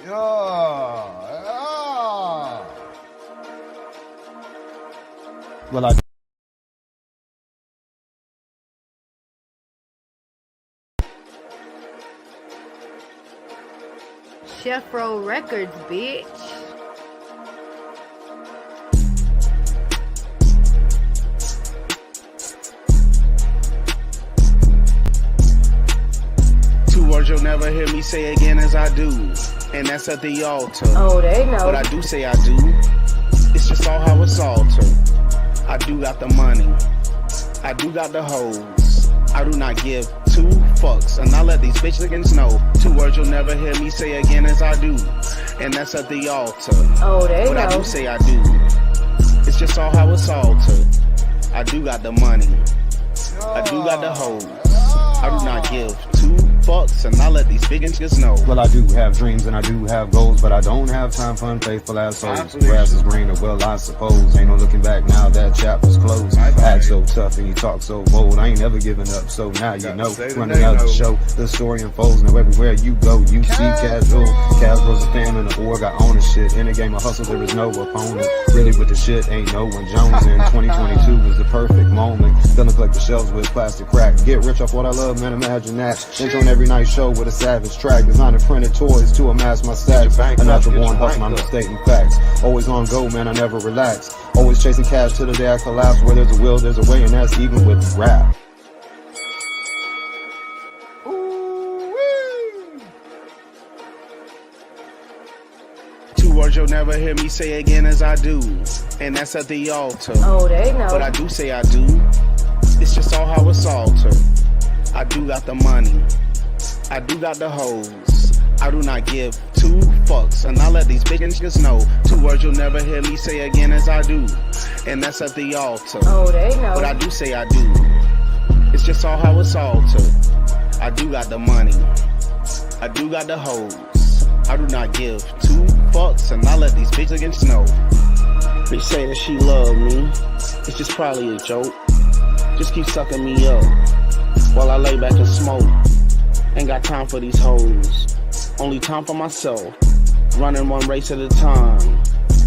Yeah. Well, I Chef Roll Records, bitch. Two words you'll never hear me say again as I do, and that's at the altar. Oh, they know. But I do say I do. It's just all how it's altered. I do got the money. I do got the hoes. I do not give two fucks, and I let these bitch niggas know. Two words you'll never hear me say again as I do, and that's at the altar. Oh, they but know. I do say I do. It's just all how it's altered. I do got the money. I do got the hoes. I do not give two fucks, and I let these big niggas know. Well, I do have dreams and I do have goals, but I don't have time for unfaithful assholes. Grass is greener, well, I suppose. Ain't no looking back now, that chapter's closed. Act so tough and you talk so bold. I ain't never giving up, so now you know. Running out the show, the story unfolds. Now everywhere you go, you see Kasual. Kasual's a fan of the org, I own the shit. In a game of hustle, there is no opponent. Really with the shit, ain't no one Jones in. 2022 was the perfect moment. Gonna collect the shelves with plastic crack. Get rich off what I love, man, imagine that. Inch on every night show with a savage track. Designing printed toys to amass my stats. A natural born hustle, I'm stating facts. Always on go, man, I never relax. Always chasing cash till the day I collapse. Where there's a will, there's a way, and that's even with rap. Two words you'll never hear me say again as I do, and that's at the altar. Oh, they know. But I do say I do. It's just all how it's altered. I do got the money. I do got the hoes. I do not give two fucks, and I let these big niggas know. Two words you'll never hear me say again as I do, and that's at the altar. Oh, they know. But I do say I do. It's just all how it's altered. I do got the money. I do got the hoes. I do not give two fucks, and I let these bitch niggas know. They say that she love me. It's just probably a joke. Just keep sucking me up while I lay back and smoke. Ain't got time for these hoes. Only time for myself. Running one race at a time.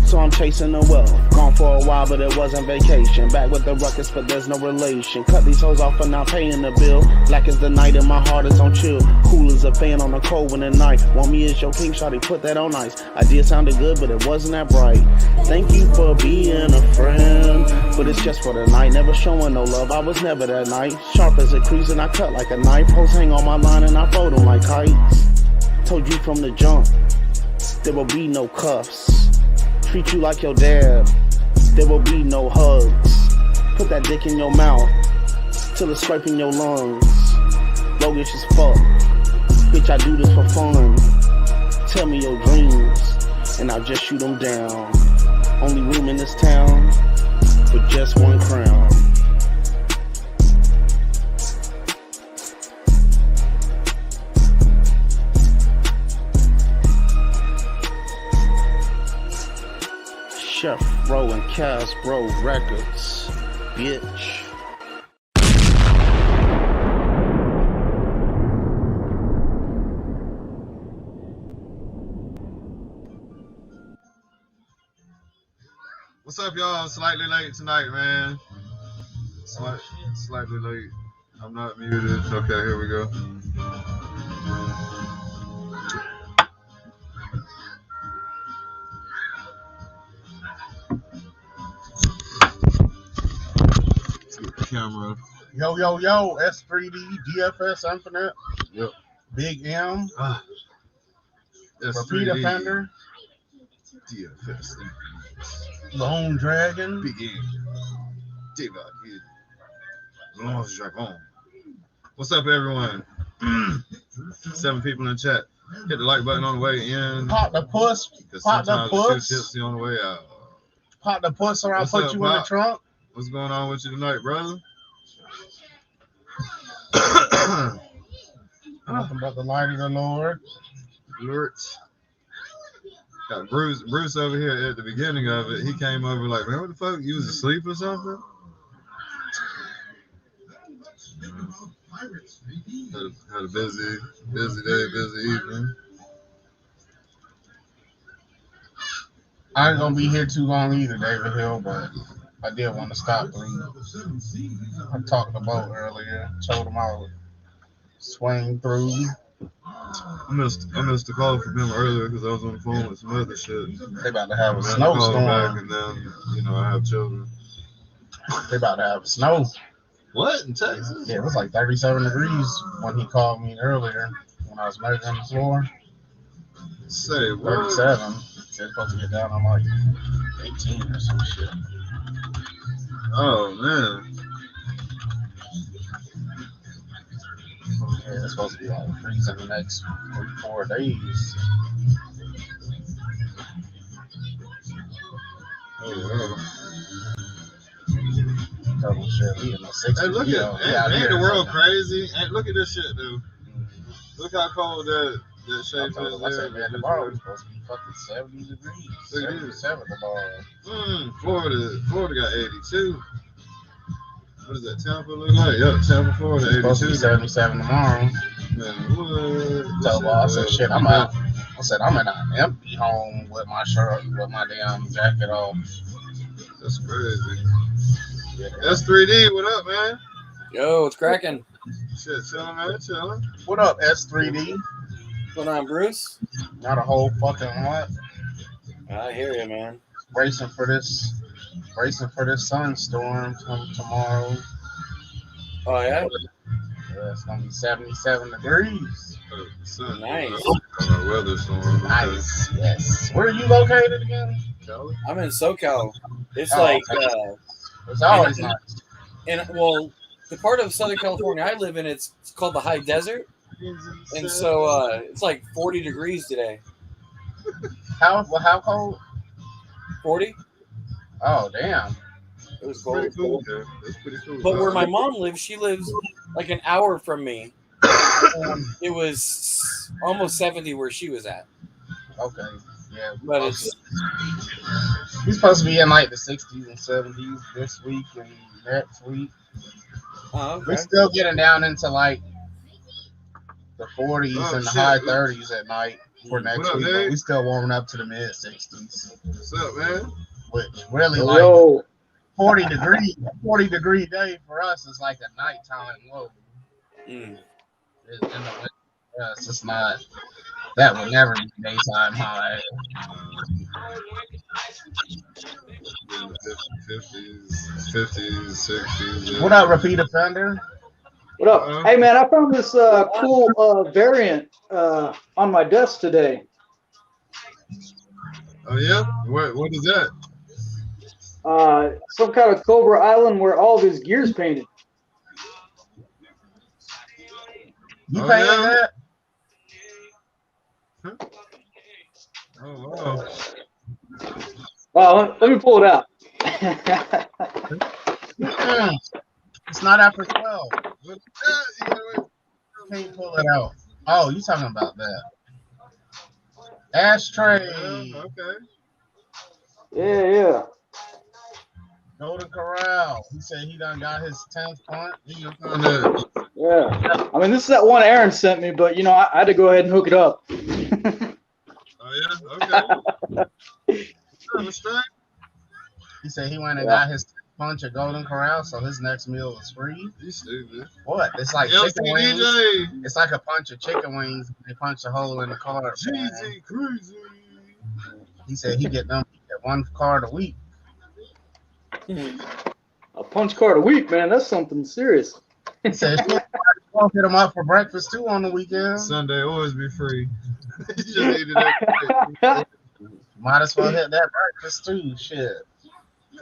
So I'm chasing the wealth. Gone for a while, but it wasn't vacation. Back with the ruckus, but there's no relation. Cut these hoes off for not paying the bill. Black as the night and my heart is on chill. Cool as a fan on a cold winter night. Want me as your king, shawty, put that on ice. Idea sounded good, but it wasn't that bright. Thank you for being a friend, but it's just for the night. Never showing no love, I was never that night. Sharp as a crease and I cut like a knife. Hoes hang on my line and I fold them like kites. Told you from the jump, there will be no cuffs. Treat you like your dad, there will be no hugs. Put that dick in your mouth, till it's scraping your lungs. Roguish as fuck, bitch, I do this for fun. Tell me your dreams, and I'll just shoot them down. Only room in this town, for just one crown. Chef Roll and Kasual Records, bitch. What's up, y'all? Slightly late tonight, man. Slightly late. I'm not muted. Okay, here we go. Let's get the camera. Yo, S3D, DFS Infinite. Yep. Big M. That's Repeat 3D. Offender. DFS. Lone Dragon. Big M. Diva. Lone Dragon. What's up, everyone? 7 people in the chat. Hit the like button on the way in. Pop the puss. Because Pop the sometimes we're too puss. tipsy on the way out. Pop the puss or I'll What's put up, you in the Pop? trunk. What's going on with you tonight, brother? Nothing but the light of the Lord. Lurch. Got Bruce over here at the beginning of it. He came over like, man, what the fuck? You was asleep or something? Had a busy day, busy evening. I ain't gonna be here too long either, David Hill, but I did want to stop through. I talked about earlier, told him I would swing through. I missed the call from him earlier because I was on the phone with some other shit. They about to have a I had to call him back, snowstorm. and then I have children. They about to have snow. What in Texas? Yeah, it was like 37 degrees when he called me earlier when I was measuring the floor. Say what? 37. They're supposed to get down on like 18 or some shit. Oh man. Yeah, it's supposed to be like freezing the next 3-4 days. Oh wow. Double shit. We in the 60s. Hey, look ain't the world crazy? Hey, look at this shit, dude. Look how cold that shape is I said, there. man, tomorrow it's supposed to be fucking 70 degrees. Look at this. 77 tomorrow. Florida got 82. What is that? Tampa look like? Yep, Tampa, Florida, It's supposed to be 82. 77 tomorrow. Man, what? So I said, shit, I'm out. I said, I'm in an empty home with my shirt, with my damn jacket off. That's crazy. That's 3D. What up, man? Yo, it's cracking. Shit, chilling, man, chilling. What up, S3D? What's going on, Bruce? Not a whole fucking lot. I hear you, man. Racing for this sunstorm tomorrow. Oh, yeah? Yeah, it's gonna be 77 degrees. Nice. Weather storm. Nice. Yes. Where are you located again? Cali? I'm in SoCal. It's Oh, like, okay. It's always and- nice. well, the part of Southern California I live in, it's called the High Desert. And so it's like 40 degrees today. How cold? 40? Oh, damn. It was Pretty cold. cool, yeah. That's pretty cool. But where my mom lives, she lives like an hour from me. It was almost 70 where she was at. Okay. Yeah. But it's He's supposed to be in like the 60s and 70s this week and next week. oh, We're okay. still getting down into like the 40s Oh, and the shit. high 30s at night for next What up, week. Dave? But we still warming up to the mid 60s, What's up, man? which really like Yo, 40 degree day for us is like a nighttime low. mm. In the winter, for us, it's not. That would never be daytime high. 50s, 60s. What up, repeat offender? What up? Hey, man, I found this cool variant on my desk today. Oh yeah? What is that? Some kind of Cobra Island where all of his gear's painted. You Oh, painted yeah? that? Oh wow. Well, let me pull it out. It's not after 12. What is that? You gotta wait. Can't pull it out. Oh, you talking about that? Ashtray. Yeah, okay. Yeah. Golden Corral. He said he done got his 10th punt. You can find that. Yeah. I mean, this is that one Aaron sent me, but, I had to go ahead and hook it up. Oh yeah? Okay. Straight. He said he went and got his 10th punch at Golden Corral, so his next meal was free. You stupid. What? It's like LC chicken wings. DJ. It's like a punch of chicken wings. They punch a hole in the card. man. Jeezy crazy. He said he get them at one card a week. A punch card a week, man. That's something serious. He said, shit, I'll hit them up for breakfast too on the weekend. Sunday always be free. You just ate it every day. Might as well hit that breakfast too. Shit.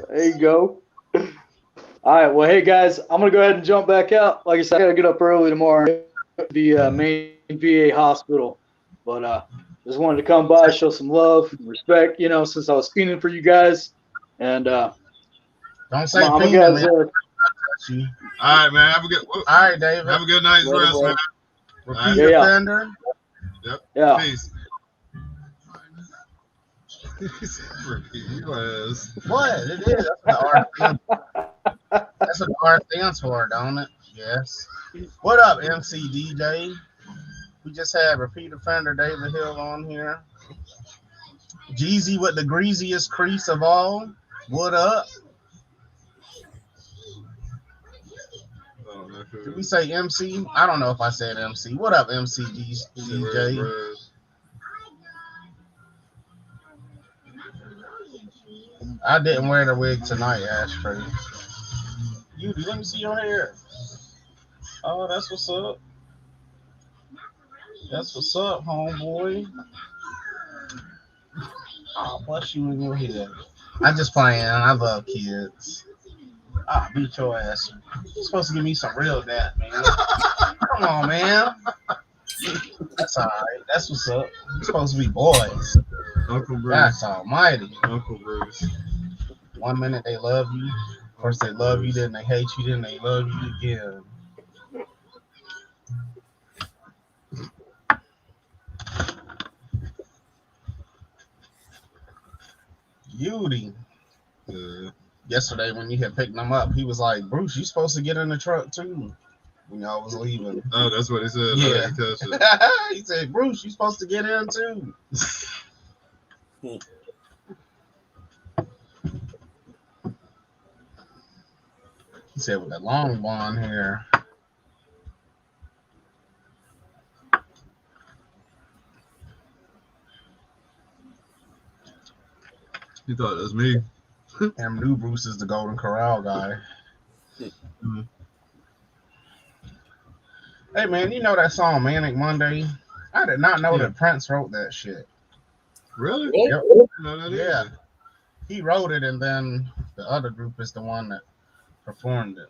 There you go. All right. Well, hey, guys, I'm going to go ahead and jump back out. Like I said, I got to get up early tomorrow at the main VA hospital. But just wanted to come by, show some love and respect, since I was fiending for you guys. And Don't say I'm fiend, guys, man. All right, man. Have a good. All right, David. Have a good night's Later, rest, bro. man. Repeat Yeah. offender. yeah. Peace. Repeat your ass. What? It is. That's what the R stands for. That's what the R stands for, don't it? Yes. What up, MCD Dave? We just had repeat offender David Hill on here. Jeezy with the greasiest crease of all. What up? Oh, man, Did we say MC? I don't know if I said MC. What up, MC DJ? I didn't wear the wig tonight, Ashtray. Let me see your hair. Oh, that's what's up. That's what's up, homeboy. Oh, bless you in your head. I'm just playing. I love kids. Ah, beat your ass. You're supposed to give me some real dap, man. Come on, man. That's all right. That's what's up. You're supposed to be boys. Uncle Bruce. That's almighty. Uncle Bruce. 1 minute they love you. First they love you, then they hate you, then they love you again. Beauty. Yeah. Yesterday when you had picked him up, he was like, Bruce, you supposed to get in the truck too. When y'all was leaving. Oh, that's what he said. Yeah. He said, Bruce, you supposed to get in too. He said with that long blonde hair. You thought it was me. And new Bruce is the Golden Corral guy. Mm-hmm. Hey man, you know that song Manic Monday? I did not know that Prince wrote that shit. Really? Yep. No, that Yeah. is. He wrote it, and then the other group is the one that performed it.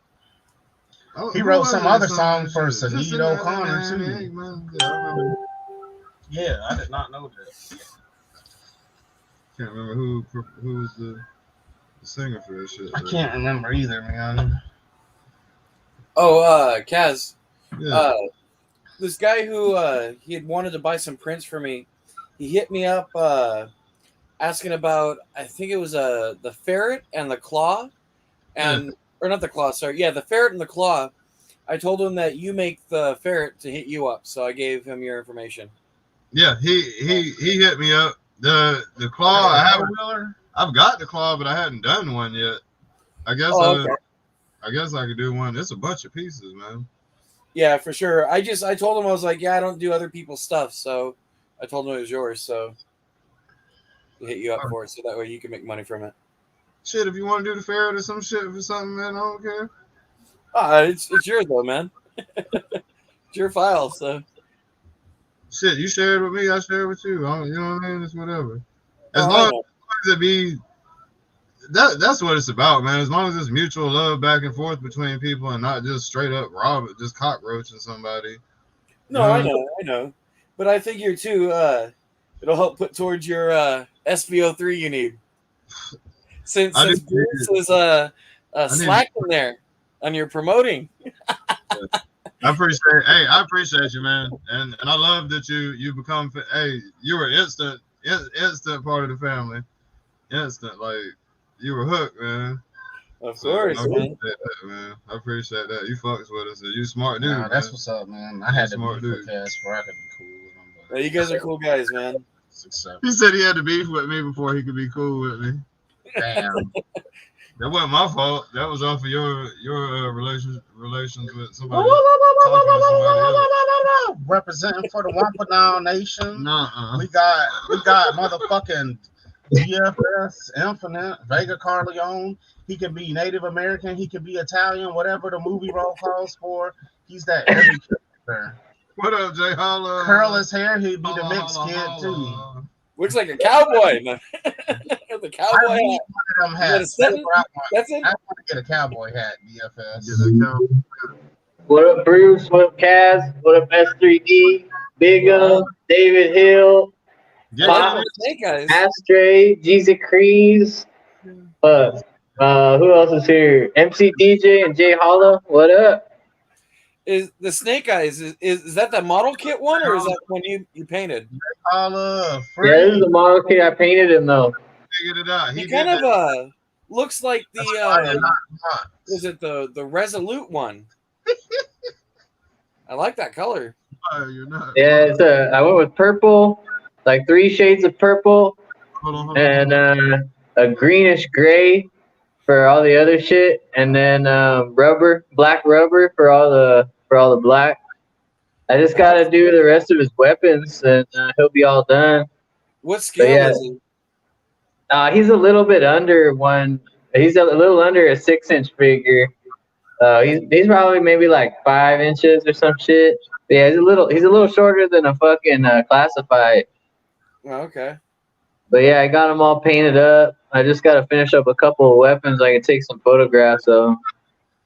Oh, He wrote some other song for Sinead O'Connor too. Yeah, I did not know that. Can't remember who was the singer for this shit. I can't remember either, man. Oh, Kaz. Yeah. This guy who he had wanted to buy some prints for me, he hit me up asking about, I think it was the ferret and the claw, and or not the claw, sorry, yeah, the ferret and the claw. I told him that you make the ferret to hit you up, so I gave him your information. Yeah, he hit me up. The claw, I've got the claw, but I hadn't done one yet. I guess I guess I could do one. It's a bunch of pieces, man. Yeah, for sure. I told him, I was like, yeah, I don't do other people's stuff, so I told him it was yours, so to hit you up for it, so that way you can make money from it. Shit, if you want to do the ferret or some shit for something, man, I don't care. It's yours though, man. It's your file, so. Shit, you share it with me, I share it with you. You know what I mean? It's whatever. As long as it be, that's what it's about, man. As long as it's mutual love back and forth between people and not just straight up just cockroaching somebody. No, I know. But I figure too, it'll help put towards your SVO3 you need. Since Bruce is slacking there on your promoting. I appreciate you, man, and I love that you become. Hey, you were instant part of the family. Instant, like you were hooked, man. Of course, man. I appreciate that. You fucks with us. You smart dude. Nah, that's what's up, man. I had to be with Cass where I could be cool with him. Yeah, you guys are cool guys, man. He said he had to beef with me before he could be cool with me. Damn. That wasn't my fault. That was off of your relations with somebody. Representing for the Wampanoag Nation. Nuh-uh. We got motherfucking DFS, Infinite, Vega Carleone. He can be Native American. He can be Italian. Whatever the movie role calls for. He's that every character. What up, Jay Holla? Curl his hair. He'd be the mixed kid too. Looks like a cowboy, man. The cowboy hat. One of them hats. That's it. I want to get a cowboy hat, DFS. What up, Bruce? What up, Kaz? What up, S3D? Big Up, David Hill, Astray, Jesus Crees. Who else is here? MC DJ and Jay Holla. What up? Is the Snake Eyes is that the model kit one, or is that one you painted? Holla, yeah, this is the model kit. I painted him though. Figured it out. He kind of looks like the was it the Resolute one? I like that color. Oh, you're not. Yeah, I went with purple, like 3 shades of purple, and a greenish gray for all the other shit, and then black rubber for all the black. I just gotta do the rest of his weapons, and he'll be all done. What But scale yeah, is he? he's a little bit under one. He's a little under a 6-inch figure. He's probably maybe like 5 inches or some shit. But yeah, he's a little shorter than a fucking classified. Oh, okay. But yeah, I got them all painted up. I just got to finish up a couple of weapons. I can take some photographs of.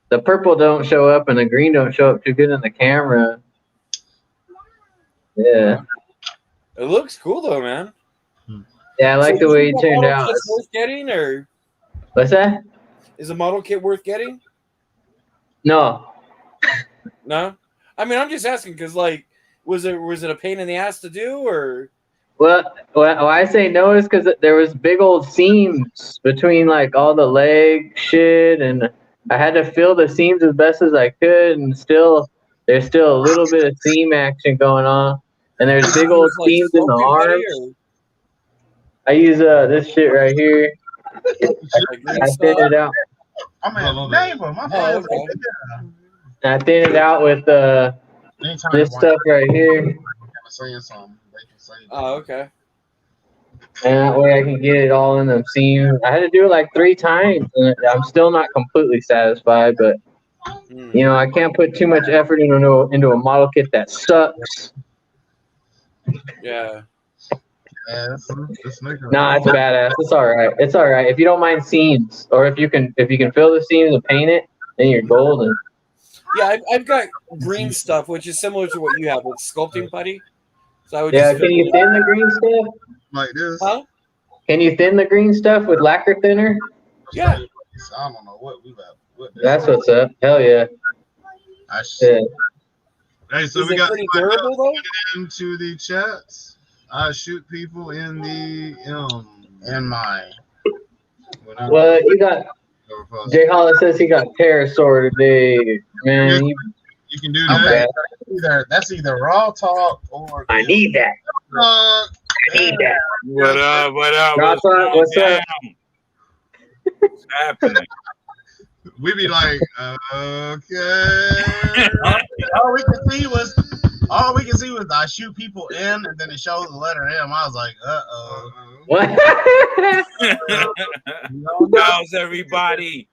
The purple don't show up and the green don't show up too good in the camera. Yeah. It looks cool though, man. Yeah, I like the way he turned out. Is worth getting, or what's that? Is a model kit worth getting? No. No. I mean, I'm just asking because, like, was it a pain in the ass to do, or? Well, why I say no is because there was big old seams between like all the leg shit, and I had to fill the seams as best as I could, and there's still a little bit of seam action going on, and there's big old seams in the arms. I use this shit right here. I thinned it out. I'm a neighbor. My friend's I thinned it out with this stuff right here. Oh, okay. And that way I can get it all in the seams. I had to do it like 3 times, and I'm still not completely satisfied. But you know, I can't put too much effort into a model kit that sucks. Yeah. Nah, it's badass. It's all right. It's all right if you don't mind seams, or if you can fill the seams and paint it, then you're golden. Yeah, I've got green stuff, which is similar to what you have with sculpting putty. So I would can you thin the green stuff? Like this? Huh? Can you thin the green stuff with lacquer thinner? Yeah. I don't know what we got. That's what's up. Hell yeah. Yeah. Hey, so is we it got pretty durable though? Into the chats. I shoot people in the in my. Well, you got Jay Hollis says he got pterosaur today, man. You can do that. That's either raw talk or. I need that. I need that. What up? What up? What's up? What's happening? We be like, okay. all we can see was I shoot people in, and then it shows the letter M. I was like, What? How's everybody?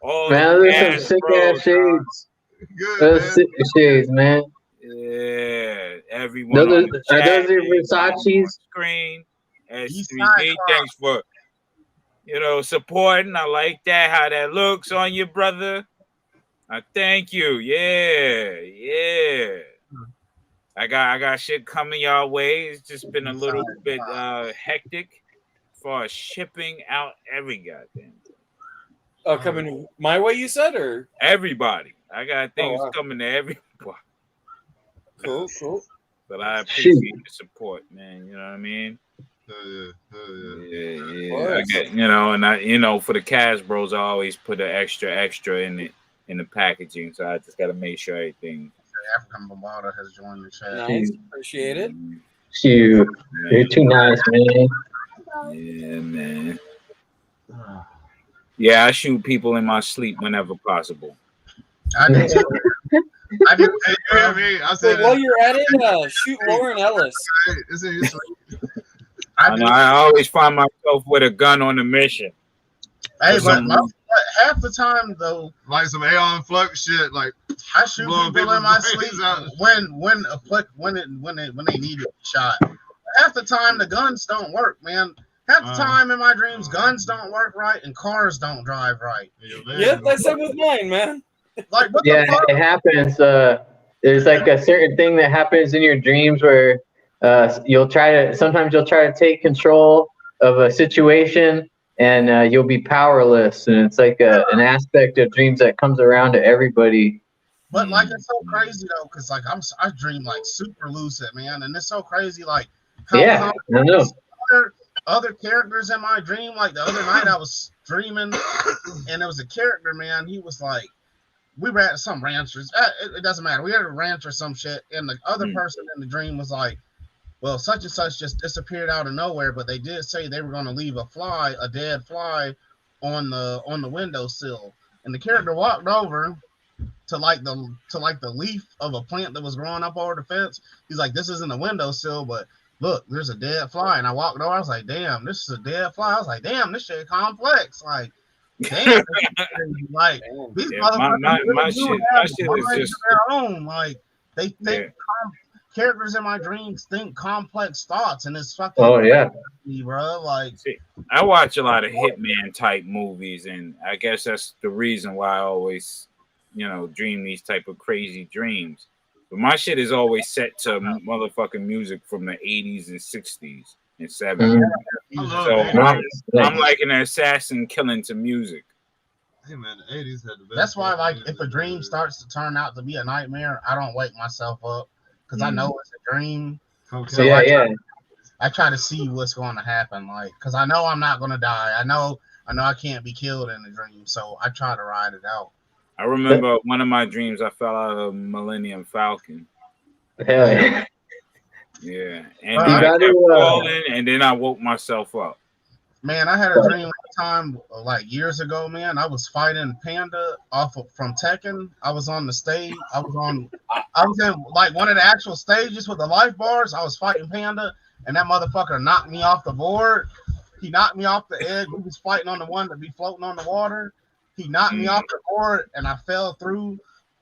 Oh, man, those are some sick ass shades. Good, those sick shades, man. Yeah, everyone. Are on the chat, those your Versace's? Screen. S3D, thanks for supporting. I like that. How that looks on you, brother. I thank you. Yeah. I got shit coming your way. It's just been a little bit hectic for shipping out every goddamn thing. Oh, coming my way, you said, or everybody? I got things coming to everybody. Cool. But I appreciate the support, man. You know what I mean? Yeah. I get, and for the Cash Bros, I always put an extra in the packaging, so I just got to make sure everything. African Bambata has joined the chat. Nice, appreciate it. You're too nice, man. Yeah, man. Yeah, I shoot people in my sleep whenever possible. I did. I said, while you're at it, shoot Lauren Ellis. I always find myself with a gun on a mission. Hey, but half the time though, like some Aeon Flux shit, like I shoot people in my sleep when they need a shot. Half the time the guns don't work, man. Half the time in my dreams, guns don't work right and cars don't drive right. Yep, that's it with mine, man. Like, what yeah, the fuck? it happens. There's like a certain thing that happens in your dreams where sometimes you'll try to take control of a situation and you'll be powerless, and it's like an aspect of dreams that comes around to everybody. But like, it's so crazy though, because like I dream like super lucid, man, and it's so crazy. Like, I know. Other characters in my dream. Like the other night, I was dreaming, and there was a character, man. He was like, we were at some ranchers. It doesn't matter. We had a ranch or some shit, and the other person in the dream was like, well, such and such just disappeared out of nowhere, but they did say they were going to leave a dead fly, on the windowsill, and the character walked over to the leaf of a plant that was growing up over the fence. He's like, "This isn't a windowsill, but look, there's a dead fly." And I walked over. I was like, "Damn, this is a dead fly." I was like, "Damn, this shit complex." Like, damn, like these Yeah, motherfuckers my really do shit, have my shit is minds just of their own. Like they yeah. think characters in my dreams think complex thoughts, and it's fucking Oh yeah. crazy, bro. Like, See, I watch a lot of hitman type movies, and I guess that's the reason why I always, dream these type of crazy dreams. But my shit is always set to motherfucking music from the 80s and 60s and 70s. I love So the 80s. I'm like an assassin killing to music. Hey man, the 80s had the best. that's why, like, if a dream starts to turn out to be a nightmare, I don't wake myself up because I know it's a dream. Okay. So Yeah. I try to see what's going to happen, like, because I know I'm not going to die. I know I can't be killed in a dream, so I try to ride it out. I remember one of my dreams, I fell out of Millennium Falcon. Hell yeah. Yeah, and You I gotta, kept falling, and then I woke myself up. Man, I had a dream one time, like years ago, man. I was fighting Panda from Tekken. I was on the stage. I was in like one of the actual stages with the life bars. I was fighting Panda, and that motherfucker knocked me off the board. He knocked me off the edge. We was fighting on the one that be floating on the water. He knocked me off the board, and I fell through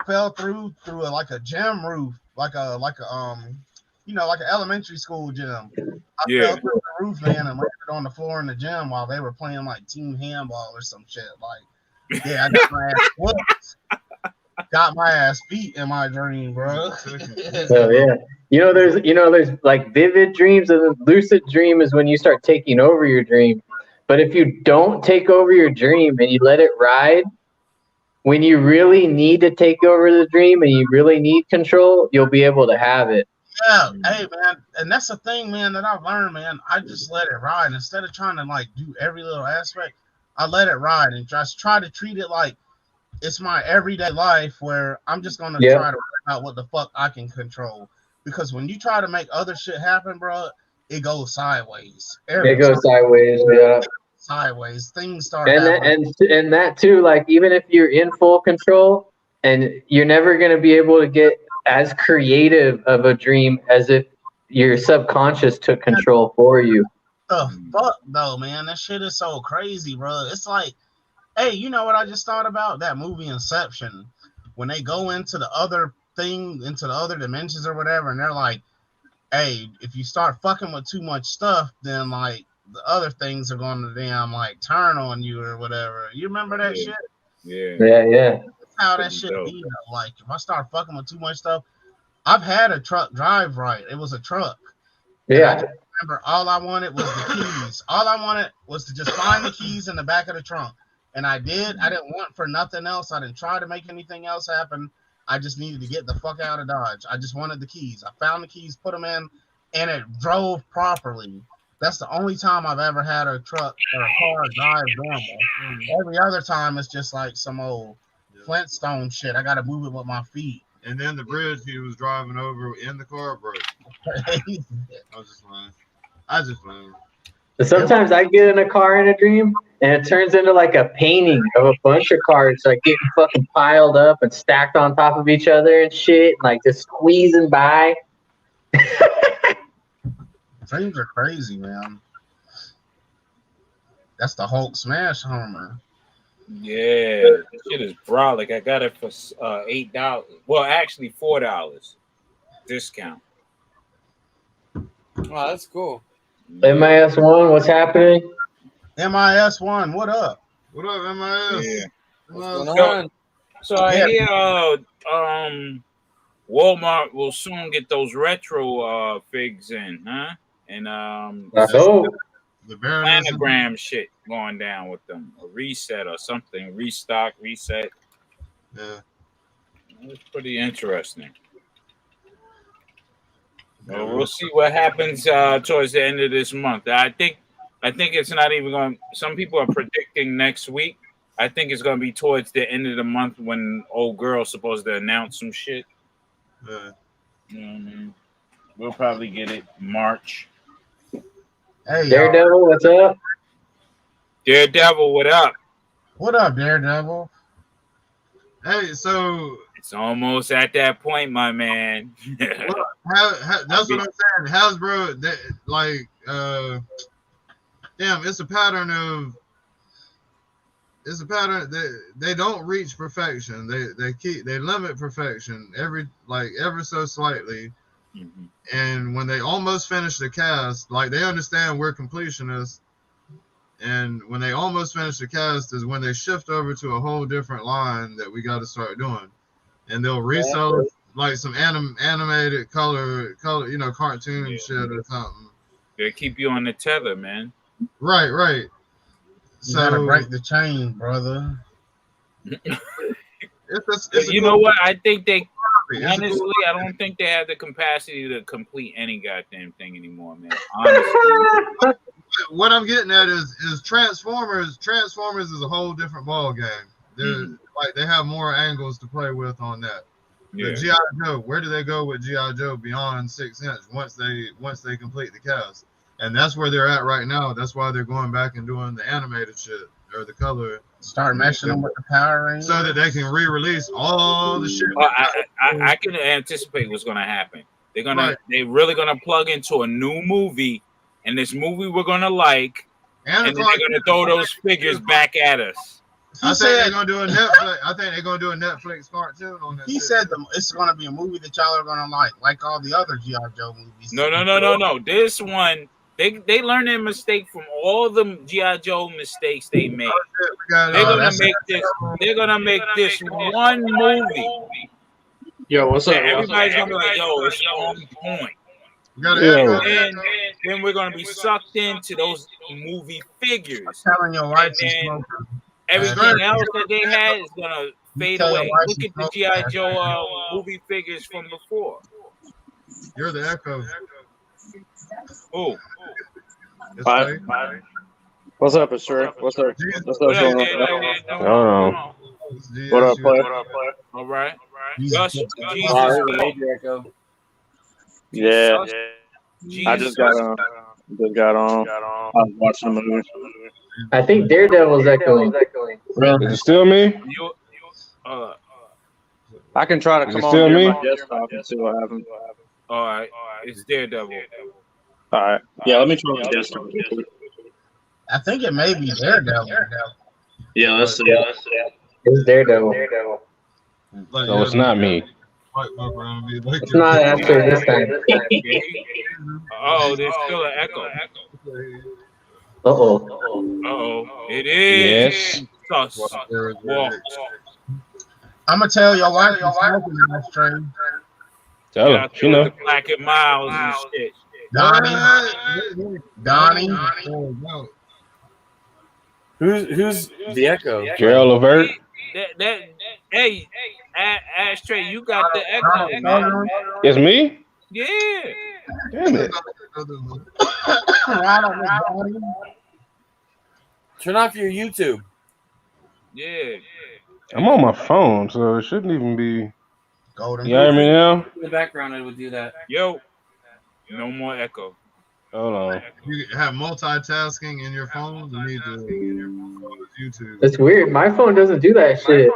like a gym roof, like an elementary school gym. I fell through the roof, man, and landed on the floor in the gym while they were playing like team handball or some shit. Like, yeah, I got my ass whooped. Got my ass beat in my dream, bro. Oh yeah. There's like vivid dreams, and the lucid dream is when you start taking over your dream. But if you don't take over your dream and you let it ride, when you really need to take over the dream and you really need control, you'll be able to have it. Yeah, hey man, and that's the thing, man, that I've learned, man. I just let it ride instead of trying to like do every little aspect. I let it ride and just try to treat it like it's my everyday life, where I'm just gonna try to work out what the fuck I can control. Because when you try to make other shit happen, bro, it goes sideways. It goes sideways, yeah. Sideways, things start And happening. and that too, like even if you're in full control, and you're never gonna be able to get as creative of a dream as if your subconscious took control for you. The fuck though, man, that shit is so crazy, bro. It's like, hey, you know what I just thought about? That movie Inception, when they go into the other thing, into the other dimensions or whatever, and they're like, hey, if you start fucking with too much stuff, then like the other things are going to damn like turn on you or whatever. You remember that shit? Yeah. Yeah. That's how that shit be. Like, if I start fucking with too much stuff, I've had a truck drive right. It was a truck. Yeah. I just remember all I wanted was the keys. All I wanted was to just find the keys in the back of the trunk. And I did. I didn't want for nothing else. I didn't try to make anything else happen. I just needed to get the fuck out of Dodge. I just wanted the keys. I found the keys, put them in, and it drove properly. That's the only time I've ever had a truck or a car drive normal. Every other time, it's just like some old Flintstone shit. I got to move it with my feet. And then the bridge he was driving over in the car broke. I was just playing. Sometimes I get in a car in a dream and it turns into like a painting of a bunch of cars like getting fucking piled up and stacked on top of each other and shit, and like just squeezing by. Dreams are crazy, man. That's the Hulk smash hammer. Yeah, this shit is broad. Like I got it for $8. Well, actually $4 discount. Wow, that's cool. MIS1, what's happening? MIS1, what up? What up, MIS? Yeah. What's going on? So I hear Walmart will soon get those retro figs in, huh? And I hope. The planogram shit going down with them, a reset or something, restock, reset. Yeah, it's pretty interesting. Well, we'll see what happens towards the end of this month. I think it's not even going. Some people are predicting next week. I think it's going to be towards the end of the month when old girl's supposed to announce some shit. Yeah. You know what I mean? We'll probably get it March. Hey, y'all. Daredevil, what's up? Daredevil, what up? What up, Daredevil? Hey, so It's almost at that point, my man. that's what I'm saying. Hasbro, damn, it's a pattern of. It's a pattern. They don't reach perfection. They limit perfection ever so slightly. Mm-hmm. And when they almost finish the cast, like they understand we're completionists. And when they almost finish the cast is when they shift over to a whole different line that we got to start doing, and they'll resell like some animated color, cartoon shit or something. They keep you on the tether, man. Right. You gotta break the chain, brother. You know what? I think they honestly, I don't think they have the capacity to complete any goddamn thing anymore, man. Honestly. What I'm getting at is Transformers. Transformers is a whole different ball game. They have more angles to play with on that. Yeah. But G.I. Joe, where do they go with G.I. Joe beyond 6 inch once they complete the cast? And that's where they're at right now. That's why they're going back and doing the animated shit or the color. Start meshing them with the Power Rangers. So that they can re-release all the shit. I can anticipate what's gonna happen. They're really gonna plug into a new movie, and this movie we're gonna like, and then they're gonna throw those figures back at us. I think they're gonna do a Netflix. I think they're gonna do a Netflix cartoon on that. He said it's gonna be a movie that y'all are gonna like all the other G.I. Joe movies. No. This one, they learned their mistake from all the G.I. Joe mistakes they made. They're gonna make this one movie. Yo, what's up? Everybody's gonna be like, yo, it's on point. And then we're gonna be sucked into those movie figures. I'm telling your wife and everything else that they had is gonna fade away. Look at the G.I. Joe movie figures from before. You're the echo. Oh. What's up, it's Trey? What's up? What's up going on? What up, player? All right. Jesus. Yeah. Jesus. I just got on. I was watching the movie. I think Daredevil's echoing. Is it still me? I can try to come on still here me? my desktop and see what happens. All right. It's Daredevil. All right. Yeah, let me try the desktop. I think it may be Daredevil. Yeah, let's see. It's Daredevil. So it's not me. It's not after this time. Oh, there's still an echo. Uh-oh. It is. Yes. I'm gonna tell your wife you're smoking in this train. Tell her. She know. Black and Miles and shit. Donnie. Who's the echo? Gerald Levert. Hey, Ashtray, you got the echo, man. It's me? Yeah. Damn it. Turn off your YouTube. Yeah. I'm on my phone, so it shouldn't even be. Golden. You hear me now? In the background, it would do that. Yo. No more echo. Hold on. You have multitasking in your phone. You need to YouTube. It's weird. My phone doesn't do that shit.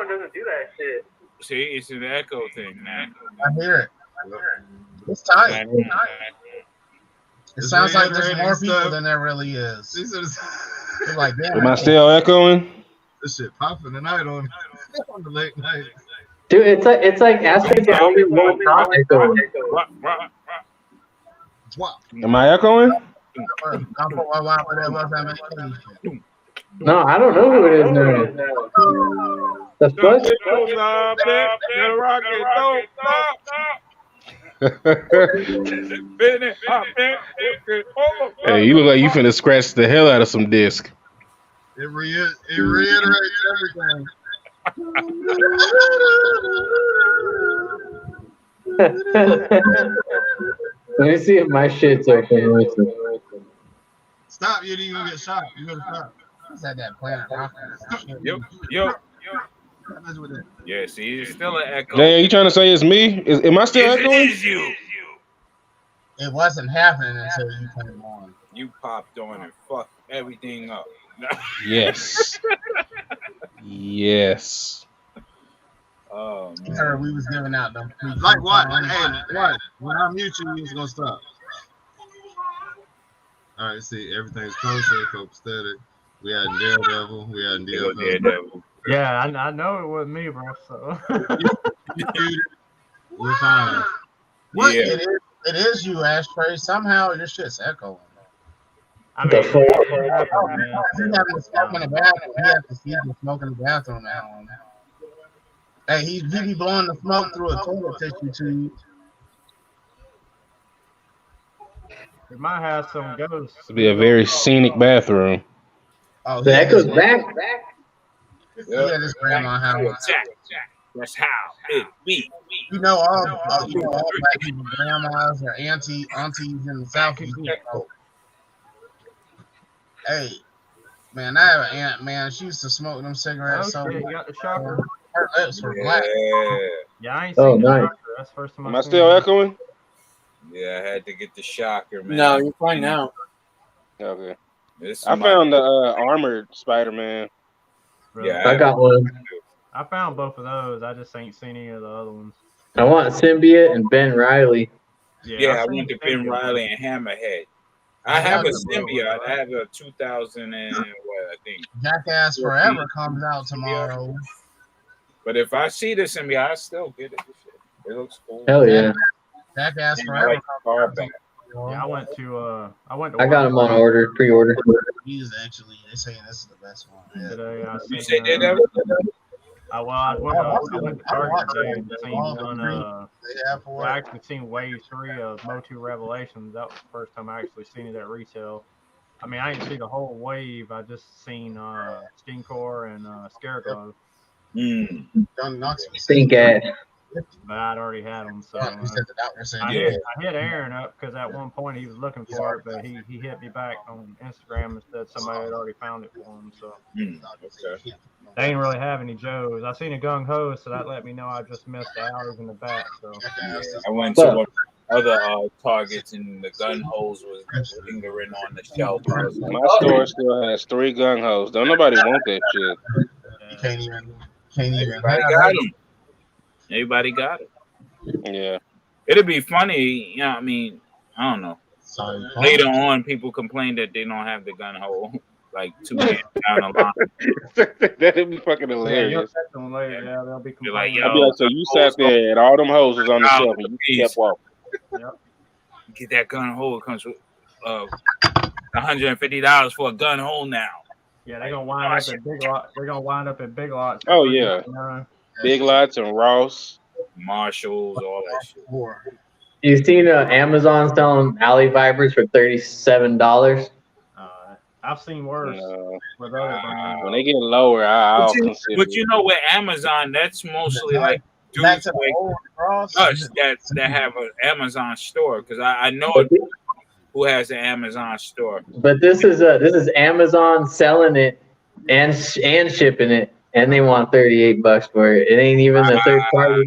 See, it's an echo thing, man. I hear it. It's tight. It sounds like there's more people than there really is. It's like, damn. Am I still echoing? This shit popping tonight on the late night. Dude, it's like Astra's the only one not echoing. Am I echoing? No, I don't know who it is now. The fuck? Hey, you look like you finna scratch the hell out of some disc. It reiterates everything. Let me see if my shit's okay. Stop, you didn't even get shot. You gotta stop. What's that Planet Rock? Yo. Yeah, see, it's still an echo. Jay, are you trying to say it's me? Am I still echoing? It is you. it wasn't happening until you came on. You popped on and fucked everything up. Yes. Yes. Oh man. Sir, we was giving out them free Like what? coupons. Hey, what? When I mute you, it's gonna stop. All right, see, everything's kosher, copacetic. We had Daredevil. We had DFL. Daredevil. Yeah, I know it wasn't me, bro. So We're fine. What? Yeah. It is you, Ashtray. Somehow your shit's echoing. I mean, The fuck? He having to smoke in the bathroom. He has to see the smoke in the bathroom now. Hey, he be blowing the smoke through a toilet tissue tube. it might have some ghosts. This will be a very scenic bathroom. Oh, The echo's back. Yeah, this grandma house. Jack. That's how it be. You know all black people, grandmas or aunties in the South. Hey, man, I have an aunt, man. She used to smoke them cigarettes. Oh, So shit, you got the shocker. her lips were black. Yeah, I ain't Oh, seen the nice. shocker. That's the first time Am I I've still seen it. echoing? Yeah, I had to get the shocker, man. No, you're fine now. Okay. It's I found the armored Spider-Man. Really. Yeah, I got one. I found both of those. I just ain't seen any of the other ones. I want Symbiote and Ben Riley. Yeah, I seen went to Ben Symbiote. Riley and Hammerhead. I have a symbiote. I have a 2000 and what I think. Jackass Forever comes out tomorrow. But if I see the symbiote, I still get it. It looks cool. Hell yeah. Jackass And Forever. far back. Yeah, I went to I got them on order, pre-order. He's actually, they saying this is the best one. today. I You seen, say Daredevil? I went to Target today and seen all the one. they have for I it. actually seen Wave 3 of Motu Revelations. That was the first time I actually seen it at retail. I mean, I didn't see the whole wave. I just seen Stinkor and Scareglow. Young Knoxville. Stink ass. But I'd already had them, so You said the doctor said I yeah. hit Aaron up because at one point he was looking for it, but he hit me back on Instagram and said somebody had already found it for him. So Okay. they ain't really have any Joes. I seen a gung ho, so that let me know I just missed the hours in the back. So I went to one other Targets and the gun holes was lingering on the shelf. I was like, My store still has 3 gun holes. Don't nobody want that shit. You can't even everybody got them. Everybody got it. Yeah. It'd be funny, you know. I mean, I don't know. Sorry, Later on, people complain that they don't have the gun hole, like 2 hands down the line. That'd be fucking hilarious. Yeah, they'll be They're like, complaining. I'd be yo, like, so you sat there and all them hoes was on the shelf and you kept walking. get that gun hole. It comes with $150 for a gun hole now. Yeah, they're gonna wind up at Big Lots. They're gonna wind up at Big Lots. Oh yeah, Big Lots and Ross, Marshalls, all that shit. You seen Amazon selling alley vipers for $37? I've seen worse. With other brands. When they get lower, I'll consider. But you know, with Amazon, that's mostly like dudes like us that have an Amazon store, because I know it who has an Amazon store. But this is Amazon selling it and shipping it, and they want $38 for it. It ain't even the third party.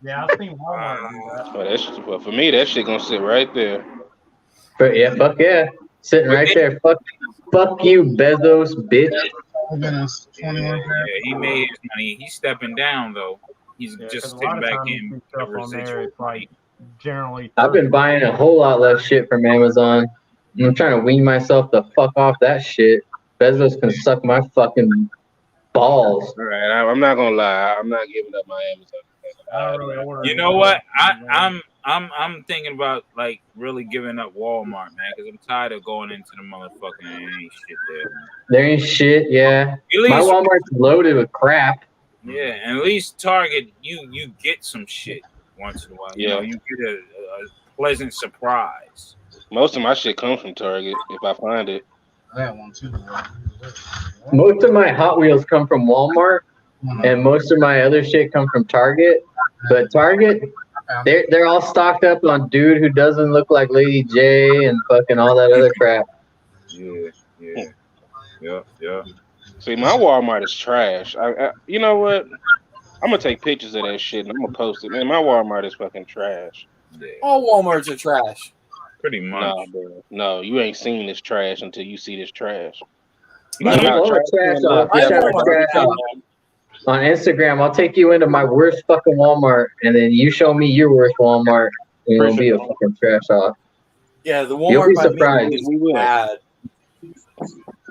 Yeah, I've seen Walmart do that. Well, for me, that shit gonna sit right there. But yeah, fuck yeah, sitting right there. Fuck you, Bezos, bitch. Yeah, he made his money. He's stepping down though. He's just sitting back in the residual. Like generally, I've been buying a whole lot less shit from Amazon. I'm trying to wean myself the fuck off that shit. Bezos can suck my fucking balls. All right, I'm not gonna lie. I'm not giving up my Amazon. I don't really order. You know what? I'm thinking about like really giving up Walmart, man, because I'm tired of going into the motherfucking ain't shit there. Man. There ain't shit, yeah. My Walmart's loaded with crap. Yeah, and at least Target, you get some shit once in a while. You know, you get a pleasant surprise. Most of my shit comes from Target if I find it. I got one too. Most of my Hot Wheels come from Walmart, and most of my other shit come from Target. But Target, they're all stocked up on dude who doesn't look like Lady J and fucking all that other crap. Yeah. See, my Walmart is trash. You know what? I'm gonna take pictures of that shit and I'm gonna post it. Man, my Walmart is fucking trash. All Walmarts are trash. Pretty much. Nah, bro. No, you ain't seen this trash until you see this trash. You want trash talk? I Trash Walmart. talk. On Instagram, I'll take you into my worst fucking Walmart, and then you show me your worst Walmart, and it'll be a fucking trash talk. Yeah, the You'll Walmart be by surprised. me is bad.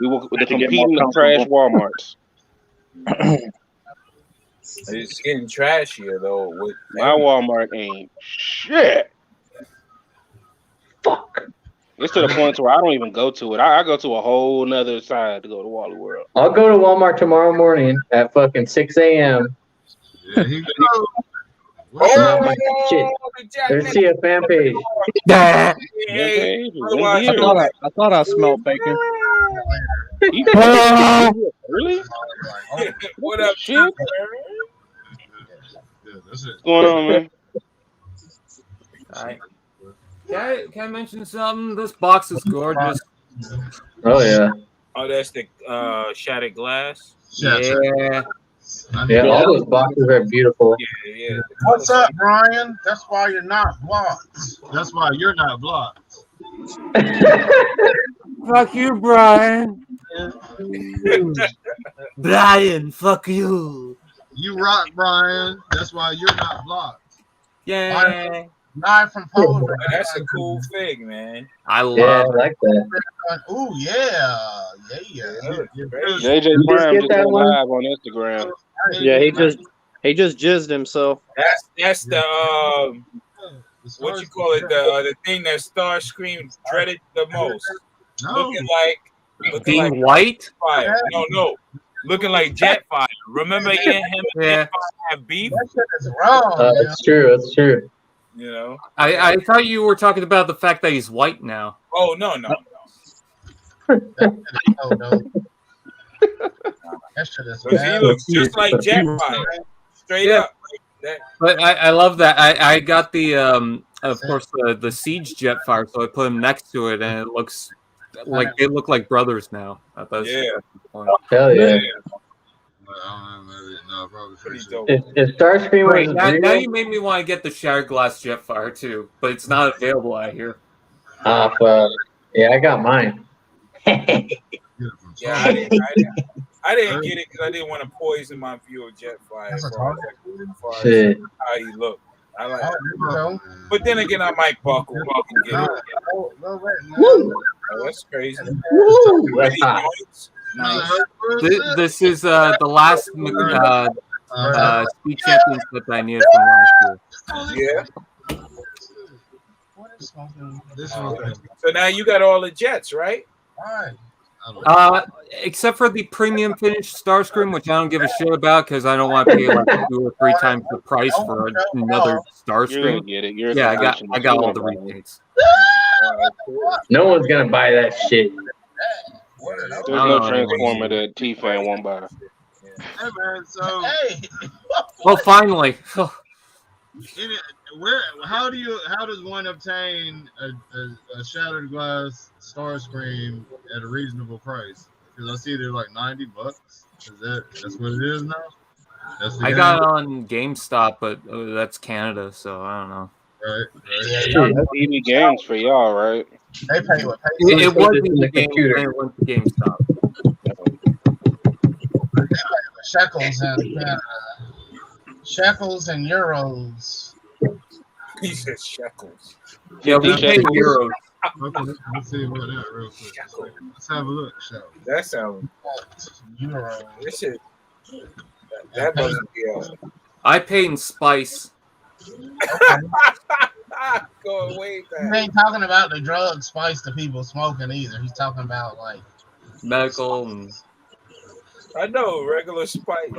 We will To get compete more in the trash comfortable. Walmarts. It's getting trashier though. With My Walmart ain't shit. Fuck. It's to the point where I don't even go to it. I go to a whole nother side to go to Wally World. I'll go to Walmart tomorrow morning at fucking 6 a.m. Yeah, he Shit. Let's see a fan page. Hey, I thought I smelled bacon. Really? what up, shit? That's it. What's going on, man? Alright. Can I mention something? This box is gorgeous. Oh yeah. Oh, that's the shattered glass. Yeah. Yeah, all those boxes are beautiful. Yeah. What's up, Brian? That's why you're not blocked. That's why you're not blocked. Fuck you, Brian. Brian, fuck you. You rock, Brian. That's why you're not blocked. Yeah. Live from Poland. That's a cool fig, man. I love Yeah, I it. like that. Ooh, yeah. JJ get Prime just that went one? live on Instagram. Yeah, he just jizzed himself. That's the what you call it, the thing that Starscream dreaded the most. Looking like Being white? Fire. No. Looking like Jetfire. Remember him and Jetfire have beef? It's true. It's true. You know? I thought you were talking about the fact that he's white now. Oh no. He looks just like Jetfire. Straight up. Like that. But I love that. I got the of course the Siege Jetfire, so I put him next to it, and it looks like they look like brothers now. Hell yeah. If Starscream Wait, was now real, you made me want to get the Shattered Glass Jetfire too, but it's not available, I hear. fuck. Yeah, I got mine. Yeah, I didn't get it because I didn't want to poison my view of Jetfire as far as Shit. how he looked. I like it. But then again, I might buckle and get it. Oh, that's crazy. Woo, that's hot. Nice. This is the last speed championship I needed from last year. Yeah. So now you got all the jets, right? Except for the premium finish Starscream, which I don't give a shit about because I don't want to pay like 2 or 3 times the price for another Starscream. You're gonna get it. Yeah, I got all the rebates. No one's gonna buy that shit. There's no Transformer that T-Fan won't buy. Hey man, so Well, finally. how does one obtain a shattered glass Starscream at a reasonable price? Because I see they're like $90. That's what it is now? I got it on GameStop, but that's Canada, so I don't know. Right. That's EB Games for y'all, right? They pay what It was in the computer. It went to GameStop. shekels and shekels and euros. He said shekels. Yeah, we pay euros. Okay, let's see about that real quick. Let's have a look, shall we? That sounds Euros. this shit. That doesn't be I paid in spice. Go way He back. ain't talking about the drug spice that people smoking either. He's talking about like Medical and I know regular spice.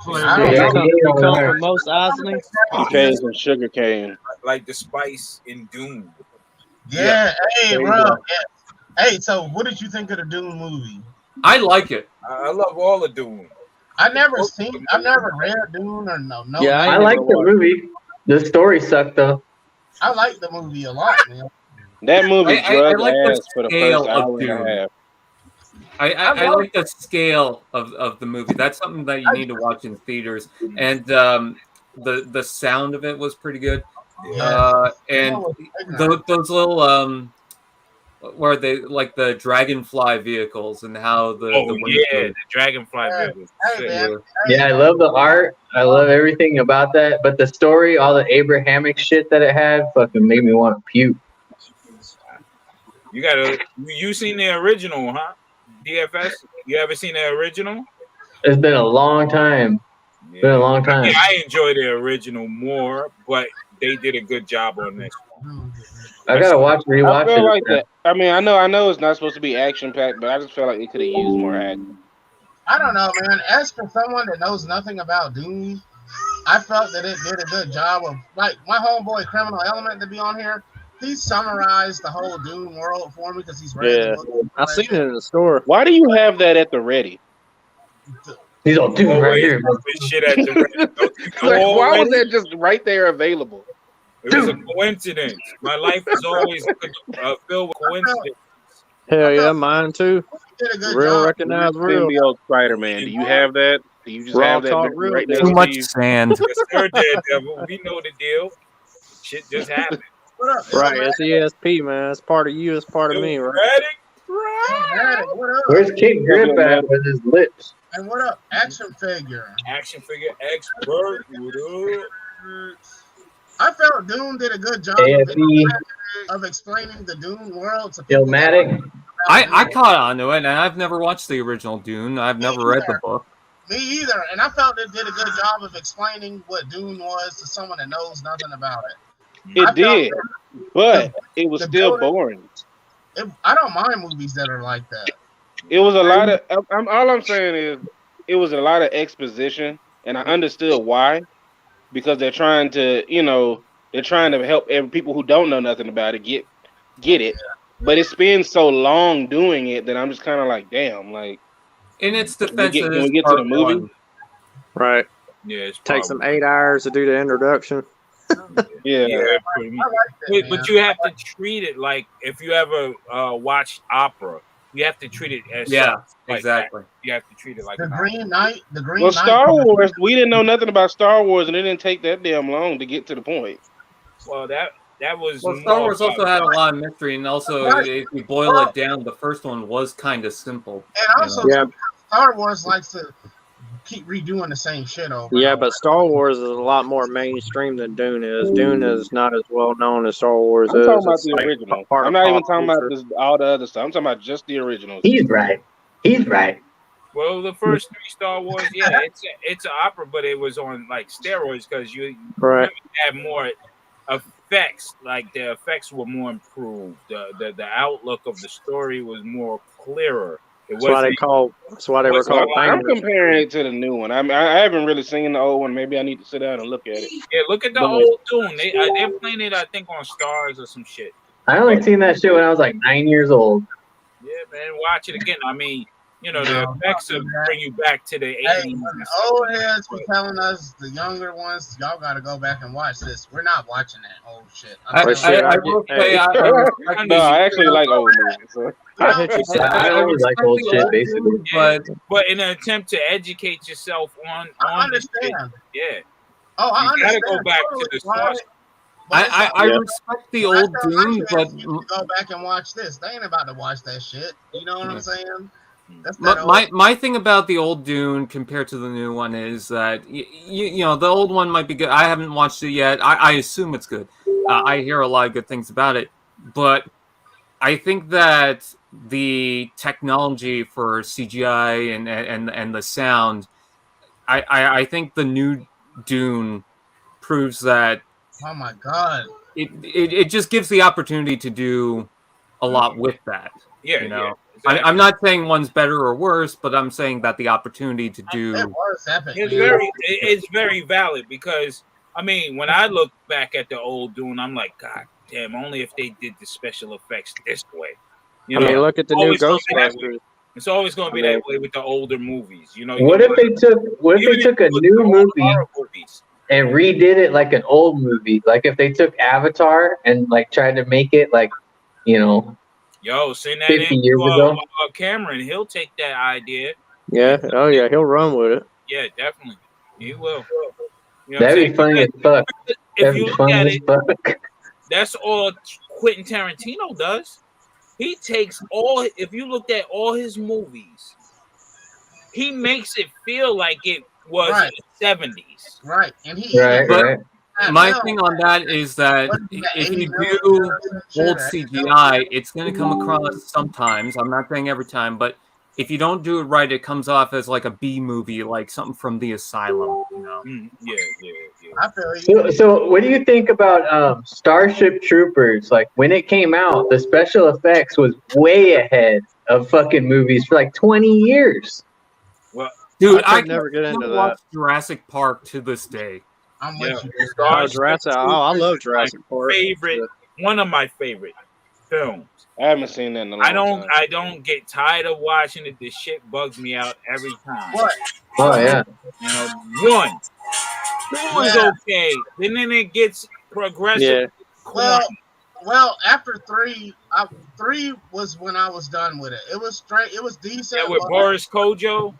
You come from most Osley. He pays in sugar cane. Like the spice in Doom. yeah. Hey, bro. Yeah. Hey, so what did you think of the Doom movie? I like it. I love all of Doom. I've never read Dune or no. Yeah, I like the movie. The story sucked though. I like the movie a lot, man. That movie I drug like the ass for the scale first of hour and Dune. a half. I like the scale of the movie. That's something that you need to watch in theaters. And the sound of it was pretty good. And those little where they like the dragonfly vehicles and how the the dragonfly vehicles. Yeah, I love the art. I love everything about that. But the story, all the Abrahamic shit that it had, fucking made me want to puke. You seen the original, huh? DFS? You ever seen the original? It's been a long time. Been a long time. Yeah, I enjoy the original more, but they did a good job on this one. I gotta rewatch I feel it. like that. I mean, I know it's not supposed to be action packed, but I just feel like it could have used more action. I don't know, man. As for someone that knows nothing about Doom, I felt that it did a good job of, like, my homeboy Criminal Element to be on here. He summarized the whole Doom world for me because he's read the book. I seen it in the store. Why do you have that at the ready? He's on Doom right here. Shit at the ready. Why was that just right there available? It was a coincidence. My life is always filled with coincidence. Hell yeah, mine too. Real recognized real. Symbiote Spider-Man. Do you have that? Do you just Raw have that talk real. right Too much sand. Yes, sir, Daredevil. We know the deal. Shit just happened. Right, it's ESP, man. It's part of you, it's part of me, right? Where's King Grip at with his lips? And what up? Action figure. Action figure expert. What up? I felt Doom did a good job of explaining the Doom world to people. I caught onto it, and I've never watched the original Dune. I've never read the book. Me either. And I felt it did a good job of explaining what Dune was to someone that knows nothing about it. It did, but it was still boring. I don't mind movies that are like that. It was a lot of. All I'm saying is, it was a lot of exposition, and I understood why, because they're trying to, they're trying to help people who don't know nothing about it get it. But it's been so long doing it that I'm just kind of like, damn, like. In its defense, can we get to the movie? One. Right. Yeah, it's takes them 8 hours to do the introduction. Yeah, pretty much. But you have to treat it like if you ever watched opera, you have to treat it as exactly. You have to treat it like the Green Knight. The Green Well, Knight. Star Wars, we didn't know nothing about Star Wars, and it didn't take that damn long to get to the point. Well, that was. Well, Star Wars also had a lot of mystery, and also if you boil it down, the first one was kind of simple. And also, Star Wars likes to keep redoing the same shit over. Yeah, but Star Wars is a lot more mainstream than Dune is. Dune is not as well known as Star Wars I'm is. talking about It's the like original. part I'm of not even pop talking about culture. all the other stuff. I'm talking about just the original. He's right. He's right. Well, the first 3 Star Wars, it's an opera, but it was on like steroids because you had more effects. Like the effects were more improved. The outlook of the story was more clearer. That's why they were called I'm bangers. comparing it to the new one. I haven't really seen the old one. Maybe I need to sit down and look at it. Yeah, look at the old Dune. They're playing it, I think, on Stars or some shit. I only seen that shit when I was like 9 years old. Yeah, man, watch it again. I mean, the effects will bring you back to the 80s. Hey, when the old heads were telling us, the younger ones, y'all got to go back and watch this. We're not watching that old shit. I will say no, I actually like old movies. So. I always like old shit, basically. But in an attempt to educate yourself on I understand. Yeah. Oh, I understand. You gotta go back to the source. I respect the old Dune, but go back and watch this. They ain't about to watch that shit. You know what I'm saying? That's my thing about the old Dune compared to the new one is that you know the old one might be good. I haven't watched it yet. I assume it's good. I hear a lot of good things about it, but I think that the technology for CGI and the sound, I think the new Dune proves that. Oh my god! It just gives the opportunity to do a lot with that. Yeah, you know. Yeah. Exactly. I'm not saying one's better or worse, but I'm saying that the opportunity to do it's very valid because I mean when I look back at the old Dune, I'm like, God damn, only if they did the special effects this way. You know, look at the new Ghostbusters. It's always going to be that way with the older movies. You know, what if they took a new movie and redid it like an old movie? Like if they took Avatar and like tried to make it like, you know. Yo, send that 50 in years ago. Cameron. He'll take that idea. Yeah. Oh yeah, he'll run with it. Yeah, definitely. He will. You know That'd be funny as fuck. That'd you be look funny at as it, fuck. that's all Quentin Tarantino does. He takes all. If you looked at all his movies, he makes it feel like it was Right. in the 70s. Right, and he Right, But right. my thing on that is that What is that, if 80 you million do or some old shit? CGI, it's going to come across sometimes. I'm not saying every time, but if you don't do it right, it comes off as like a B movie, like something from The Asylum. You know? Yeah. I feel you. So what do you think about Starship Troopers? Like when it came out, the special effects was way ahead of fucking movies for like 20 years. Well, Dude, I I could never get can into watch that. Jurassic Park to this day. I'm Yeah. with you. Oh, Jurassic. Oh, I love Jurassic Park. One of my favorite films. I haven't seen that in a long time. I don't get tired of watching it. This shit bugs me out every time. What? Oh yeah. You know, one. Two is okay. And then it gets progressive. Yeah. Well, after 3, 3 was when I was done with it. It was straight. It was decent. Yeah, with Boris Kojo.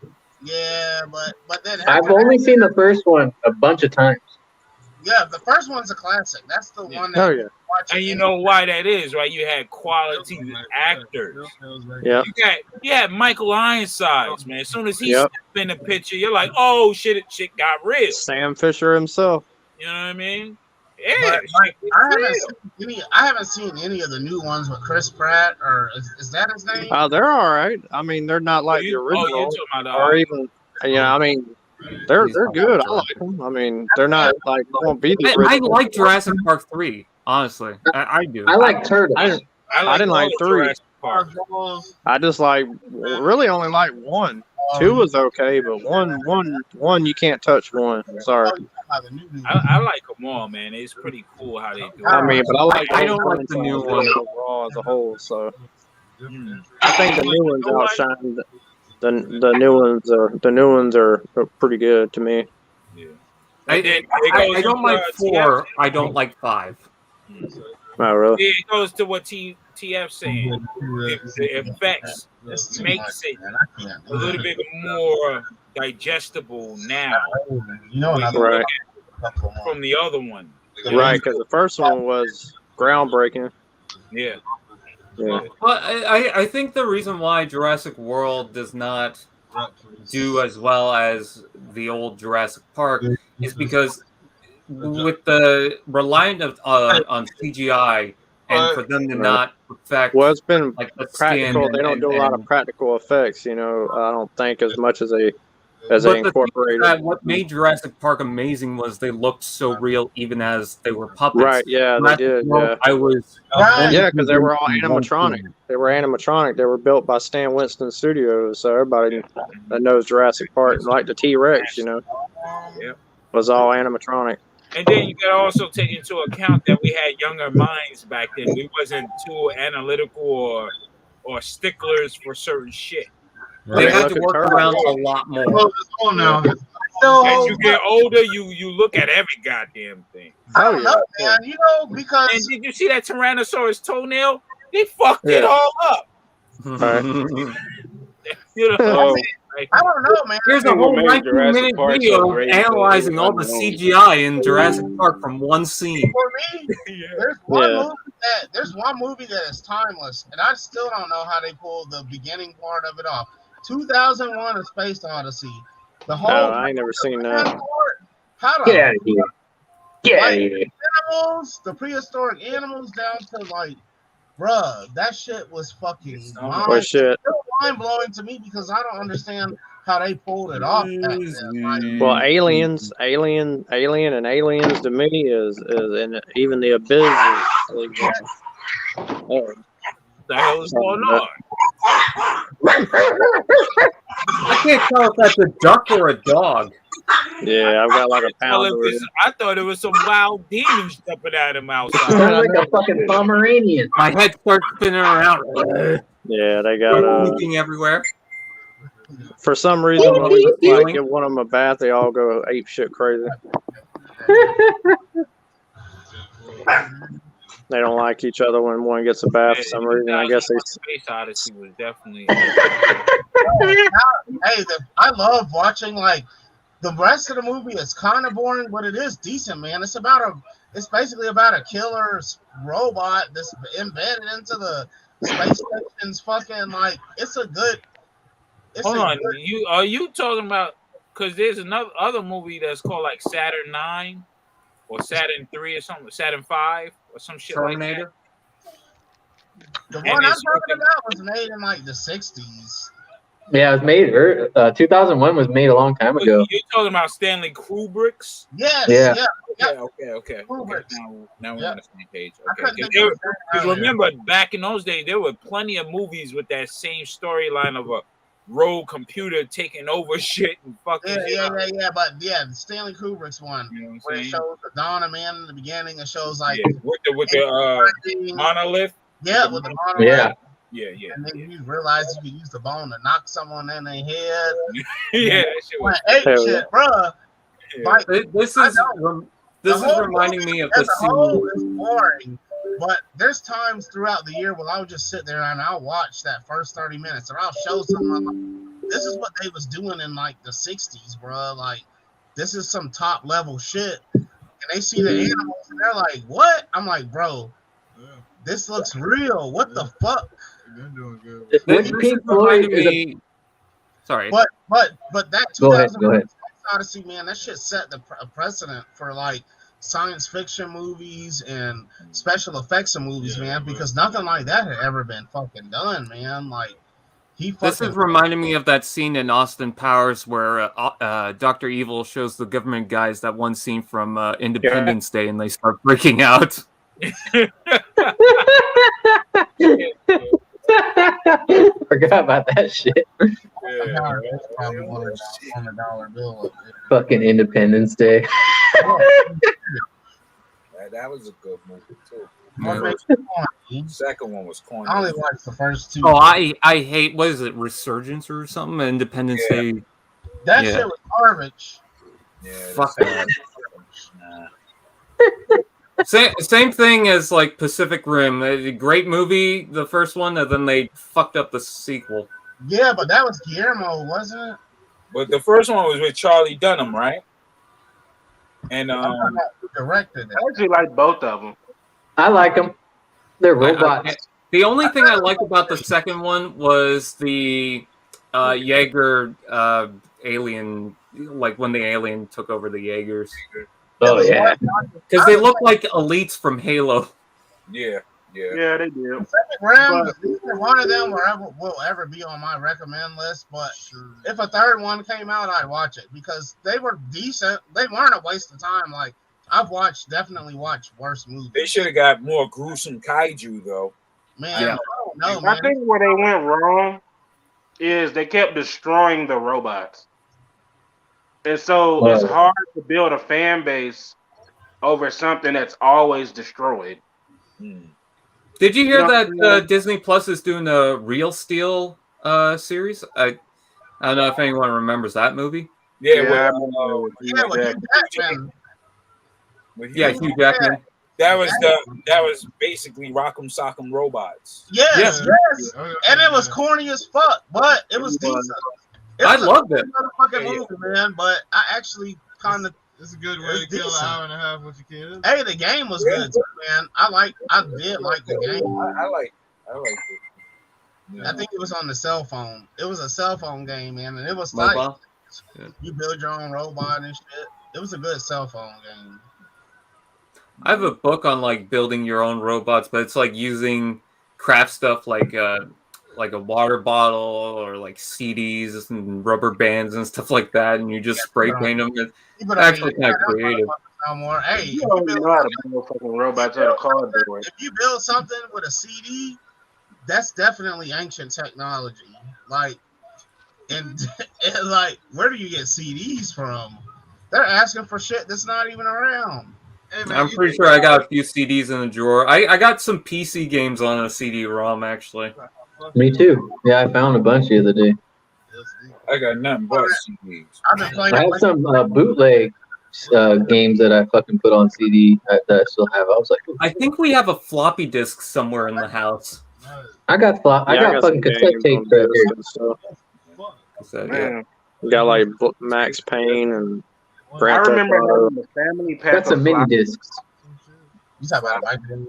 Yeah, but then I've after only that, seen the first one a bunch of times. yeah, the first one's a classic. That's the one that Oh yeah. And you know why that is, right? You had quality actors. Yeah. You had Michael Ironsides, man. As soon as he Yep. stepped in the picture, you're like, oh shit, shit got real. Sam Fisher himself. You know what I mean? Yeah. But like, shit I gets haven't real. I haven't seen any of the new ones with Chris Pratt, or is that his name? They're all right. I mean, they're not like the you're original, talking about, or even. I mean, they're good. I like them. I mean, they're not like they won't be the I original. like Jurassic Park 3, honestly. I do. I like Turtles. I didn't like all the 3. Jurassic Park. I just really only like 1. 2 was okay, but one you can't touch 1. Sorry. I like them all, man. It's pretty cool how they do it. I mean, but I like. I don't like the new one overall as a whole. So I think the new ones outshine the new ones are pretty good to me. Yeah. I don't like 4. I don't like 5. Oh really? Yeah, it goes to what TF's saying. The effects makes it a little bit more digestible now. Right. From the other one. Right, because the first one was groundbreaking. Yeah. Yeah. Well, I think the reason why Jurassic World does not do as well as the old Jurassic Park is because with the reliant on CGI and for them to not perfect. Well, it's been like the practical. skin They don't do a lot of practical effects. I don't think as much as they incorporated. What made Jurassic Park amazing was they looked so real, even as they were puppets. Right? Yeah, they did. Yeah, I was. Yeah, because they were all animatronic. They were animatronic. They were built by Stan Winston Studios. So everybody that knows Jurassic Park, like the T-Rex, was all animatronic. And then you got to also take into account that we had younger minds back then. We wasn't too analytical or sticklers for certain shit. They had to work around a lot more. As you get older, you look at every goddamn thing. I don't know, man. Because and did you see that Tyrannosaurus toenail? They fucked it all up. I don't know, man. Here's a whole 19-minute video analyzing all the CGI in Jurassic Park from one scene. For me, there's one movie that is timeless, and I still don't know how they pulled the beginning part of it off. 2001: A Space Odyssey. The whole. I ain't never seen that. Get out of here. Get out of here. Animals, the prehistoric animals, down to bruh, that shit was fucking mind blowing to me because I don't understand how they pulled it off back then. Well, Alien, and Aliens to me is and even the Abyss is. The hell is going on? I can't tell if that's a duck or a dog. Yeah, I've got like a pound. I thought it was some wild demons jumping at him outside. Sounds like a fucking Pomeranian. My head starts spinning around. Yeah, they got leaking everywhere. For some reason, when we give one of them a bath, they all go ape shit crazy. They don't like each other when one gets a bath for some reason. I guess they. Space Odyssey was definitely. I love watching the rest of the movie is kind of boring, but it is decent, man. It's about It's basically about a killer robot that's embedded into the space station's fucking like. It's a good. It's Hold a on, good. are you talking about? Because there's another other movie that's called like Saturn 9 or Saturn 3 or something, Saturn 5 or some shit Terminator. The And one I'm it's talking fucking- about was made in like the 60s. Yeah, it was made. 2001 was made a long time like. ago. You're talking about Stanley Kubrick's? Yes, Yeah. yeah. Okay. Kubrick's. Now we're on the same page. I Okay, couldn't think of his name because earlier. remember back in those days, there were plenty of movies with that same storyline of a rogue computer taking over shit and fucking. Yeah. But yeah, Stanley Kubrick's one You know what I'm where it saying? shows the dawn of man in the beginning. It shows like Yeah, with the monolith. Yeah, with the monolith. Yeah. Yeah. And then you realize you can use the bone to knock someone in their head. Yeah, that shit was. Hey, shit, bruh. Like, This is reminding me of the as a whole scene. is boring. But there's times throughout the year where I'll just sit there and I'll watch that first 30 minutes, or I'll show someone like, this is what they was doing in like the 60s, bro. Like, this is some top level shit. And they see the animals and they're like, what? I'm like, bro, this looks real. What the fuck? They're doing good. This is reminding me. Sorry. But that Go ahead. 2001 Odyssey, man, that shit set the precedent for like science fiction movies and special effects of movies, man, because nothing like that had ever been fucking done, man. Like This is reminding me of that scene in Austin Powers where Dr. Evil shows the government guys that one scene from Independence Day and they start freaking out. Forgot about that shit. That's probably on the dollar bill up there. Fucking Independence Day. That was a good movie too. Yeah. Second one was corny. I only watched the first two. Oh, I hate, what is it, Resurgence or something? Independence Day. That shit was garbage. Yeah, Fuck that. Same thing as like Pacific Rim. A great movie, the first one, and then they fucked up the sequel. Yeah, but that was Guillermo, wasn't it? But the first one was with Charlie Dunham, right? And directed it. I actually like both of them. I like them. They're robots. The only thing I liked about the second one was the Jaeger alien, like when the alien took over the Jaegers. Oh yeah, because they look like elites from Halo. Yeah, they do. Pacific Rim, neither one of them will ever be on my recommend list. But if a third one came out, I'd watch it because they were decent. They weren't a waste of time. Like I've definitely watched worse movies. they should have got more gruesome kaiju though. Man, Yeah. I don't know, I man. think where they went wrong is they kept destroying the robots. And so it's hard to build a fan base over something that's always destroyed. Did you hear You know, that Disney Plus is doing a Real Steel series? I don't know if anyone remembers that movie. Yeah, Hugh Jackman. Yeah, Hugh Jackman. That was basically Rock'em Sock'em Robots. Yes, and it was corny as fuck, but it was decent. I loved it. Motherfucking movie, man. But I actually kind of. It's a good way to kill an hour and a half with your kids. Hey, the game was good, too, man. I did like the game. I liked it. Yeah. I think it was on the cell phone. It was a cell phone game, man, and it was Mobile? like you build your own robot and shit. It was a good cell phone game. I have a book on like building your own robots, but it's like using craft stuff like a water bottle or like CDs and rubber bands and stuff like that, and you just spray paint them. It's actually kind of creative. No more. Hey, You don't even know how to build fucking robots out of cardboard. if you build something with a CD, that's definitely ancient technology. Like, and like, where do you get CDs from? They're asking for shit that's not even around. Hey, man, I'm pretty sure I got a few CDs in the drawer. I got some PC games on a CD-ROM, actually. Me too. Yeah, I found a bunch the other day. I got nothing but CDs. I've been playing. I have some bootleg games that I fucking put on CD that I still have. I was like, I think we have a floppy disk somewhere in the house. I got fucking some cassette games tapes on right disc here. and stuff. So, yeah. Man, We got like Max Payne and I Grand Theft remember Auto. having the family pack Got some of mini floppy discs. You talk about a microwave.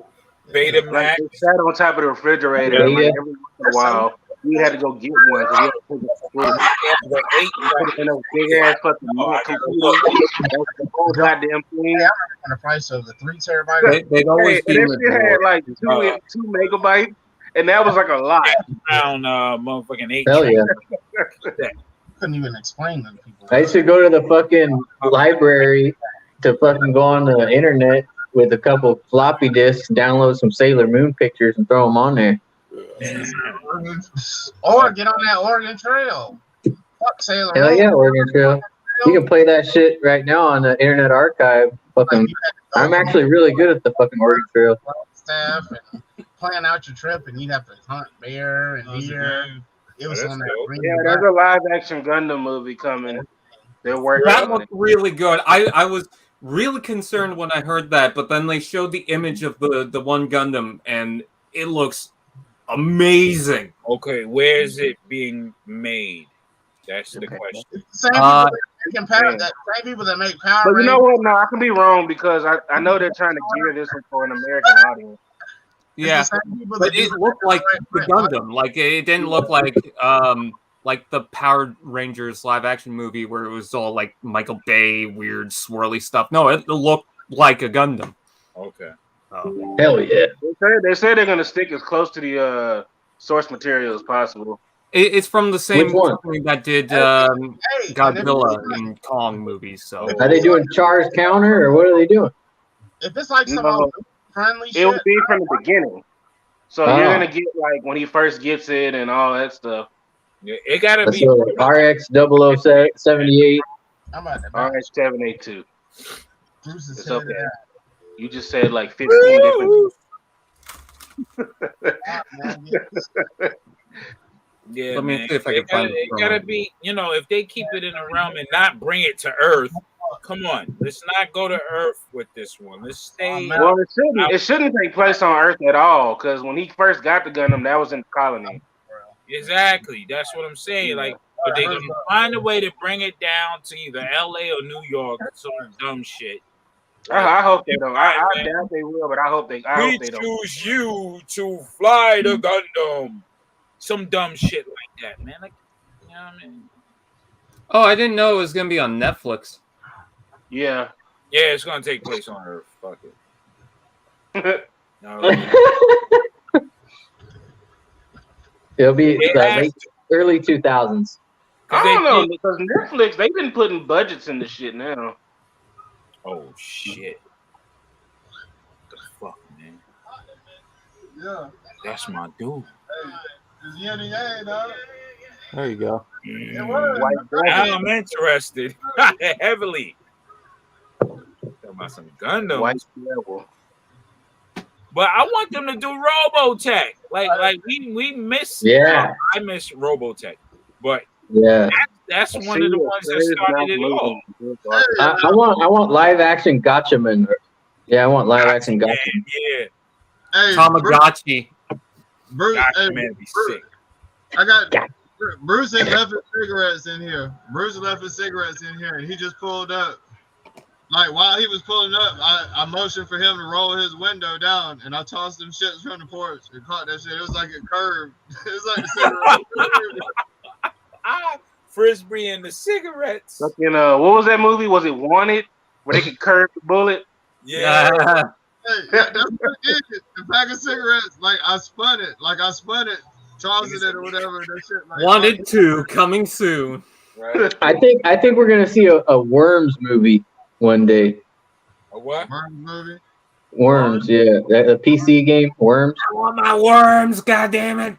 Betamax. Like it sat on top of the refrigerator, Yeah, and like yeah. every once in a while, we had to go get one because we had to take it to school. The 8 We put it in those big ass fucking Mac computers. That's the whole goddamn thing. Hey, I remember the price of the 3 terabyte. They've always Hey, and been that shit had like 2 megabytes, and that was like a lot. Around motherfucking 8. Hell yeah. Couldn't even explain them people. I used to go to the fucking library to fucking go on the internet with a couple floppy disks, download some Sailor Moon pictures, and throw them on there. Or get on that Oregon Trail. Fuck Sailor Hell Moon. yeah, Oregon Trail. You can play that shit right now on the Internet Archive. Fucking, I'm actually really good at the fucking Oregon Trail. Staff and plan out your trip, and you'd have to hunt bear and deer. It was on that. Yeah, there's a live action Gundam movie coming. They're working That on looked it. really good. I was really concerned when I heard that, but then they showed the image of the one Gundam, and it looks amazing. Okay, where is it being made? That's the question. Same people that make Power But you know Rangers. what? No, I can be wrong because I know they're trying to gear this one for an American audience. Yeah, but it looked like the Gundam. Like it didn't look like the Power Rangers live action movie where it was all like Michael Bay weird swirly stuff. No, it looked like a Gundam. Okay. Hell yeah. They say they're gonna stick as close to the source material as possible. It's from the same Which one? company that did Godzilla and Kong movies. So Are they doing Char's Counter, or what are they doing? If it's like some old friendly It shit, will be from the beginning. So Oh. you're gonna get like when he first gets it and all that stuff. Yeah, it gotta That's be RX 0078. I'm at the RH782. Bruce is It's hitting okay. it You just said like 15 different. Yeah, Let me man. see if I can find it the gotta promo. be, if they keep it in a realm and not bring it to Earth. Come on, let's not go to Earth with this one. Let's stay. Well, it shouldn't take place on Earth at all because when he first got the Gundam, that was in the colony. Exactly. That's what I'm saying. Like, but they're gonna find a way to bring it down to either LA or New York or some dumb shit. I hope they don't. I doubt they will, but I hope they don't. choose you to fly the Gundam. Some dumb shit like that, man. Like, you know what I mean? Oh, I didn't know it was gonna be on Netflix. Yeah. Yeah, it's gonna take place on Earth. Fuck it. No. It'll be It the has early 2000s. I don't know because Netflix they've been putting budgets in the shit now. Oh shit. The fuck, man. Yeah. That's my dude. It's yin and yang, dog. There you go. Now I'm interested heavily. Talking about some Gundam. White Devil. But I want them to do Robotech. Like we miss. Yeah. I miss Robotech. But Yeah. that's one of the ones that started it all. I want live action Gotchaman. Yeah, I want live action Gotchaman. Yeah. Hey, Tamagotchi. Bruce, Gotcha, hey, man, be Bruce, sick. I got Bruce had left his cigarettes in here. Bruce left his cigarettes in here, and he just pulled up. Like while he was pulling up, I motioned for him to roll his window down, and I tossed them shits from the porch and caught that shit. It was like it curved. It was like the cigarette. Frisbee and the cigarettes. Fucking what was that movie? Was it Wanted? Where they could curve the bullet? Yeah. Hey, that's what it is. The pack of cigarettes, like I spun it, tossed it or whatever. That shit, like, Wanted 2 coming soon. Right. I think we're gonna see a Worms movie one day. A what? Worms movie. Worms, yeah, a PC game, Worms. I want my worms, goddammit.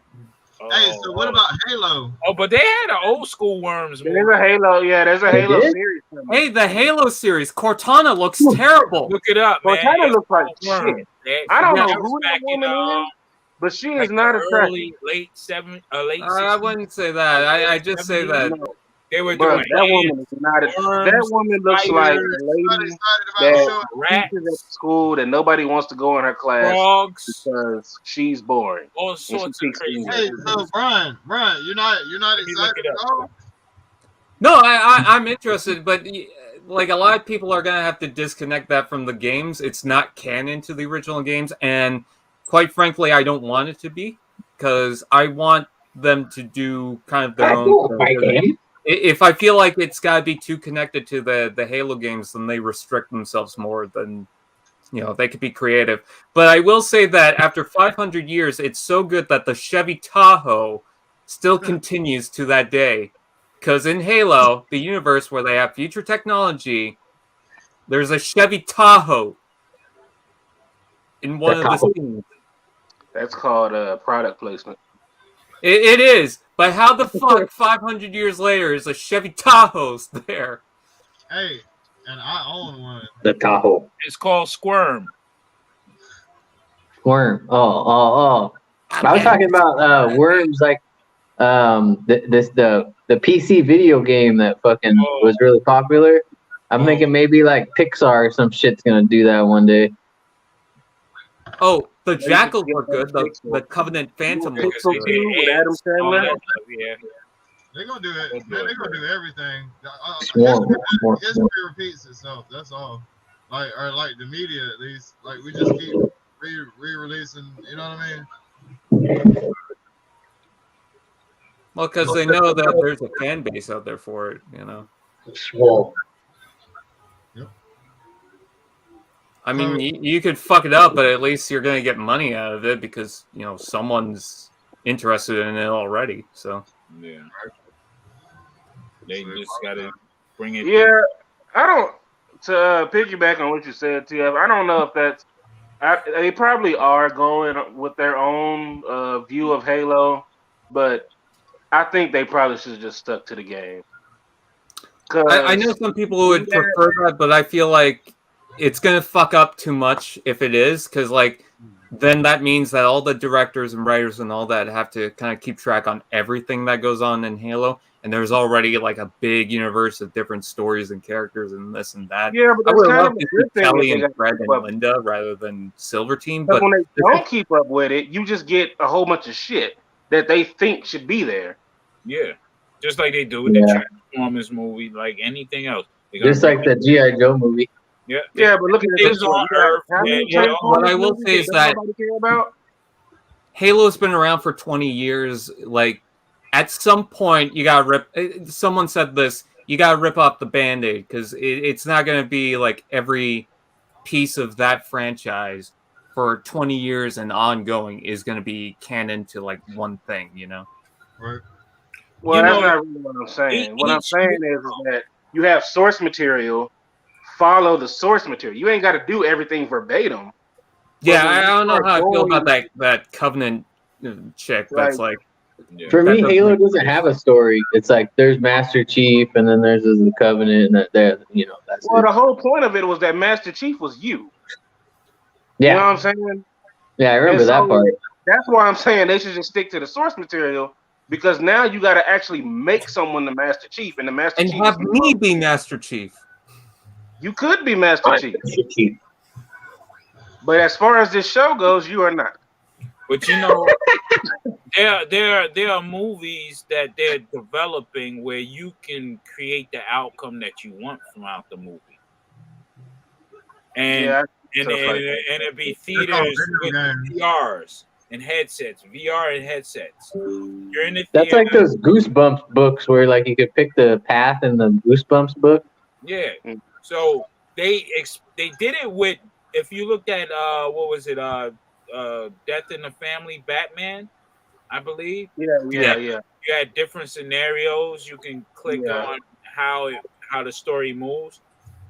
Hey, so what about Halo? Oh, but they had an old school Worms movie. There's a Halo, there's a They Halo did? series coming. Hey, the Halo series. Cortana looks terrible. Look it up, man. Cortana looks like Worms. shit. I don't know That was who that back in, woman is, but she is like not the attractive. early, late 60s. I wouldn't say that. I just say that. They were Bro, doing that woman is not. That woman looks like a lady that rats, teaches at school that nobody wants to go in her class frogs, because she's boring. all And she sorts of speaks crazy. English. Hey, so Brian, you're not me look excited it at up. all? No, I'm interested, but like a lot of people are gonna have to disconnect that from the games. It's not canon to the original games, and quite frankly, I don't want it to be because I want them to do kind of their own thing. If I feel like it's got to be too connected to the Halo games, then they restrict themselves more than they could be creative. But I will say that after 500 years, it's so good that the Chevy Tahoe still continues to that day. Because in Halo, the universe where they have future technology, there's a Chevy Tahoe in one of the scenes. That's called product placement. It is, but how the fuck 500 years later is a Chevy Tahoe's there? Hey, and I own one. The Tahoe. It's called Squirm. Worm. Oh. I was talking about worms, like the PC video game that fucking was really popular. I'm thinking maybe like Pixar or some shit's gonna do that one day. Oh, the Jackals were good. The Covenant Phantom looks good. Adam Sandler. Yeah. They're gonna do it. Man, they're gonna do everything. Swarm. History repeats itself. That's all. Like the media, at least. Like we just keep re-releasing. You know what I mean? Well, because they know that there's a fan base out there for it. Swarm. I mean, you could fuck it up, but at least you're gonna get money out of it because someone's interested in it already. So yeah, they just gotta bring it. Yeah, I don't. To piggyback on what you said, TF, I don't know if that's. They probably are going with their own view of Halo, but I think they probably should have just stuck to the game. I know some people would prefer that, but I feel like it's gonna fuck up too much if it is, because then that means that all the directors and writers and all that have to kind of keep track on everything that goes on in Halo, and there's already like a big universe of different stories and characters and this and that. Yeah, but I would love a to good see thing Kelly if they and got Fred to keep and up. Linda rather than Silver Team, But but when they don't keep up with it, you just get a whole bunch of shit that they think should be there. Yeah, just like they do with the Transformers movie, like anything else. Just like the G.I. Joe movie. Yeah, but look at things this on Earth. what I will say is that nobody care about. Halo's been around for 20 years. Like, at some point, you gotta rip. Someone said this. You gotta rip off the Band-Aid because it's not gonna be like every piece of that franchise for 20 years and ongoing is gonna be canon to like one thing. Right. Well, that's not really what I'm saying. What I'm saying is that you have source material. Follow the source material. You ain't got to do everything verbatim. Yeah, I don't know how I feel about that Covenant chick. That's like, for me, Halo doesn't have a story. It's like there's Master Chief, and then there's the Covenant, and that's well, it. the whole point of it was that Master Chief was you. Yeah. You know what I'm saying? Yeah, I remember that part. That's why I'm saying they should just stick to the source material, because now you got to actually make someone the Master Chief, and the Master Chief have me be Master Chief. You could be Master Chief. But as far as this show goes, you are not. But there are movies that they're developing where you can create the outcome that you want from out the movie. And it'd be theaters with VRs and headsets, VR and headsets. You're in the That's theater. like those Goosebumps books where like you could pick the path in the Goosebumps book. Yeah. So they did it with, if you looked at what was it, Death in the Family, Batman, I believe. Yeah. You had different scenarios. You can click on how the story moves.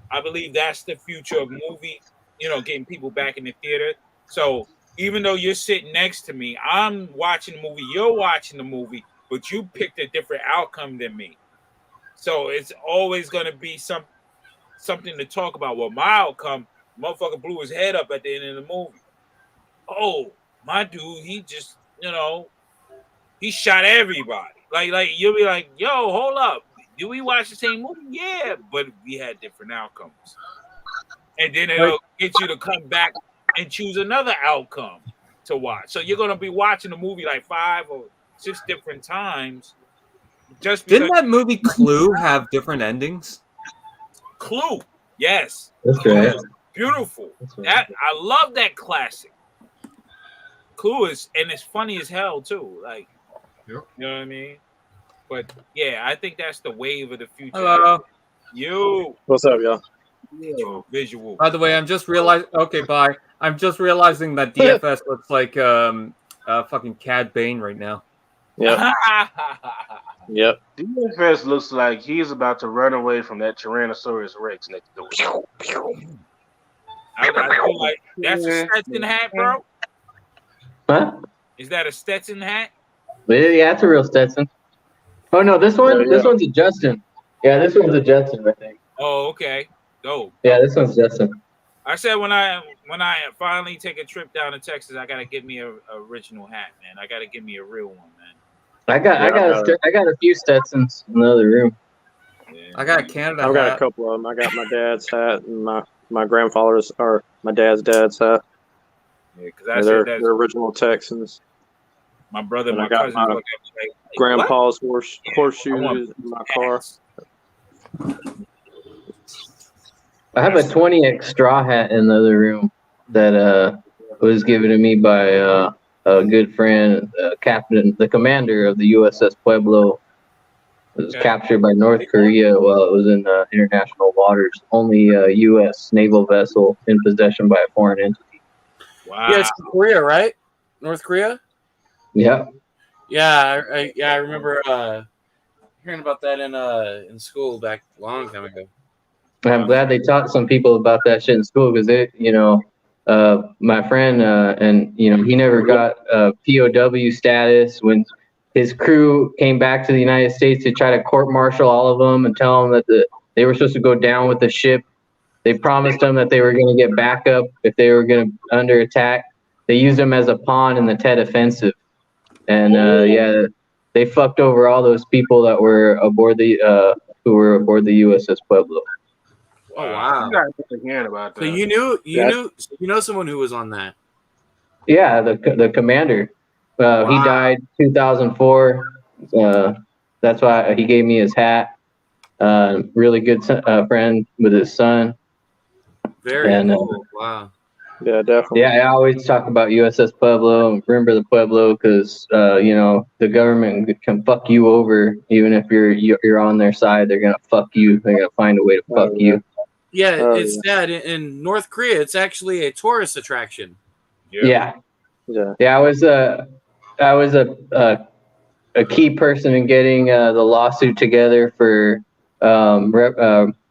I believe that's the future of movie. Getting people back in the theater. So even though you're sitting next to me, I'm watching the movie. You're watching the movie, but you picked a different outcome than me. So it's always going to be something to talk about. Well, my outcome, motherfucker blew his head up at the end of the movie. Oh, my dude, he just, he shot everybody. Like you'll be like, yo, hold up. Did we watch the same movie? Yeah, but we had different outcomes. And then it'll get you to come back and choose another outcome to watch. So you're going to be watching the movie like 5 or 6 different times. Just didn't that movie Clue have different endings? Clue. Yes. That's great. Beautiful. That's right. That I love that classic. Clue is, and it's funny as hell too. Like, you know what I mean? But yeah, I think that's the wave of the future. Hello. You. What's up, y'all? Visual. By the way, I'm just realizing. Okay, bye. I'm just realizing that DFS looks like fucking Cad Bane right now. Yep. Yep. DFS looks like he's about to run away from that Tyrannosaurus Rex next door. I feel like that's a Stetson hat, bro. Huh? Is that a Stetson hat? Yeah, it's a real Stetson. Oh no, this one. Yeah. This one's a Justin. Yeah, this one's a Justin, I think. Oh, okay. Dope. Yeah, this one's Justin. I said when I finally take a trip down to Texas, I gotta get me a original hat, man. I gotta get me a real one, man. I got a few Stetsons in the other room. Yeah. I got a Canada I've got hat. a couple of them. I got my dad's hat and my grandfather's or my dad's hat. Yeah, because they're original Texans. My brother, and my I got cousin, my look at me like, grandpa's what? horseshoes in my car. I have a 20X straw hat in the other room that was given to me by a good friend, captain, the commander of the USS Pueblo. It was captured by North Korea while it was in international waters. Only U.S. naval vessel in possession by a foreign entity. Wow. Yeah, it's Korea, right? North Korea? Yeah. Yeah, I remember hearing about that in school back a long time ago. I'm glad they taught some people about that shit in school because my friend and he never got POW status when his crew came back to the United States to try to court-martial all of them and tell them that they were supposed to go down with the ship. They promised them that they were going to get backup if they were going to under attack. They used them as a pawn in the Tet Offensive, and they fucked over all those people that were aboard the USS Pueblo. Oh wow! You gotta get again about that. So you know someone who was on that. Yeah, the commander. He died 2004. That's why he gave me his hat. Really good friend with his son. Very cool. Wow. Yeah, definitely. Yeah, I always talk about USS Pueblo. Remember the Pueblo because the government can fuck you over even if you're on their side. They're gonna fuck you. They're gonna find a way to fuck you. Yeah, it's sad. In North Korea, it's actually a tourist attraction. Yeah. I was a key person in getting the lawsuit together for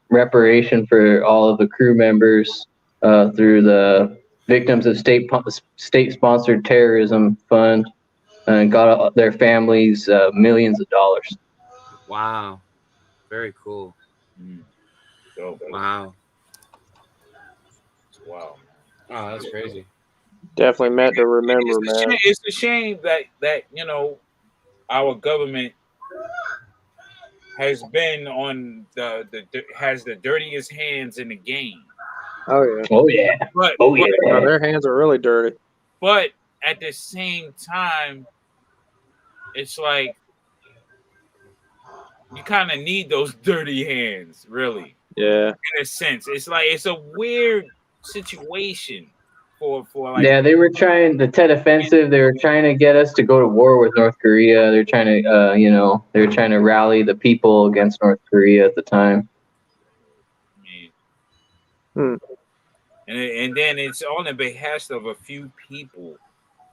reparation for all of the crew members through the Victims of State-Sponsored Terrorism Fund, and got their families millions of dollars. Wow, very cool. Wow. Wow. Oh, that's crazy. Definitely meant to remember, man. It's a shame that our government has been on has the dirtiest hands in the game. Oh yeah. Oh yeah. But their hands are really dirty. But at the same time, it's like you kind of need those dirty hands, really. Yeah. In a sense, it's like it's a weird situation for like. Yeah, they were trying the Tet Offensive. They were trying to get us to go to war with North Korea. They're trying to, they were trying to rally the people against North Korea at the time. And then it's on the behest of a few people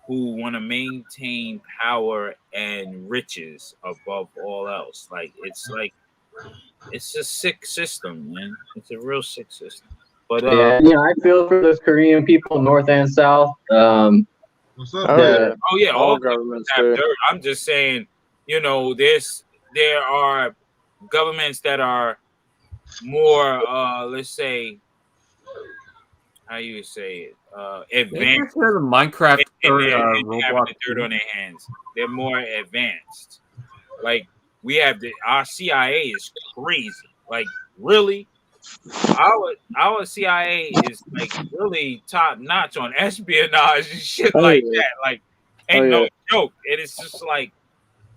who want to maintain power and riches above all else. It's a sick system, man. It's a real sick system. But I feel for those Korean people, North and South. What's up? All governments have dirt. I'm just saying, there are governments that are more, let's say, how you say it, advanced. Minecraft and or they're having Roblox. the dirt on their hands. They're more advanced. Like we have our CIA is crazy. Like really, our CIA is like really top notch on espionage and shit that. Like ain't no joke. It is just like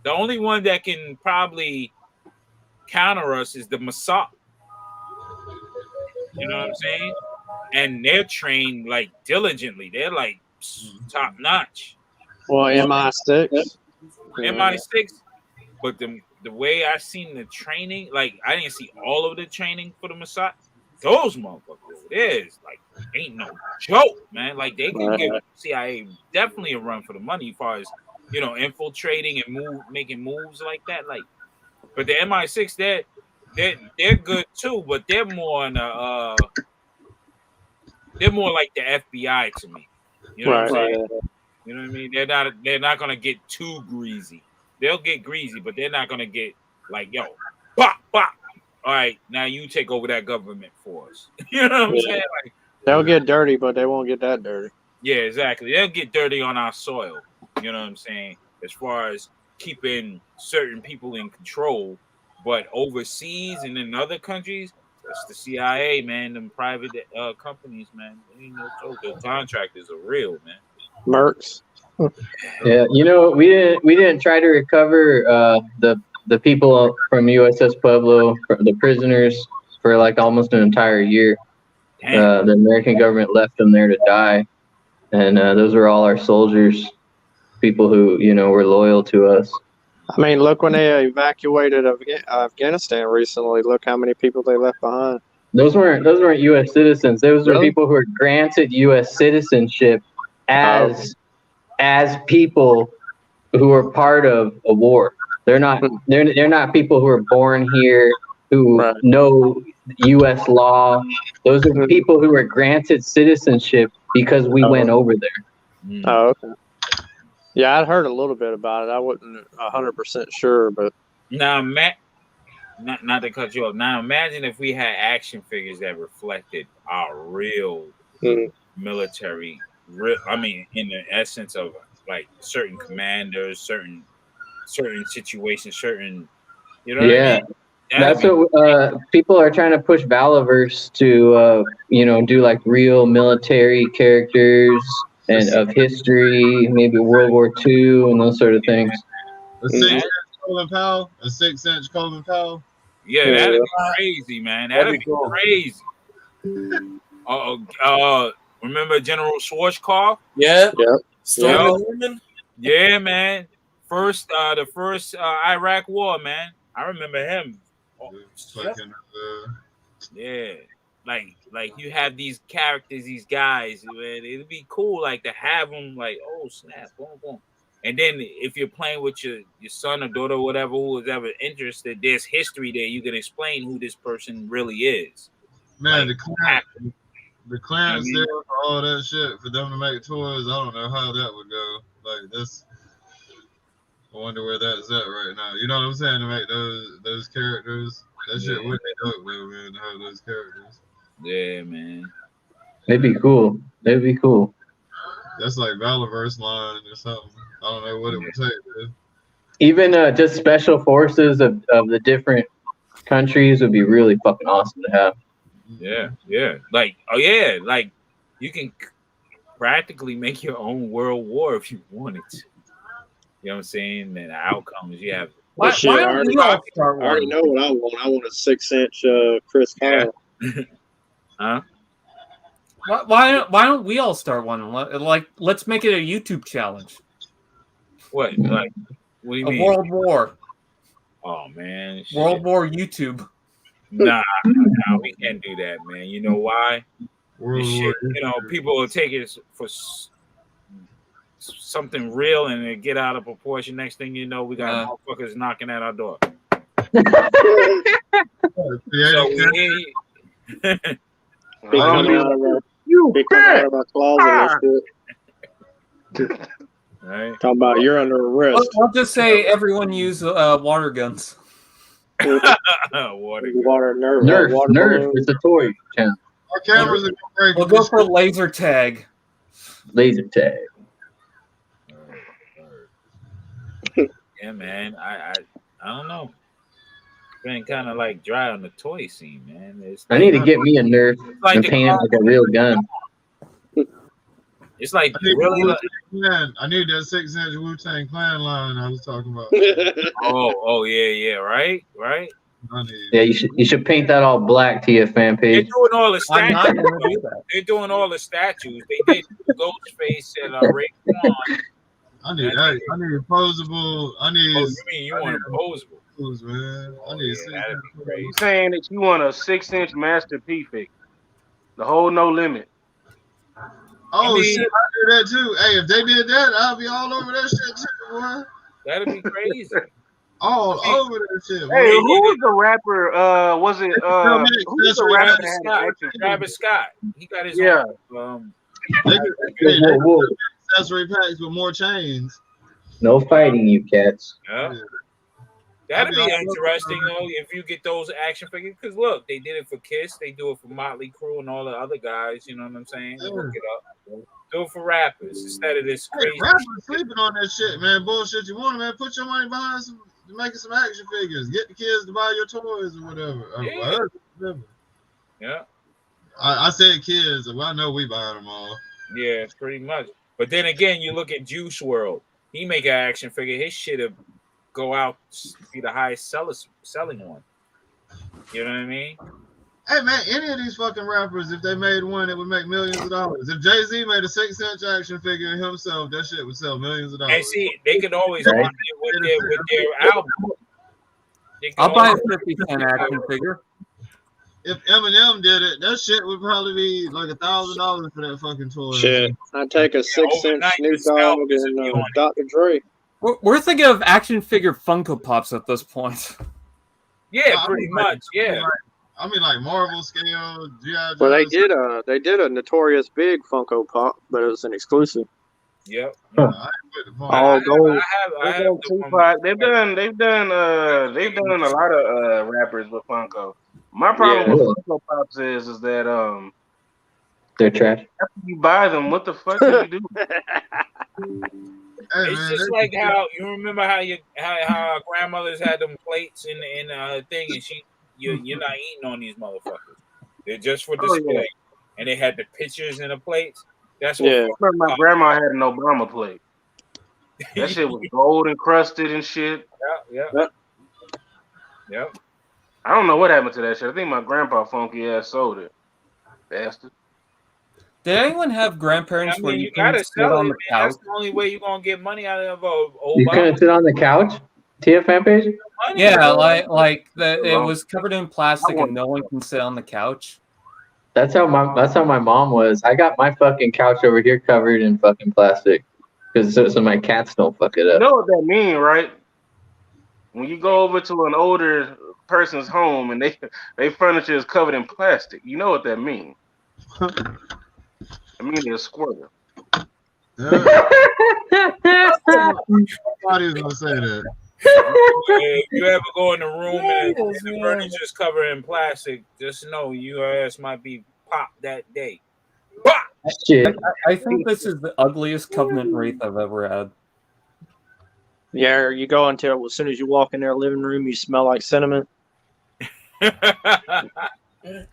the only one that can probably counter us is the Mossad. You know what I'm saying? And they're trained like diligently. They're like top notch. Well, MI6. MI6, but the way I seen the training, like I didn't see all of the training for the Mossad. Those motherfuckers over there is like ain't no joke, man. Like they can give CIA definitely a run for the money as far as infiltrating and making moves like that. Like, but the MI6, they're good too, but they're more on they're more like the FBI to me. You know what I'm saying? You know what I mean? They're not gonna get too greasy. They'll get greasy, but they're not gonna get like, yo, bop, bop. All right, now you take over that government for us. You know what I'm saying? Like, they'll get dirty, but they won't get that dirty. Yeah, exactly. They'll get dirty on our soil. You know what I'm saying? As far as keeping certain people in control, but overseas and in other countries, that's the CIA, man. Them private companies, man. They ain't no joke. The contractors are real, man. Mercs. Yeah, we didn't try to recover the people from USS Pueblo, the prisoners, for like almost an entire year. The American government left them there to die, and those were all our soldiers, people who were loyal to us. I mean, look when they evacuated Afghanistan recently. Look how many people they left behind. Those weren't U.S. citizens. Those were people who were granted U.S. citizenship as people who were part of a war. They're not people who are born here who know U.S. law. Those are people who were granted citizenship because we went over there. Oh, okay. Yeah, I'd heard a little bit about it. I wasn't 100% sure, but now, not to cut you off. Now, imagine if we had action figures that reflected our real military. I mean, in the essence of like certain commanders, certain situations, certain. You know what I mean? That's what people are trying to push Valaverse to, do like real military characters and of history, maybe World War II and those sort of things. A 6-inch Colin Powell? A 6-inch Colin Powell? Yeah, that'd be crazy, man. That'd be crazy. Remember General Schwarzkopf? Yeah. Yeah, man. The first Iraq War, man. I remember him. Yeah. Like you have these characters, these guys, man. It'd be cool, like to have them, like, oh snap, boom, boom. And then if you're playing with your son or daughter or whatever who is ever interested, there's history there. You can explain who this person really is. Man, like, the clearance there for all that shit for them to make toys, I don't know how that would go. Like that's, I wonder where that's at right now. You know what I'm saying? To make those characters, that shit would be dope, though, man. To have those characters. Yeah, man. It'd be cool. That's like Valaverse line or something. I don't know what it would take, man. Even just special forces of the different countries would be really fucking awesome to have. Yeah. Like you can practically make your own world war if you wanted to. You know what I'm saying? And the outcomes you have. I already know what I want. I want a 6-inch Chris Kyle. Huh? Why don't we all start one? Like, let's make it a YouTube challenge. What? Like, what do you mean? A world war. Oh man. Shit. World War YouTube. Nah, we can't do that, man. You know why? Shit, people will take it for something real and it get out of proportion. Next thing you know, we got motherfuckers knocking at our door. Coming out of my closet and shit. Right. Talking about you're under arrest. I'll just say everyone use water guns. Water Nerf. It's a toy channel. Our cameras are gonna break. We'll go for laser tag. Laser tag. Yeah, man. I don't know. Been kind of like dry on the toy scene, man. I need to get me a Nerf and paint it like a real gun. It's like really. I need that 6-inch Wu-Tang Clan line I was talking about. Oh yeah, right. Yeah, you should paint that all black to your fan They're page. doing all the I'm not statues. gonna do that. They're doing all the statues. They did Ghostface and Ray Kwan. I need posable. I need. Oh, you mean you want posable? Man. I need. Yeah, that'd be crazy. You saying that you want a 6-inch Master P figure, the whole No Limit. Oh shit, I do that too. Hey, if they did that, I'll be all over that shit too, boy. That'd be crazy. All over that shit. Hey, boy. who was the rapper? Was it who was the rapper that had an action Travis Scott. He got his Yeah. own. They could accessory packs with more chains. No fighting, you cats. Yeah. That'd be interesting though if you get those action figures. Because look, they did it for Kiss, they do it for Motley Crue and all the other guys. You know what I'm saying? Look it up. Do it for rappers instead of this crazy. Hey, rappers sleeping on that shit, man. Bullshit. You want, man? Put your money behind making some action figures. Get the kids to buy your toys or whatever. Yeah. I said kids. Well, I know we buying them all. Yeah, pretty much. But then again, you look at Juice WRLD. He make an action figure. His shit'll go out be the highest selling one. You know what I mean? Hey man, any of these fucking rappers, if they made one, it would make millions of dollars. If Jay-Z made a 6-inch action figure himself, that shit would sell millions of dollars. And see, they could always market it with their album. I'll buy a 50-cent action figure. If Eminem did it, that shit would probably be like $1,000 for that fucking toy. Shit, I'd take a 6-inch Snoop Dogg and Dr. Dre. We're thinking of action figure Funko Pops at this point. Yeah, pretty much. Yeah. I mean, like Marvel scale, G.I. Well, they did a Notorious Big Funko Pop, but it was an exclusive. Yep. All gold. They've done a lot of rappers with Funko. My problem with Funko Pops is that they're trash. After you buy them, what the fuck do you do? It's just like how you remember how our grandmothers had them plates in the thing, and you're not eating on these motherfuckers. They're just for display, and they had the pictures in the plates. That's what. I remember my grandma had an Obama plate. That shit was gold encrusted and shit. Yep. I don't know what happened to that shit. I think my grandpa funky ass sold it. Bastard. Did anyone have grandparents where you gotta couldn't sit sell on it, the man. couch? That's the only way you're gonna get money out of Obama. You couldn't sit on the couch? TF fan page? Yeah, like it was covered in plastic and no one can sit on the couch. That's how my mom was. I got my fucking couch over here covered in fucking plastic because so my cats don't fuck it up. You know what that mean, right? When you go over to an older person's home and they furniture is covered in plastic, you know what that means. I mean, they're squirting. Somebody was gonna say that. If you ever go in the room and the furniture's covered in plastic, just know your ass might be popped that day. Pop! Shit. I think this is the ugliest covenant wreath I've ever had. Yeah, you go until as soon as you walk in their living room, you smell like cinnamon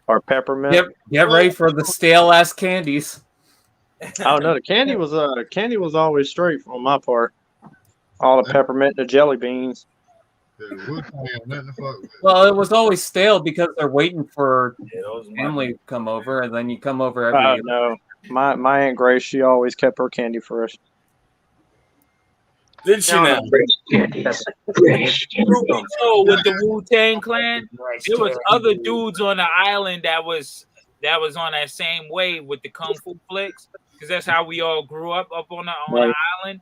or peppermint. Get ready for the stale ass candies. Oh no, the candy was always straight on my part. All the peppermint and the jelly beans. Well, it was always stale because they're waiting for family to come over, and then you come over every year. No, my Aunt Grace, she always kept her candy fresh. Did she now? With the Wu-Tang Clan, there was other dudes on the island that was on that same wave with the kung fu flicks, because that's how we all grew up on the island.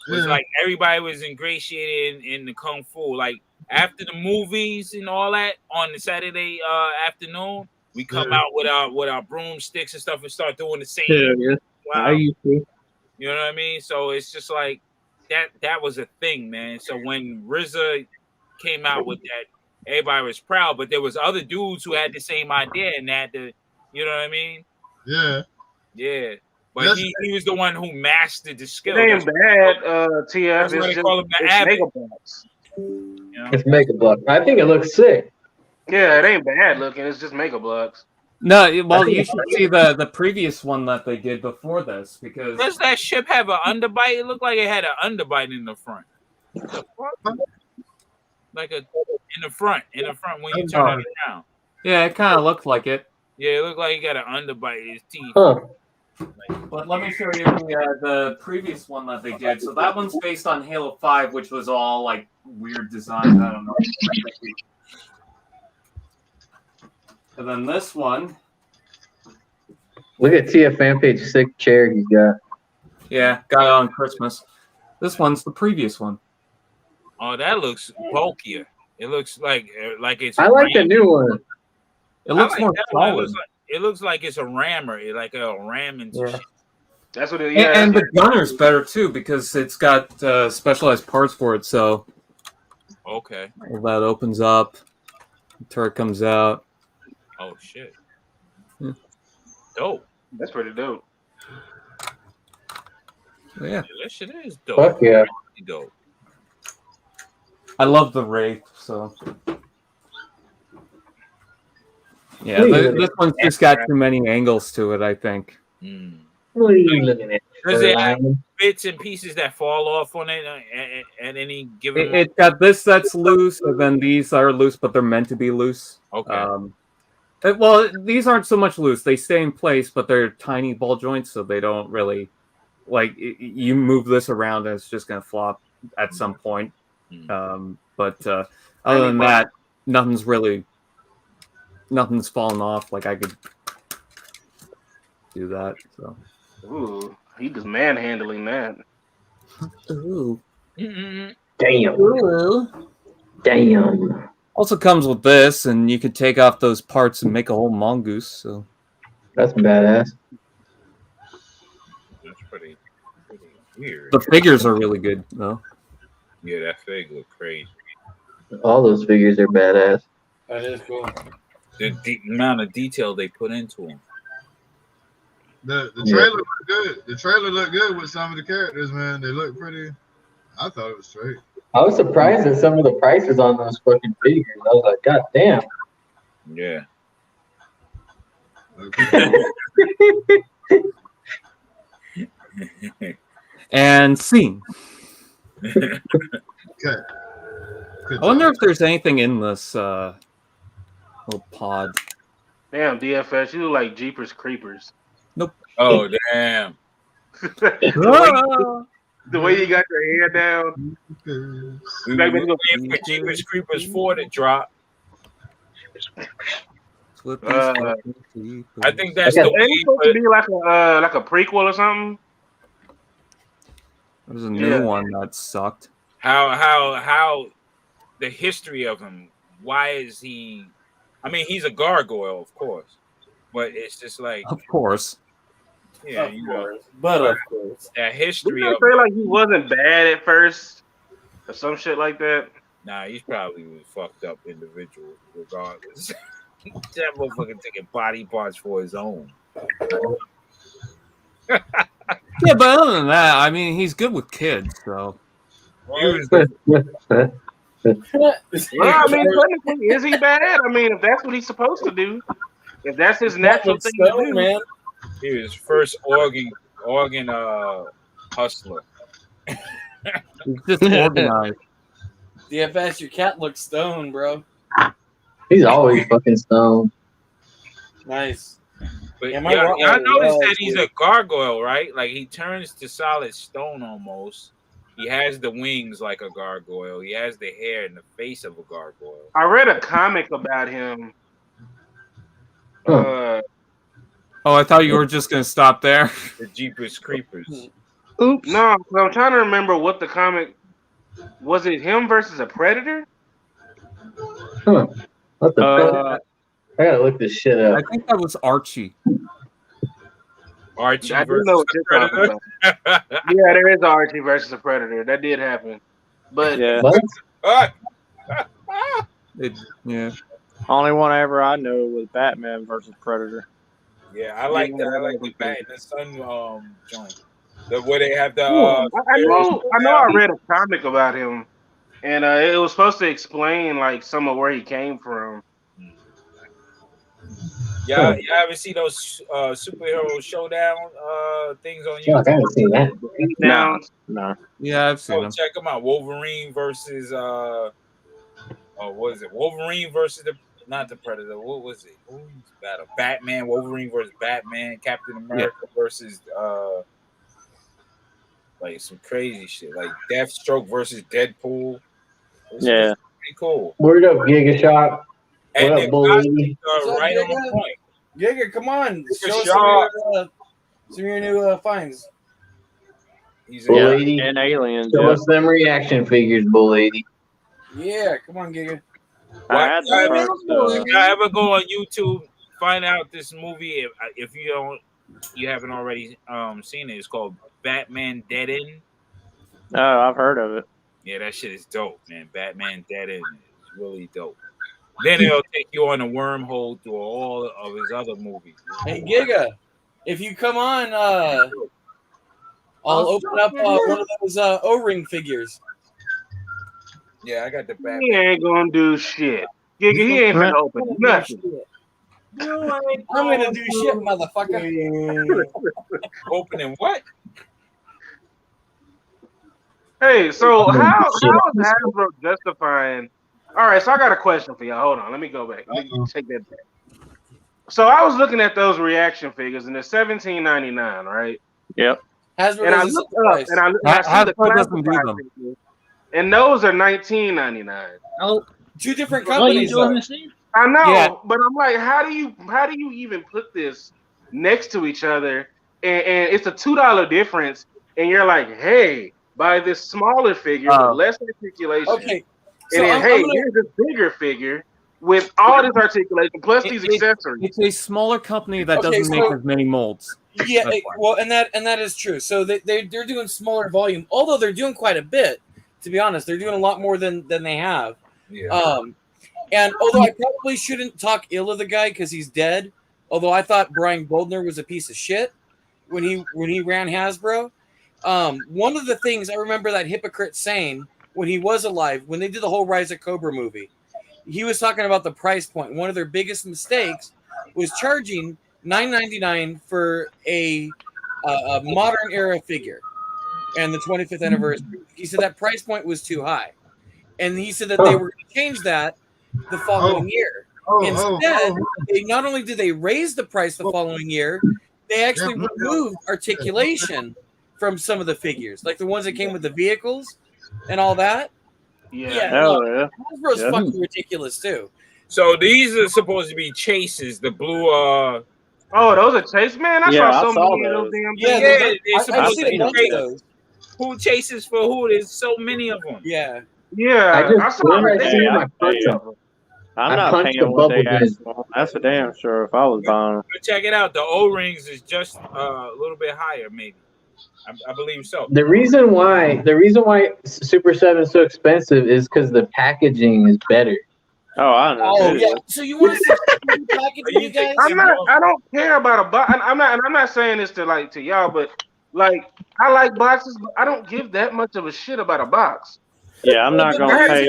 It was like everybody was ingratiated in the kung fu. Like after the movies and all that on the Saturday afternoon, we come out with our broomsticks and stuff and start doing the same. I used to. You know what I mean? So it's just like that was a thing, man. So when RZA came out with that, everybody was proud, but there was other dudes who had the same idea and had to, you know what I mean? Yeah. But he was the one who mastered the skill. It ain't bad, TF. That's why they call him the Abbott. It's Mega Buck. I think it looks sick. Yeah, it ain't bad looking. It's just Mega Bucks. No, well, you should see the previous one that they did before this, because does that ship have an underbite? It looked like it had an underbite in the front. What the fuck? like a in the front when you turn it around. Yeah, it kind of looked like it. Yeah, it looked like he got an underbite in his teeth. Huh. But let me show you the previous one that they did. So that one's based on Halo 5, which was all like weird designs. I don't know. And then this one. Look at Tia fan page sick chair he's got. Yeah, got it on Christmas. This one's the previous one. Oh, that looks bulkier. It looks like it's. I like the new one. It looks more solid. It looks like it's a rammer, like a ram into shit. That's what it is. And the gunner's better too because it's got specialized parts for it. So okay, that opens up, the turret comes out. Oh shit! Yeah. Dope. That's pretty dope. Yeah, that shit is dope. Fuck yeah. Really dope. I love the Wraith, so yeah, this one's just got too many angles to it, I think. What are you looking at? Does it have bits and pieces that fall off on it at any given? It's got this that's loose, and then these are loose, but they're meant to be loose. Okay. Well, these aren't so much loose; they stay in place, but they're tiny ball joints, so they don't really like. You move this around, and it's just gonna flop at some point. But other than that, nothing's falling off. Like I could do that. So. Ooh, he just manhandling that. Ooh. Damn. Ooh. Damn. Also comes with this, and you could take off those parts and make a whole mongoose. So that's badass. That's pretty weird. The figures are really good, though. Yeah, that fig look crazy. All those figures are badass. That is cool. The amount of detail they put into them. The trailer looked good. The trailer looked good with some of the characters, man. They look pretty. I thought it was straight. I was surprised at some of the prices on those fucking figures. I was like, God damn. Yeah. And scene. Okay. I wonder if there's anything in this little pod. Damn, DFS, you look like Jeepers Creepers. Nope. Oh, damn. The way you got your hair down. We waiting for Jeepers Creepers 4 to drop. I think that's the way. It's supposed to be like a prequel or something. There's a new one that sucked. How the history of him? Why is he? I mean, he's a gargoyle, of course, but it's just like, of course, yeah, of course. But of course, that history. You of say like he wasn't bad at first, or some shit like that. Nah, he's probably a fucked up individual, regardless. That motherfucker taking body parts for his own. Yeah, but other than that, I mean, he's good with kids, so. Well, I mean, technically, is he bad? I mean, if that's what he's supposed to do, if that's his natural thing to do, man. He was first organ hustler. He's just organized. DFS, your cat looks stoned, bro. He's always fucking stoned. Nice. But y'all notice that he's a gargoyle, right? Like he turns to solid stone almost. He has the wings like a gargoyle. He has the hair and the face of a gargoyle. I read a comic about him. Oh, I thought you were just gonna stop there. The Jeepers Creepers. Oops. No, I'm trying to remember what the comic was. It him versus a predator? Huh. What the fuck? I gotta look this shit up. I think that was Archie. Archie I do versus know what the you're talking predator. about. Yeah, there is Archie versus a predator. That did happen. But Yeah. Yeah. Only one ever I know was Batman versus Predator. Yeah, I like that. I like the Bat in the Sun joint. The where they have the. I know. I read a comic about him, and it was supposed to explain like some of where he came from. Yeah, you haven't seen those superhero showdown things on Fuck, I haven't seen that. Now, No. Yeah, I've seen them. check them out. Wolverine versus what is it? Wolverine versus not the Predator. What was it? Who's battle? Batman, Wolverine versus Batman, Captain America versus like some crazy shit, like Deathstroke versus Deadpool. Yeah. Pretty cool. Word up, Giga Shop. What And up, Bull Lady? right on the point. Giga, come on. Show us some of your new finds. Bull Lady. And aliens. Show us them reaction figures, Bull Lady. Yeah, come on, Giga. I ever go on YouTube, find out this movie if you haven't already seen it. It's called Batman Dead End. Oh, I've heard of it. Yeah, that shit is dope, man. Batman Dead End is really dope. Then it'll take you on a wormhole through all of his other movies. Hey, Giga, if you come on, I'll open up one of those O-ring figures. Yeah, I got the Batman. He ain't gonna do shit. Giga, he ain't gonna open nothing. I'm gonna do shit, motherfucker. Opening what? Hey, so how is Hasbro justifying? All right, so I got a question for y'all. Hold on, let me go back. Let me take that back. So I was looking at those reaction figures, and they're $17.99, right? Yep. And I looked up, and I see the classified figures, and those are $19.99. Oh, two different companies. I know, Yeah. but I'm like, how do you even put this next to each other? And it's a $2 difference, and you're like, hey, buy this smaller figure with less articulation. Okay. And then, here's this bigger figure with all this articulation plus these accessories. It's a smaller company that doesn't make as many molds. Yeah, and that is true. So they're doing smaller volume, although they're doing quite a bit. To be honest, they're doing a lot more than they have. Yeah. And although I probably shouldn't talk ill of the guy because he's dead, although I thought Brian Goldner was a piece of shit when he ran Hasbro. One of the things I remember that hypocrite saying when he was alive, when they did the whole Rise of Cobra movie, he was talking about the price point. One of their biggest mistakes was charging $9.99 for a modern era figure and the 25th anniversary. He said that price point was too high. And he said that they were going to change that the following year. Instead, they not only did they raise the price the following year, they actually removed articulation from some of the figures, like the ones that came with the vehicles and all that. Hasbro's fucking ridiculous too. So these are supposed to be chases, the blue Oh, those are chase, man. I saw so many of those damn things. They're supposed to be chase. Who chases for who? There's so many of them. Yeah. I saw them. I'm not paying what they asked for. That's for damn sure. If I was buying them. But check it out. The O-rings is just a little bit higher, maybe. I believe so. The reason why Super 7 is so expensive is because the packaging is better. Oh, I know. Oh yeah. So you want to see packaging, you guys? I don't care about a box. I'm not saying this to y'all, but like I like boxes, but I don't give that much of a shit about a box. Yeah, I'm not gonna pay.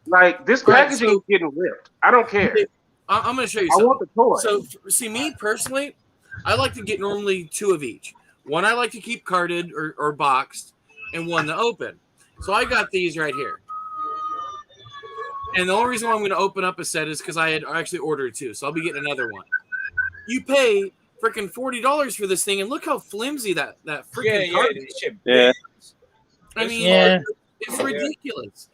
Like this packaging is getting ripped. I don't care. I'm going to show you I something. want the toy. So see, me personally, I like to get normally two of each. One I like to keep carded or boxed, and one to open. So I got these right here. And the only reason why I'm going to open up a set is because I had actually ordered two. So I'll be getting another one. You pay freaking $40 for this thing, and look how flimsy that freaking card is. Yeah. I mean, it's ridiculous.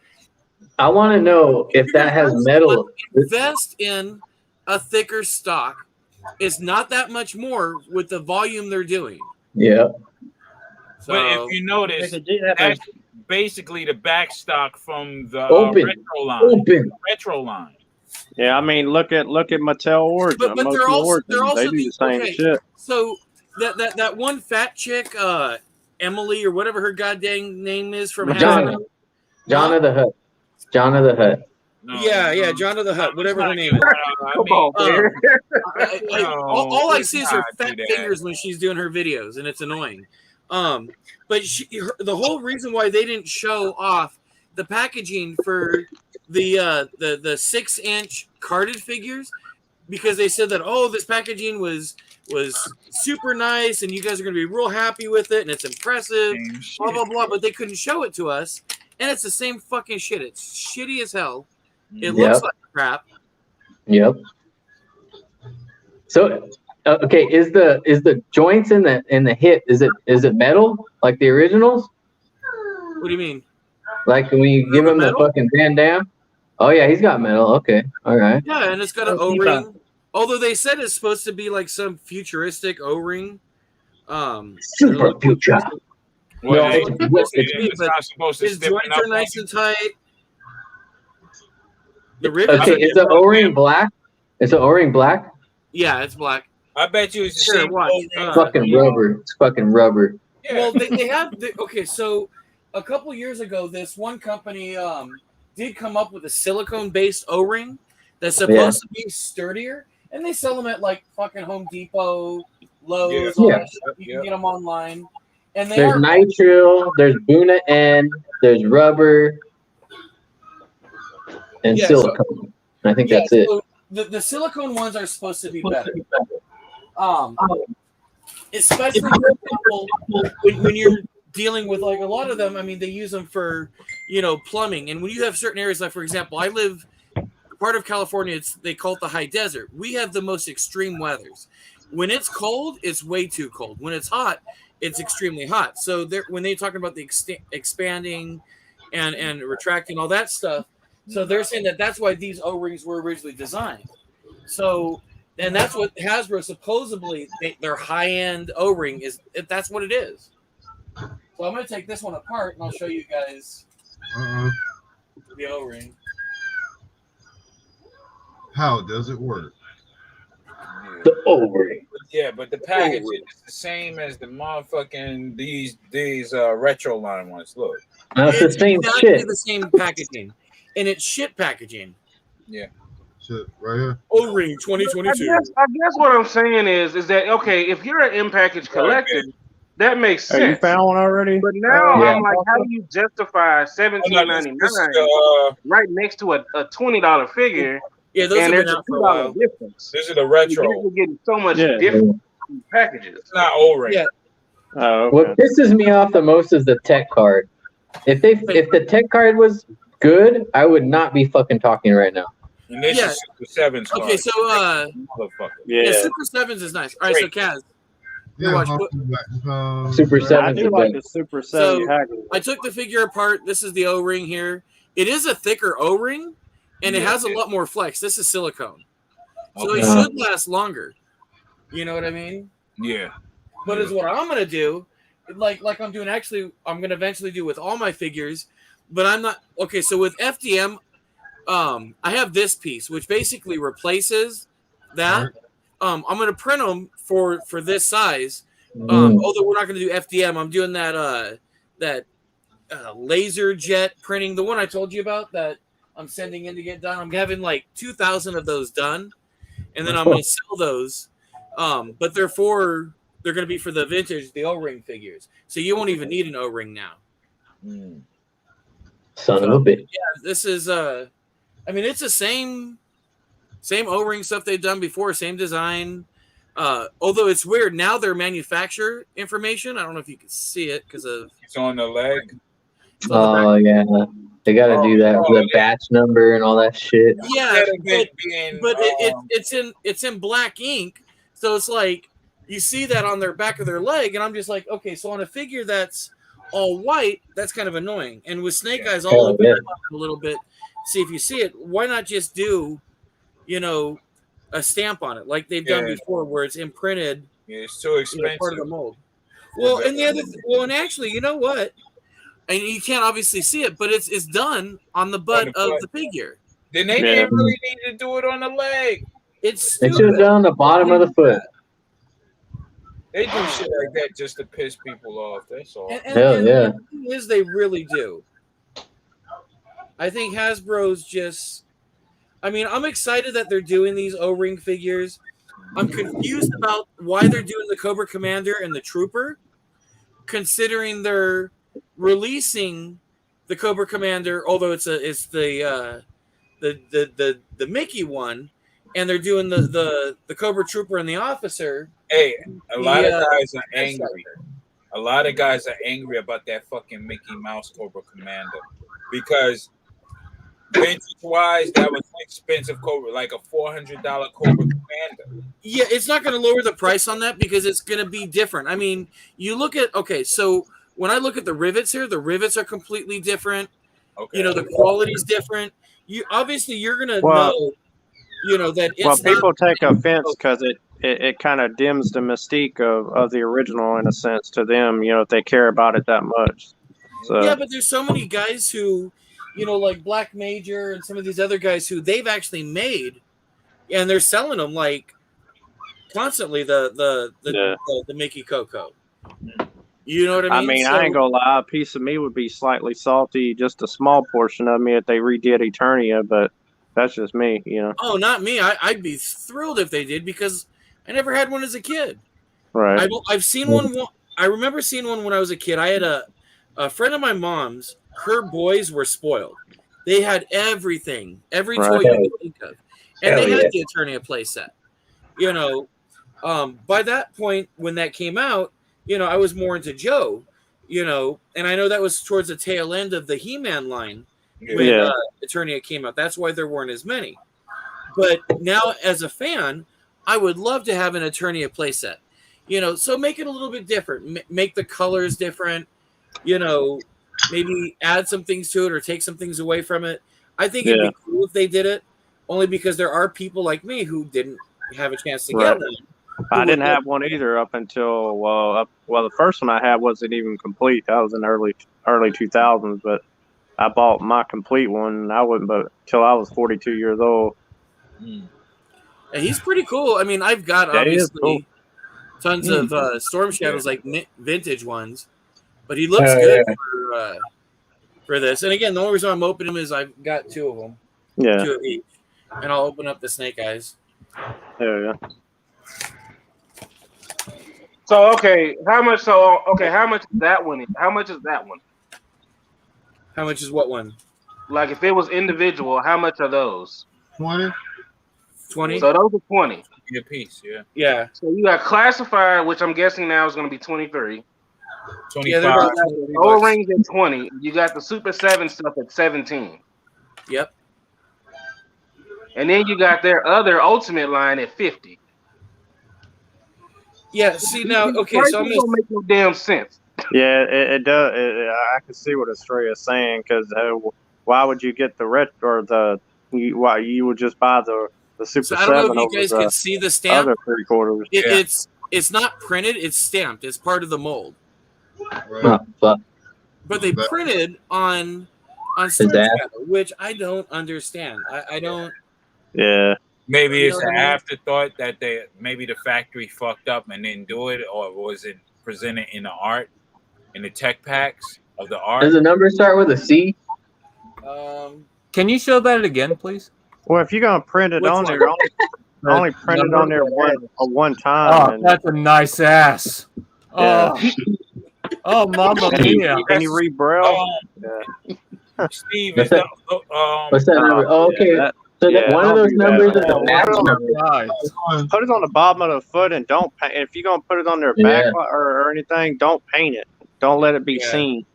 I want to know if that has metal. Invest in a thicker stock. It's not that much more with the volume they're doing. Yeah. So, but if you notice, that's basically the back stock from the retro line. Retro line. Yeah, I mean, look at Mattel Origin. But they're also they do the same shit. So that one fat chick, Emily or whatever her goddamn name is from John of the Hutt. John of the Hutt. No, yeah, John of the Hutt, whatever her name is. All I see is her fat fingers when she's doing her videos, and it's annoying. But the whole reason why they didn't show off the packaging for the 6-inch carded figures, because they said that this packaging was super nice, and you guys are going to be real happy with it, and it's impressive, blah blah blah. But they couldn't show it to us. and it's the same fucking shit. It's shitty as hell. It Yep. looks like crap. Yep. So, okay, is the joints in the hip is it metal like the originals? What do you mean? Like when you give him the fucking Van Damme? Oh yeah, he's got metal. Okay, all right. Yeah, and it's got an O-ring. Although they said it's supposed to be like some futuristic O-ring. Super future. Well, No, it's not supposed to his stiffen joints up are nice on and tight. The rivets. Okay, is the O-ring black? Is the O-ring black? Yeah, it's black. I bet you it's the Sure, same watch. O-ring. Fucking rubber. It's fucking rubber. Well, they have. Okay, so a couple years ago, this one company did come up with a silicone-based O-ring that's supposed to be sturdier, and they sell them at like fucking Home Depot, Lowe's, all that shit. You can get them online, and they There's are nitrile, there's Buna N, there's rubber, and silicone. I think that's it. So the silicone ones are supposed to be better. Especially for people when you're dealing with like a lot of them. I mean, they use them for plumbing, and when you have certain areas, like for example, I live part of California. They call it the high desert. We have the most extreme weathers. When it's cold, it's way too cold. When it's hot, it's extremely hot. So when they're talking about the expanding and retracting all that stuff, so they're saying that's why these O-rings were originally designed. So. And that's what Hasbro supposedly their high-end O-ring is. That's what it is. So I'm going to take this one apart and I'll show you guys the O-ring. How does it work? The O-ring. Yeah, but the packaging is the same as the motherfucking these retro line ones. Look, it's the same exactly shit. The same packaging, and it's shit packaging. Yeah. Shit, right here. O-ring 2022. I guess what I'm saying is that okay? If you're an in-package collector, that makes sense. Hey, you found one already? But now I'm like, how do you justify $17.99 right next to a $20 figure? Yeah, those and have there's been a out for a while. difference. This is the retro. You're getting so much different packages. It's not O-ring. Yeah. Oh, okay. What pisses me off the most is the tech card. If the tech card was good, I would not be fucking talking right now. And this is Super Sevens. Okay, so yeah, Super Sevens is nice. All right, so Kaz, watch. Super I Sevens. do like the Super 7 package. I took the figure apart. This is the O-ring here. It is a thicker O-ring, and it has a lot more flex. This is silicone, so it should last longer. You know what I mean? Yeah. But is what I'm gonna do, like I'm doing. Actually, I'm gonna eventually do with all my figures, but I'm not okay. So with FDM. I have this piece, which basically replaces that. I'm going to print them for this size. Although we're not going to do FDM, I'm doing that laser jet printing, the one I told you about that I'm sending in to get done. I'm having like 2,000 of those done, and then I'm going to sell those. But they're going to be for the vintage, the O-ring figures. So you won't even need an O-ring now. Son of a bitch. Yeah, this is I mean, it's the same O-ring stuff they've done before, same design. Although it's weird now, their manufacturer information. I don't know if you can see it because of it's on the leg. Oh yeah, they got to do that with the batch number and all that shit. Yeah, but it's in black ink, so it's like you see that on their back of their leg, and I'm just like, okay, so on a figure that's all white, that's kind of annoying. And with Snake Eyes, I'll open it up a little bit. See if you see it. Why not just do, a stamp on it like they've done before, where it's imprinted? Yeah, it's too expensive. Part of the mold. Well, and the other, and actually, you know what? And you can't obviously see it, but it's done on the butt of the figure. Then they didn't really need to do it on the leg. It's They should have done on the bottom of the foot. They do shit like that just to piss people off. That's all. Hell yeah. The thing is, they really do. I think Hasbro's just. I mean, I'm excited that they're doing these O-ring figures. I'm confused about why they're doing the Cobra Commander and the Trooper, considering they're releasing the Cobra Commander, although it's the Mickey one, and they're doing the Cobra Trooper and the Officer. Hey, a lot of guys are angry. A lot of guys are angry about that fucking Mickey Mouse Cobra Commander. because vintage wise, that was an expensive Cobra, like a $400 Cobra Commander. Yeah, it's not going to lower the price on that because it's going to be different. I mean, you look at so when I look at the rivets here, the rivets are completely different. Okay. You know, the quality's different. You obviously you're going to Well- know, you know, that it's Well, people not, take offense because it kind of dims the mystique of the original in a sense to them. You know, if they care about it that much. So Yeah, but there's so many guys who, you know, like Black Major and some of these other guys who they've actually made, and they're selling them like constantly. The Mickey Coco. You know what I mean? I ain't gonna lie. A piece of me would be slightly salty, just a small portion of me if they redid Eternia, but that's just me, you know. Oh, not me. I'd be thrilled if they did because I never had one as a kid. Right. I've seen one. I remember seeing one when I was a kid. I had a friend of my mom's. Her boys were spoiled. They had everything, every toy you could think of, and they had the Eternia playset. You know, by that point when that came out, you know, I was more into Joe. You know, and I know that was towards the tail end of the He-Man line when Eternia came out. That's why there weren't as many. But now, as a fan, I would love to have an Eternia playset. You know, so make it a little bit different. Make the colors different. You know, maybe add some things to it or take some things away from it. I think it'd be cool if they did it, only because there are people like me who didn't have a chance to get one. I didn't have one either up until the first one I had wasn't even complete. That was in early 2000s, but I bought my complete one. And I wouldn't, but till I was 42 years old. And he's pretty cool. I mean, I've got obviously tons of Storm Shadows, like vintage ones, but he looks good for this. And again, the only reason I'm opening them is I've got two of them, two of each, and I'll open up the Snake Eyes. Yeah. So how much? How much is that one? How much is that one? How much is what one? Like if it was individual, how much are those? 20. 20. So those are 20 a piece. Yeah. Yeah. So you got classified, which I'm guessing now is going to be 23. 25. O-rings at 20. You got the Super 7 stuff at 17. Yep. And then you got their other Ultimate line at 50. Yeah. See now, okay. So I'm don't make no damn sense. Yeah, it does. I can see what Estrella is saying because why would you get the red or why you would just buy the Super So 7 I don't know if over you guys the can see the stamp. other 3/4? It's not printed. It's stamped. It's part of the mold. Right. But they printed on Storm Shadow, which I don't understand. I don't. Yeah. Maybe You it's know an what I mean? afterthought that maybe the factory fucked up and didn't do it, or was it presented in the art, in the tech packs of the art? Does the number start with a C? Can you show that again, please? Well, if you're gonna print it Which on one? there, only print it on there one time. Oh, and that's a nice ass. Yeah. Oh, mamma mia. Can you read Braille? Steve, is that What's that number? Oh, okay. So one of those numbers is a batch number. Put it on the bottom of the foot and don't paint. If you're gonna put it on their back or anything, don't paint it. Don't let it be seen.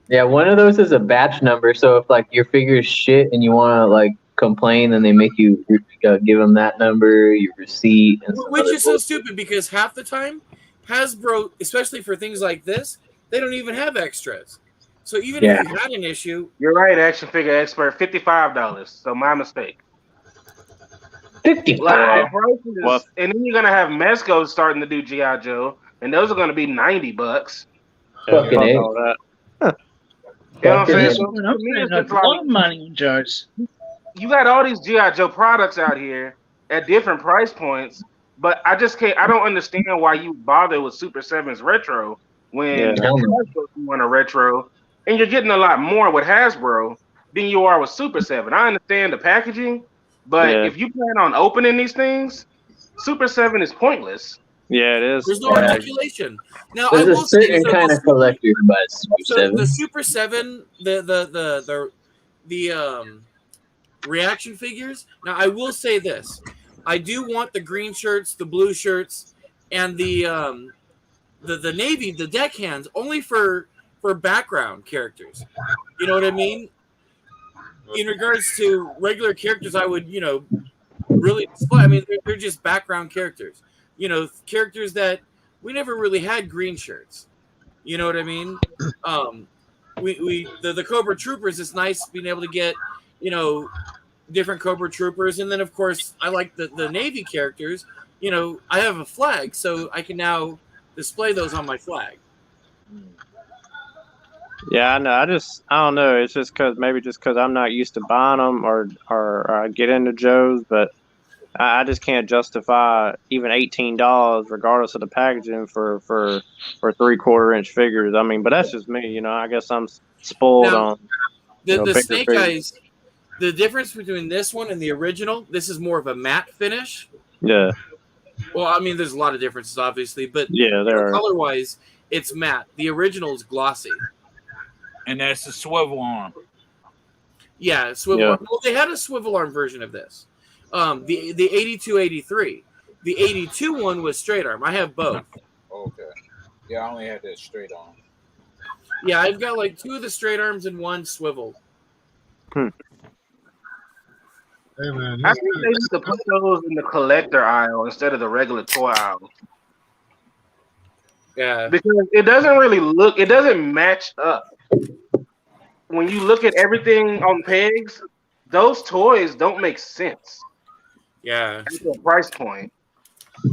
Yeah, one of those is a batch number. So if like your figure is shit and you want to like complain, then they make you give them that number, your receipt, and some Which other is so bullshit. stupid because half the time, Hasbro, especially for things like this, they don't even have extras. So even if you had an issue, You're right, action figure expert. $55. So my mistake. 55. And then you're gonna have Mesco starting to do GI Joe, and those are gonna be $90. Fucking A. all that. You know what I'm saying? So I'm to me, spending it's a like lot of money on Joe's. you got all these GI Joe products out here at different price points, but I just can't. I don't understand why you bother with Super 7's retro when Hasbro want a retro, and you're getting a lot more with Hasbro than you are with Super 7. I understand the packaging, but if you plan on opening these things, Super 7 is pointless. Yeah, it is. there's no articulation. Now There's I a will say, certain kind of collector who buys Super so 7. the Super 7, the reaction figures. Now I will say this: I do want the green shirts, the blue shirts, and the navy, the deckhands, only for background characters. You know what I mean? in regards to regular characters, I would, really display. I mean, they're just background characters. Characters that we never really had green shirts. You know what I mean? The Cobra Troopers. It's nice being able to get, different Cobra Troopers, and then of course I like the Navy characters. I have a flag, so I can now display those on my flag. Yeah, I know. I don't know. It's just because I'm not used to buying them or I get into Joe's, but I just can't justify even $18 regardless of the packaging for 3/4 inch figures. I mean, but that's just me. I guess I'm spoiled Now, on the bigger Snake figures. Eyes. The difference between this one and the original, this is more of a matte finish. Yeah. Well, I mean, there's a lot of differences, obviously, but Yeah, there are. color-wise, it's matte. The original is glossy. And that's the swivel arm. Yeah, swivel Yeah. arm. Well, they had a swivel arm version of this. The 82-83. The 82 one was straight arm. I have both. Okay. Yeah, I only had that straight on. Yeah, I've got like 2 of the straight arms and 1 swivel. Hey man, I think they used to put those in the collector aisle instead of the regular toy aisle. Yeah. Because it doesn't match up. When you look at everything on pegs, those toys don't make sense. Yeah. At the price point.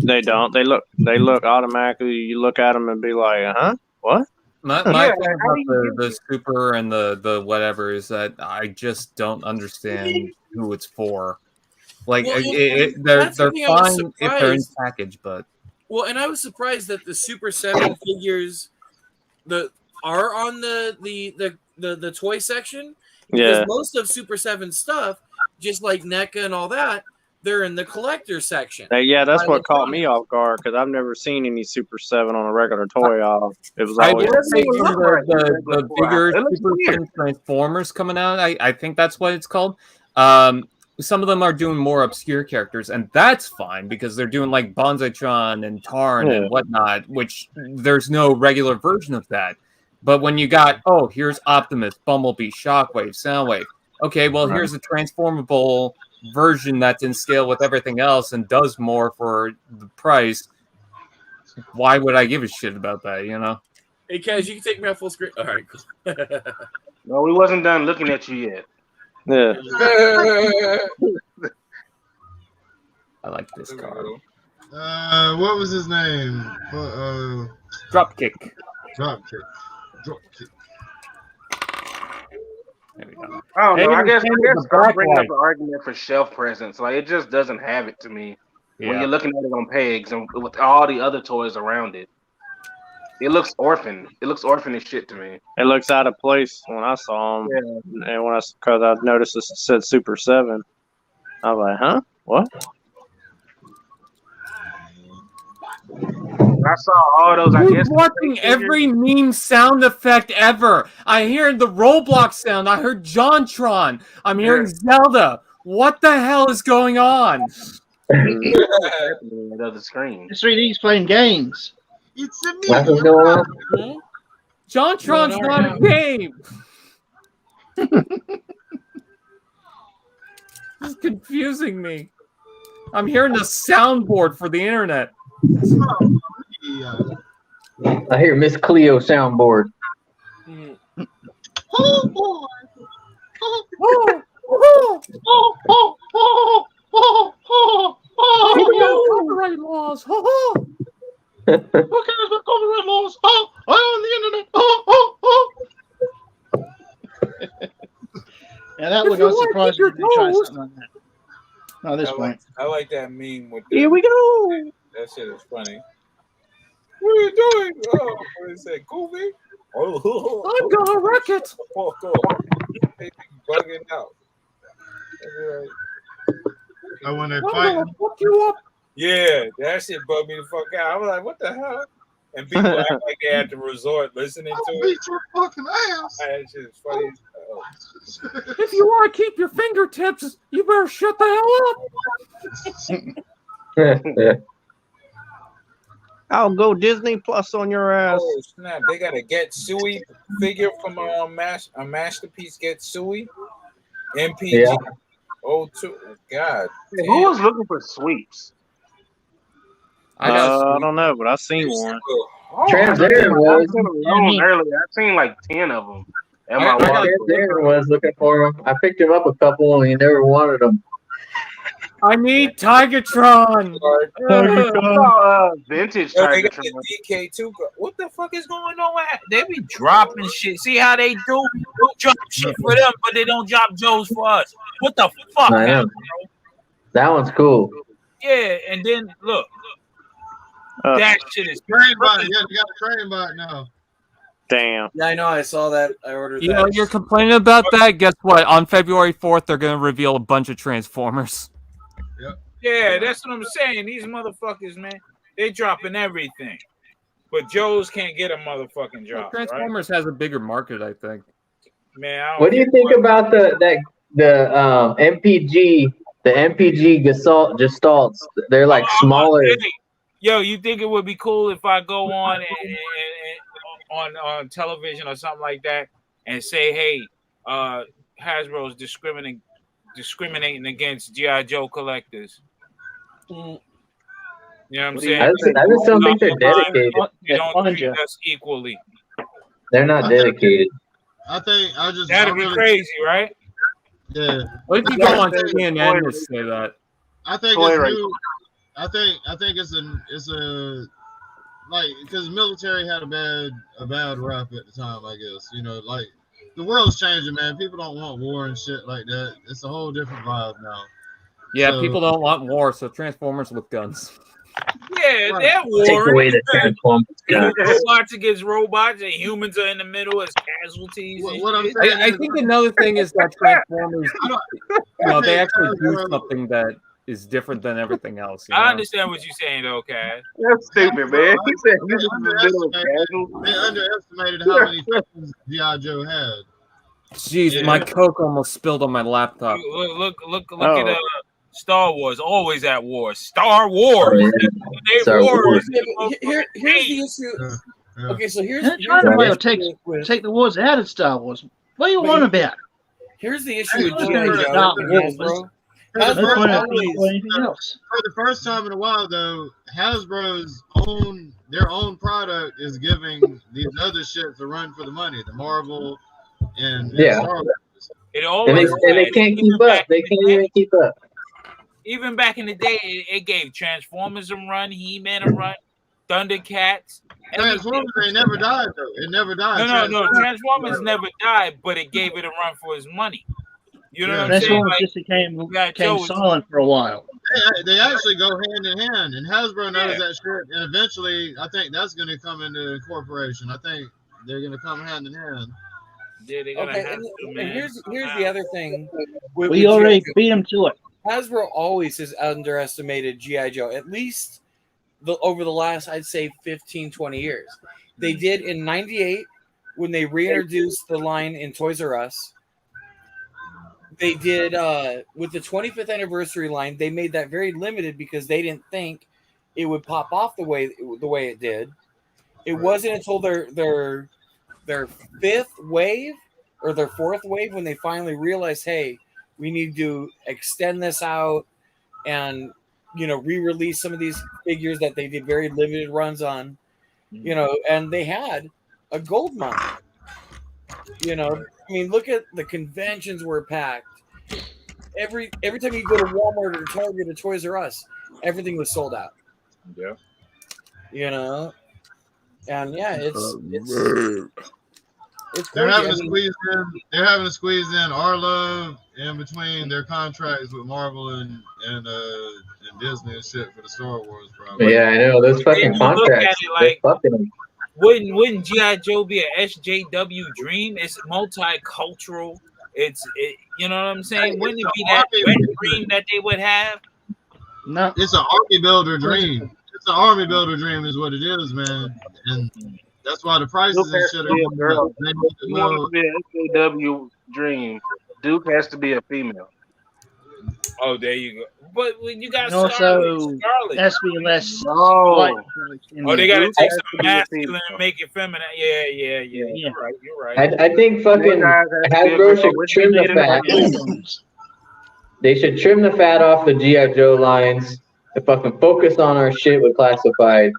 They don't. They look automatically. You look at them and be like, huh? What? My thing about the super and the whatever is that I just don't understand who it's for. Like Well, they're that's the thing, I was fine if they're in surprised. package, but Well, and I was surprised that the Super 7 figures are on the toy section. Because Yeah. most of Super 7 stuff, just like NECA and all that, they're in the collector section. Yeah, that's By what caught electronics. me off guard because I've never seen any Super 7 on a regular toy aisle. It was I always would say right. the bigger It looks Super weird. Thin Transformers coming out. I think that's what it's called. Some of them are doing more obscure characters, and that's fine because they're doing like Bonzaitron and Tarn Yeah. and whatnot, which there's no regular version of that. But when you got, here's Optimus, Bumblebee, Shockwave, Soundwave. Okay, well, Right. here's a transformable version that's in scale with everything else and does more for the price. Why would I give a shit about that, Hey, Kaz, you can take me off full screen. All right, cool. No, we wasn't done looking at you yet. Yeah. I like this card. What was his name? Dropkick. Dropkick. There we go. I don't know. I Maybe guess the I'm bringing up backlight. an argument for shelf presence. Like it just doesn't have it to me when Yeah. you're looking at it on pegs and with all the other toys around it. It looks orphan. It looks orphan as shit to me. It looks out of place when I saw them. Yeah. And because I noticed it said Super 7. I was like, huh? What? I saw all those. I Who's guess watching every meme sound effect ever? I hear the Roblox sound. I heard JonTron. I'm hearing Zelda. What the hell is going on? the other screen. It's 3D's playing games. It's a That's what's going on. JonTron's not a game. This is confusing me. I'm hearing the soundboard for the internet. I hear Miss Cleo soundboard. Oh boy. Copyright laws. What kind of copyright laws? I'm on the internet. Yeah, that would not surprise me if they try something like that. Not at this point. I like that meme with Here we go. that shit is funny. What are you doing? Oh, what is that? Goofy? Oh, I'm gonna wreck it. They be bugging out. When they I'm fight, gonna fuck you up. Yeah, that shit bugged me the fuck out. I was like, what the hell? And people act like they had to resort listening to I'll it. beat your fucking ass. That shit is funny as hell. If you want to keep your fingertips, you better shut the hell up. I'll go Disney Plus on your ass. Oh snap! They got a Get Suey figure from Masterpiece Get Suey. MPG. Yeah. Oh, two. God. Hey, who was looking for sweeps? I got I don't know, but I seen one. Oh, Transparent was. I alone earlier. I seen like 10 of them at my Yeah, work. Transparent was looking for him. I picked him up a couple, and he never wanted them. I need Tigertron. I saw vintage Yo, they got Tigertron. the DK2. What the fuck is going on? They be dropping shit. See how they do? They'll drop shit for them, but they don't drop Joes for us. What the fuck? I know. That one's cool. Yeah, and then look. That shit is train bot. Yeah, you got a train bot now. Damn. Yeah, I know. I saw that. I ordered You that. know, you're complaining about that. Guess what? On February 4th, they're going to reveal a bunch of Transformers. Yeah, that's what I'm saying. These motherfuckers, man, they dropping everything. But Joe's can't get a motherfucking drop. Transformers has a bigger market, I think. Man, I don't What do you think about the MPG, the MPG gestalts? They're like smaller. Yo, you think it would be cool if I go on on television or something like that and say, hey, Hasbro's discriminating against G.I. Joe collectors? You know what I'm saying? I just don't think they're dedicated. They don't treat us equally. They're not dedicated. That'd be crazy, right? Yeah. What if you go on CNN and say that? I think it's new. I think it's a like because military had a bad rap at the time. I guess like the world's changing, man. People don't want war and shit like that. It's a whole different vibe now. Yeah, So- people don't want war, so Transformers with guns. Yeah, they're warring. Take away the Transformers guns. Robots against robots, and humans are in the middle as casualties. What I'm saying I think another thing is that Transformers, they actually do something that is different than everything else. I understand what you're saying, though, Cass. That's stupid, man. He said They underestimated how many things G.I. Joe had. Jeez, my Coke almost spilled on my laptop. Look at Star Wars, always at war. Star Wars. Star Wars. Here's the issue. Okay, so here's China might take the wars out of Star Wars. What do you want about? Here's the issue with Star G.I. Wars. Joe and Hasbro. For the first time in a while, though, Hasbro's their own product is giving these other shits a run for the money. The Marvel and Star Wars. It always and they can't keep up. They can't even keep up. Even back in the day, it gave Transformers a run, He-Man a run, Thundercats. Transformers ain't never died though. It never died. No. Transformers never died, but it gave it a run for his money. You know what I'm saying? Transformers just became silent for a while. They actually go hand in hand, and Hasbro knows that shit. And eventually, I think that's going to come into incorporation. I think they're going to come hand in hand. Yeah, they're gonna have to, man. And here's the other thing. We already beat them to it. Hasbro always has underestimated G.I. Joe, at least over the last, I'd say, 15, 20 years. They did in 98 when they reintroduced the line in Toys R Us. They did with the 25th anniversary line. They made that very limited because they didn't think it would pop off the way it did. It wasn't until their fifth wave or their fourth wave when they finally realized, hey, we need to extend this out and re-release some of these figures that they did very limited runs on, and they had a gold mine. I mean, look at the conventions were packed. Every time you go to Walmart or Target or Toys R Us, everything was sold out. Yeah. And yeah, it's They're crazy. having to squeeze in our love in between their contracts with Marvel and Disney and shit for the Star Wars problem. Yeah, I know those fucking contracts. They're fucking them. Wouldn't G.I. Joe be an SJW dream? It's multicultural. It's you know what I'm saying? Wouldn't it be that dream that they would have? No, it's an army builder dream. It's an army builder dream, is what it is, man. And that's why the prices and shit are going up. You want to be an SJW dream? Duke has to be a female. Oh, there you go. But when you got And also, Scarlet. there has to be less No. white folks in Oh, they there. got to take has some to be a masculine female. and make it feminine. Yeah. Yeah. You're right. You're right. I think fucking Guys, that's a Hasbro good should girl. trim the Which fat. They should trim the fat off the G.I. Joe lines and fucking focus on our shit with classified.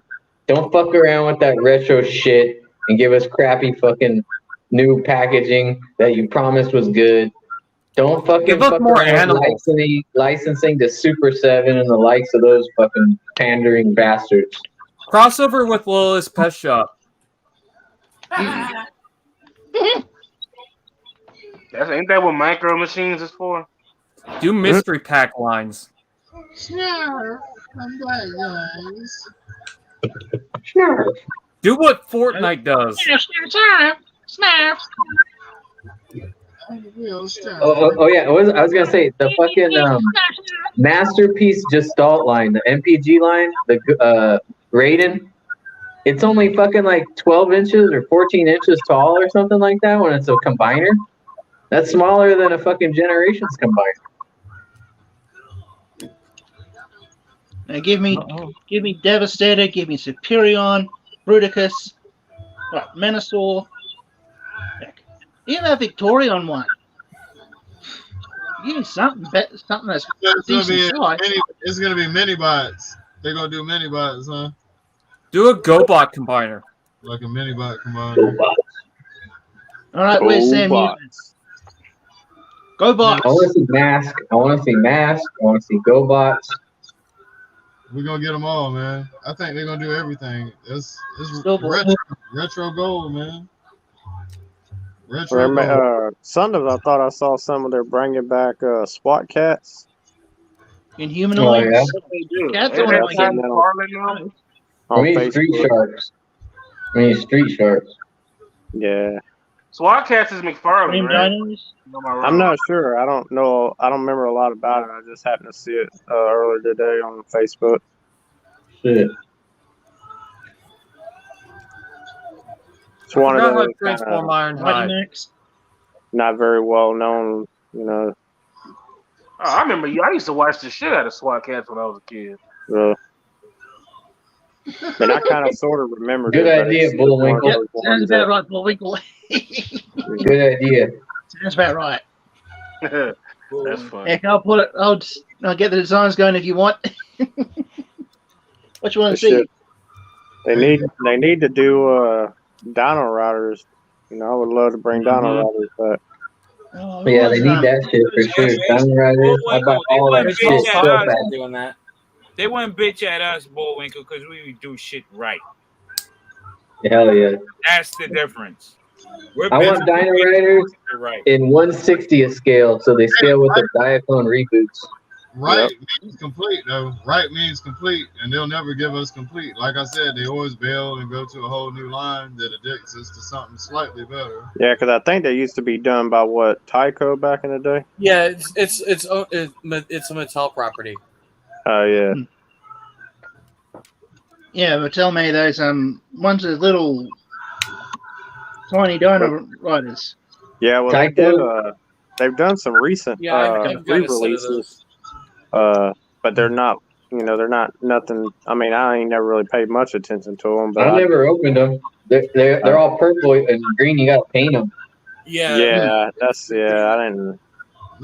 Don't fuck around with that retro shit and give us crappy fucking new packaging that you promised was good. Don't fucking Give us fuck more around with animals. licensing to Super 7 and the likes of those fucking pandering bastards. Crossover with Lola's Pet Shop. Ain't that what Micro Machines is for? Do mystery pack lines. Sure, I'm back, guys. Do what Fortnite does. Snap. Oh yeah, I was gonna say the fucking Masterpiece Gestalt line, the MPG line, the Raiden. It's only fucking like 12 inches or 14 inches tall or something like that when it's a combiner. That's smaller than a fucking Generations combiner. Now give me Devastator, give me Superion, Bruticus, right, Menasor. Even that Victorion one. Give me something that's decent size. It's gonna be mini bots. They're gonna do mini bots, huh? Do a GoBot combiner. Like a mini bot combiner. All right, where's Sam Newman? GoBots. I want to see Mask. I want to see Mask. I want to see GoBots. We're gonna get them all, man. I think they're gonna do everything. It's retro gold, man. Retro gold. Sundays, I thought I saw some of their bringing back SWAT cats. Inhumanoids. Oh, yeah. They do. Cats are what I I mean Street Sharks. I mean Street Sharks. Yeah. SWAT Cats is McFarlane, right? I'm not sure. I don't know. I don't remember a lot about it. I just happened to see it earlier today on Facebook. Shit. It's one of those Transform Ironhide. not very well known, Oh, I remember I used to watch the shit out of SWAT Cats when I was a kid. And I kind of sort of remember. Good idea, Bullwinkle. Yep, sounds about right, Bullwinkle. Good idea. Sounds about right. That's funny. Heck, I'll put it. I'll get the designs going if you want. What you want to see? They need to do Dino Riders. I would love to bring Dino Riders back. Oh, Yeah, they need that shit for sure. Dino Riders. I buy all that shit so fast. Doing that. They wouldn't bitch at us, Bullwinkle, because we do shit right. Hell yeah. That's the difference. I want Dino Riders in 1/60th scale, so they scale with the Diaclone reboots. Right means complete, though. Right means complete, and they'll never give us complete. Like I said, they always bail and go to a whole new line that addicts us to something slightly better. Yeah, because I think they used to be done by Tyco back in the day. Yeah, it's a Mattel property. Oh yeah. Yeah, but tell me those ones with little tiny Dino Riders. Yeah, well they've done some recent re-releases, but they're not. They're not nothing. I mean, I ain't never really paid much attention to them. But I never opened them. They're all purple and green. You gotta paint them. Yeah. I didn't.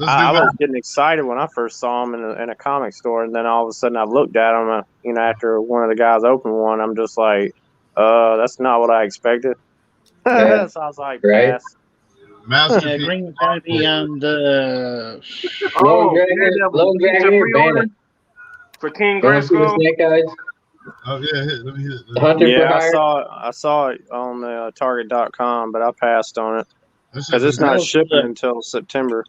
I was getting excited when I first saw them in a comic store, and then all of a sudden I looked at them. After one of the guys opened one, I'm just like, that's not what I expected. Yeah. So I was like, right? Yeah, green's gonna be the Lone Dragon Banner. For King Grisco. Snake Eyes. Oh yeah, let me hit it. Hunter for I Hire. saw it on the Target.com, but I passed on it because it's not shipping until September.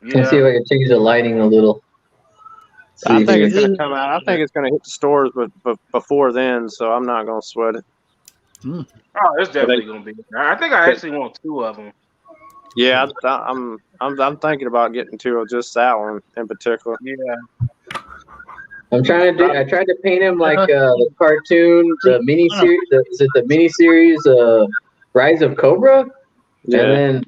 Let's see if I can change the lighting a little. I think it's going to come out. I think it's going to hit the stores, but before then, so I'm not going to sweat it. Oh, it's definitely going to be. I think I actually want 2 of them. Yeah, I'm thinking about getting 2 of just that one in particular. Yeah. I'm trying to do. I tried to paint him like the cartoon, the miniseries. Is it the miniseries Rise of Cobra? Yeah. And then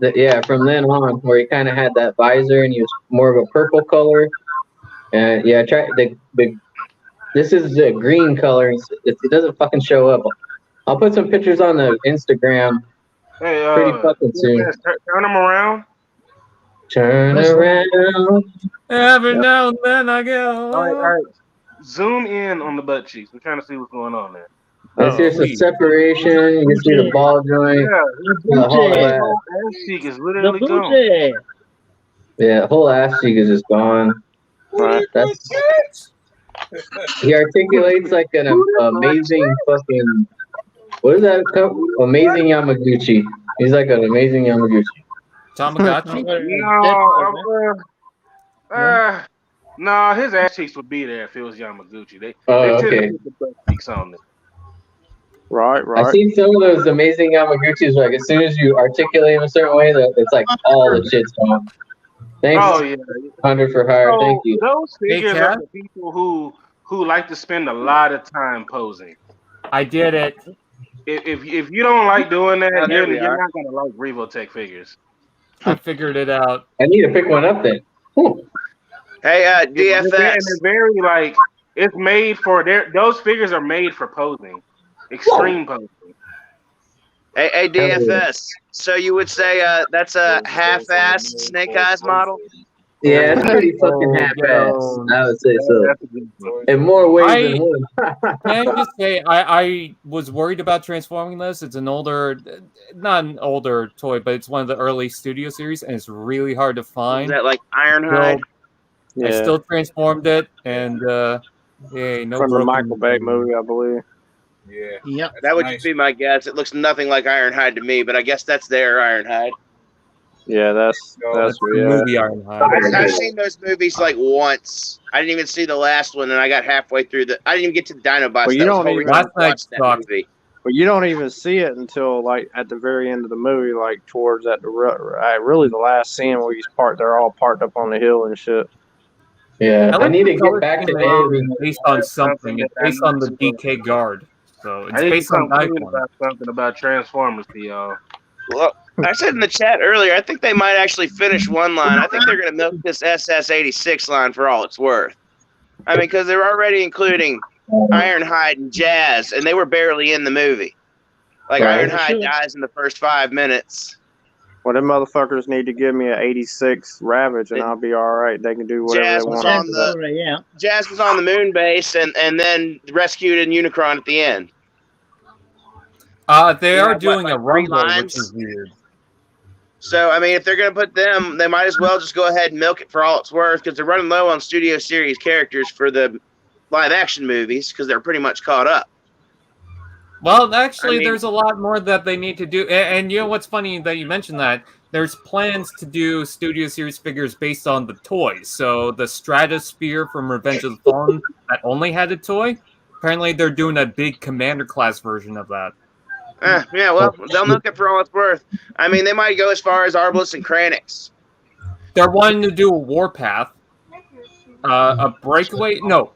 Yeah, from then on, where he kind of had that visor and he was more of a purple color. And yeah, try the this is the green color. It doesn't fucking show up. I'll put some pictures on the Instagram Hey, pretty fucking soon. turn them around. Turn around. Every now and then I get All right. Zoom in on the butt cheeks. I'm trying to see what's going on there. Let's hear some separation. You can see the ball joint. Yeah, The whole the ass. whole ass cheek is literally The gone. booty. Yeah, the whole ass cheek is just gone. That's he articulates like an amazing fucking. What is that? Amazing Yamaguchi. He's like an amazing Yamaguchi. Tamagotchi? No, his ass cheeks would be there if it was Yamaguchi. They Oh, tend okay. to put the butt cheeks on there. Right. I've seen some of those amazing Yamaguchis. Like as soon as you articulate them a certain way, that it's like all the shit's gone. Thanks, Oh yeah, 100 for hire. So Thank you. those figures Hey, are Kat? for people who like to spend a lot of time posing. I did it. If you don't like doing that, Oh, there we you're are. not gonna like Revotech figures. I figured it out. I need to pick one up then. Hey, DFS. And DFS. they're very like it's made for those figures are made for posing, extreme posing. Hey, DFS. So you would say that's a half-assed Snake Eyes model? Yeah, it's pretty fucking half-assed. I would say so. In more ways than one. Can I just say, I was worried about transforming this. It's an older, not an older toy, but it's one of the early Studio series, and it's really hard to find. Is that like Ironhide? I still transformed it, and hey, no From the broken Michael Bay movie, I believe. Yeah. Yep. That would just be my guess. It looks nothing like Ironhide to me, but I guess that's their Ironhide. Yeah, that's movie Ironhide. I've seen those movies like once. I didn't even see the last one, and I got halfway through I didn't even get to the Dinobots. Well, you That was don't the whole even- reason I Last night watched that sucked. movie. But you don't even see it until like at the very end of the movie, like towards really the last scene where they're all parked up on the hill and shit. Yeah, I I like need the to color get back to scheme editing. is based on something. It's based on the DK guard. So it's I need to based on complain Icon. about something about Transformers to y'all. Well, I said in the chat earlier, I think they might actually finish one line. I think they're going to milk this SS86 line for all it's worth. I mean, because they're already including Ironhide and Jazz, and they were barely in the movie. Like, Right. Ironhide dies in the first 5 minutes. Well, them motherfuckers need to give me an 86 Ravage, and I'll be all right. They can do whatever Jazz they was want. on Jazz was on the moon base, and then rescued in Unicron at the end. They You are have, doing like, a 3 rumble, lines? which is weird. So, I mean, if they're going to put them, they might as well just go ahead and milk it for all it's worth, because they're running low on Studio Series characters for the live-action movies, because they're pretty much caught up. Well, actually, I mean- there's a lot more that they need to do. And you know what's funny that you mentioned that? There's plans to do Studio Series figures based on the toys. So the Stratosphere from Revenge of the Fallen that only had a toy, apparently they're doing a big Commander class version of that. Yeah, well, they'll milk it for all it's worth. I mean, they might go as far as Arbalest and Kranix. They're wanting to do a Warpath, a Breakaway. No,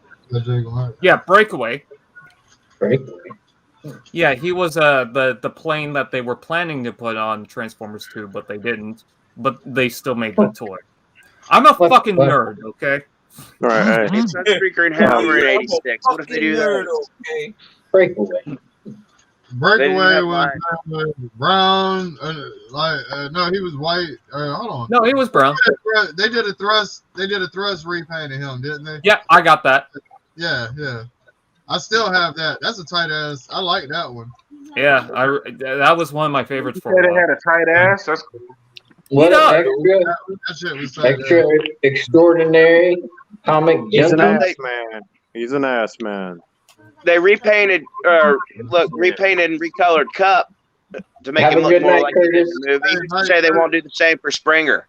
yeah, Breakaway. Yeah, he was the plane that they were planning to put on Transformers 2, but they didn't. But they still made the toy. I'm a fucking nerd, okay? Right. It's Sunstreaker and Hammer in 86. What if they do that? Okay. Breakaway. Breakaway was brown. No, he was white. Hold on. No, he was brown. They did a thrust. They did a thrust repaint of him, didn't they? Yeah, I got that. Yeah. I still have that. That's a tight ass. I like that one. Yeah, that was one of my favorites for Said a it while. had a tight ass. That's cool. What Yeah. That shit was tight. extra extraordinary comic He's an junkie? ass man. He's an ass man. They repainted, repainted and recolored Cup to make Have him a look good more night, like he did in Curtis. the movie. Say they won't do the same for Springer.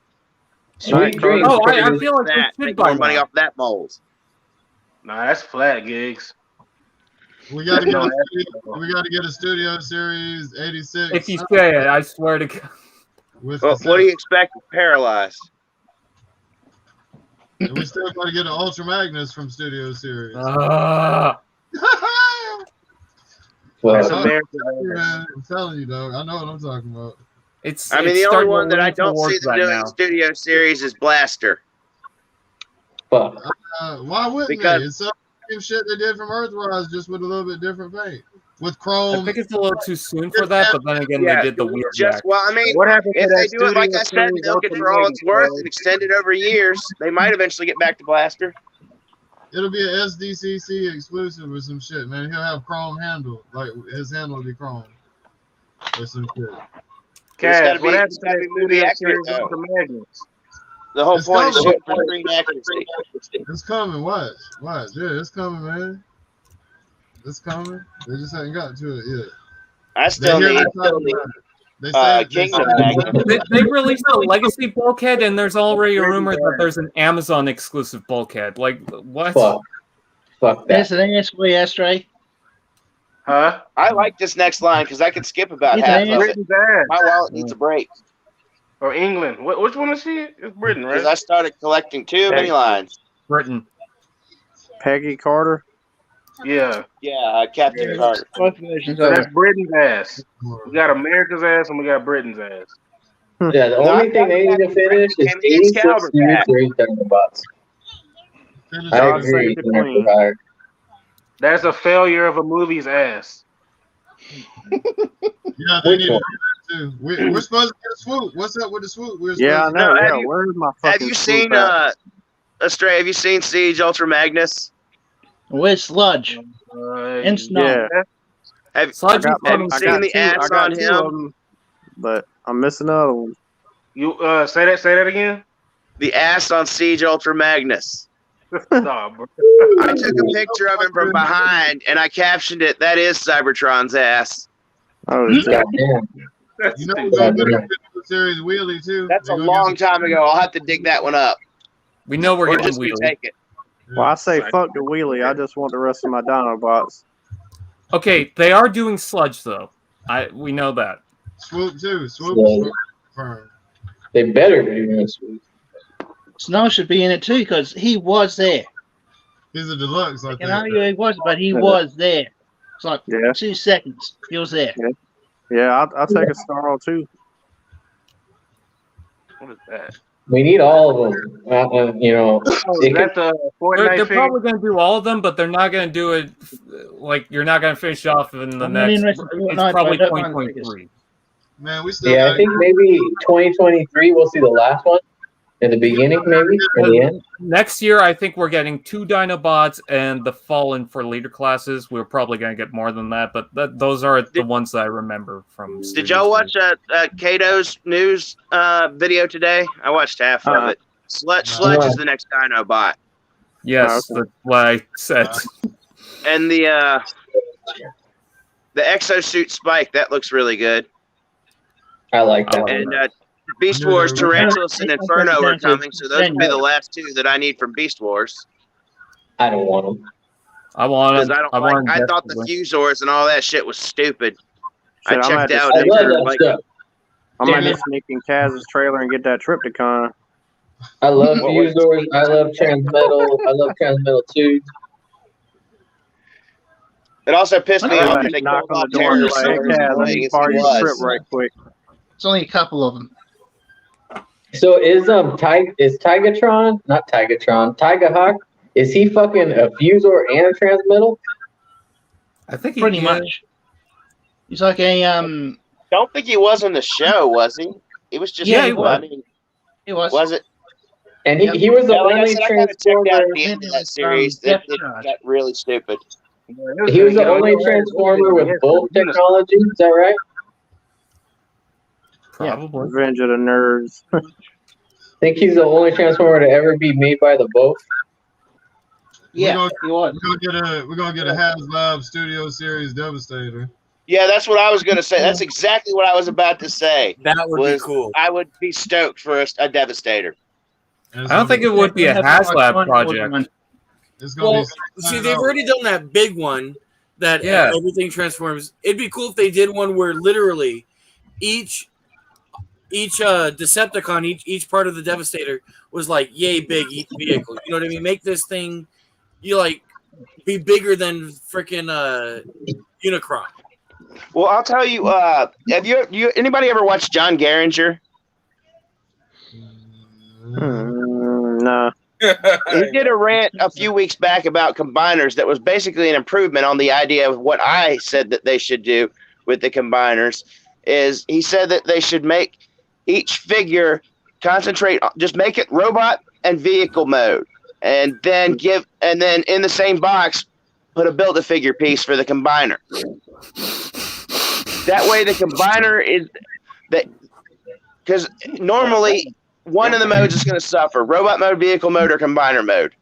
Sweet dreams. Oh, I Curtis. feel like we That should make buy more money one. off that mold. Nah, that's flat gigs. We got to get. No, We got to get a Studio Series 86. If you say it, I swear to God. With Well, what do you expect with Paralyzed? And we still got to get an Ultra Magnus from Studio Series. Well, That's I'm American. man, I'm telling you, dog. I know what I'm talking about. It's. I mean, it's the only starting to one that I lean don't see towards them that doing now. the studio series is Blaster. Fuck. Why wouldn't Because- they? It's the same shit they did from Earthrise, just with a little bit different paint. With I chrome. think it's a little too soon for that, but then again, Yeah, they did the weird jack. well, I mean, What happened to if that they do it like studio I said, series milk it Ultra for all it's Magnus, worth bro? and extend it over years, they might eventually get back to Blaster. It'll be an SDCC exclusive or some shit, man. He'll have chrome handle. Like, his handle will be chrome. Or some shit. Kaz, what happened It's to gotta that be movie studio accurate, series though. Ultra Magnus? The whole It's point is coming. shooting for screen accuracy. It's coming. Watch. Yeah, it's coming, man. It's coming. They just haven't gotten to it yet. I still need They say Kingdom Magnus. They released a legacy bulkhead, and there's already a rumor that there's an Amazon exclusive bulkhead. Like, what? Fuck That's an ASW, Astray. Huh? I like this next line because I could skip about It's half an of it. Britain's ass. My wallet needs a break Or England. Which one is she? It's Britain, because right? I started collecting too many lines. Britain. Peggy Carter. Yeah. Yeah, Captain Carter. Both versions So of that's it. Britain's ass. We got America's ass and we got Britain's ass. Yeah, the only thing they need to finish is 86 new 3 Thunderbots. I agree. That's a failure of a movie's ass. Yeah, they need to do that too. We're supposed to get a swoop. What's up with the swoop? Yeah, I supposed know. to- Yeah, where's my fucking? Have you seen Astray? Have you seen Siege Ultra Magnus? Where's Sludge? And Snow. Yeah. Have Sludge you is seen the ass on him? But I'm missing another one. You say that again? The ass on Siege Ultra Magnus. Nah, bro. I took a picture of him from behind and I captioned it. That is Cybertron's ass. Oh, goddamn. You know, we're going to get a series wheelie too. That's a long time ago. I'll have to dig that one up. We know we're Or getting just wheelie. retake it. Well, I say fuck the wheelie. I just want the rest of my Dinobots. Okay, they are doing Sludge though. We know that. Swoop too. Swoop. Sludge. Confirmed. They better be doing this. Snow should be in it too because he was there. He's a deluxe. I I can argue he was, but he Yeah. was there. It's like Yeah. 2 seconds. He was there. Yeah, I'll take a Snarl too. What is that? We need all of them. You know, Oh, it is that the Fortnite They're figure? probably going to do all of them, but they're not going to do it like you're not going to finish off in the I'm not next. interested in It's Fortnite, probably but I don't mind 2023. Man, we still yeah, I got think maybe 2023 we'll see the last one in the beginning, maybe or the end. Next year, I think we're getting 2 Dinobots and the Fallen for leader classes. We're probably going to get more than that, but those are the ones that I remember from. Did y'all watch Kato's news video today? I watched half of it. Sludge is the next Dinobot. Yes, Okay. that's what I said. And the exosuit Spike, that looks really good. I like that. And Beast Wars, Tarantulas, and Inferno are coming, so those will be the last 2 that I need from Beast Wars. I don't want them. I want Because them. I thought the Fusors and all that shit was stupid. Shit, I I'm checked at out. the- and I love they're that like, stuff. I might Yeah. just sneak in Kaz's trailer and get that Tripticon. I love What was- Fusors. I love Transmetal. I love Transmetal 2. It also pissed me I off like that they knock called on off the door and be Terror like, hey, Source Kaz, I playing need to as borrow he your Trip was. right quick. It's only a couple of them. So is Tigatron, not Tigatron, Tigahawk, is he fucking a Fusor and a Transmetal? I think Pretty much. He's like a Don't think he was in the show, was he? He was just. Yeah, he I was. mean, He was. was it? And he was the Yeah, like I only said, I gotta check out Transformer. the end of that series. It got really stupid. He was the only Transformer with both technology. Is that right? Probably. Revenge of the Nerds. Think he's the only Transformer to ever be made by the both. Yeah, he was. We're gonna get a HasLab Studio Series Devastator. Yeah, that's what I was gonna say. That's exactly what I was about to say. That would be cool. I would be stoked for a Devastator. I don't think it would be a HasLab project. It's gonna Well, be see, they've already done that big one that everything transforms. It'd be cool if they did one where literally each Decepticon, each part of the Devastator was like yay big each vehicle. You know what I mean? Make this thing be bigger than freaking Unicron. Well, I'll tell you. Have you anybody ever watched John Garinger? No. He did a rant a few weeks back about combiners that was basically an improvement on the idea of what I said that they should do with the combiners. Is he said that they should make each figure just make it robot and vehicle mode, and then in the same box put a Build-A-Figure piece for the combiner. That way the combiner is that, because normally one of the modes is going to suffer: robot mode, vehicle mode, or combiner mode.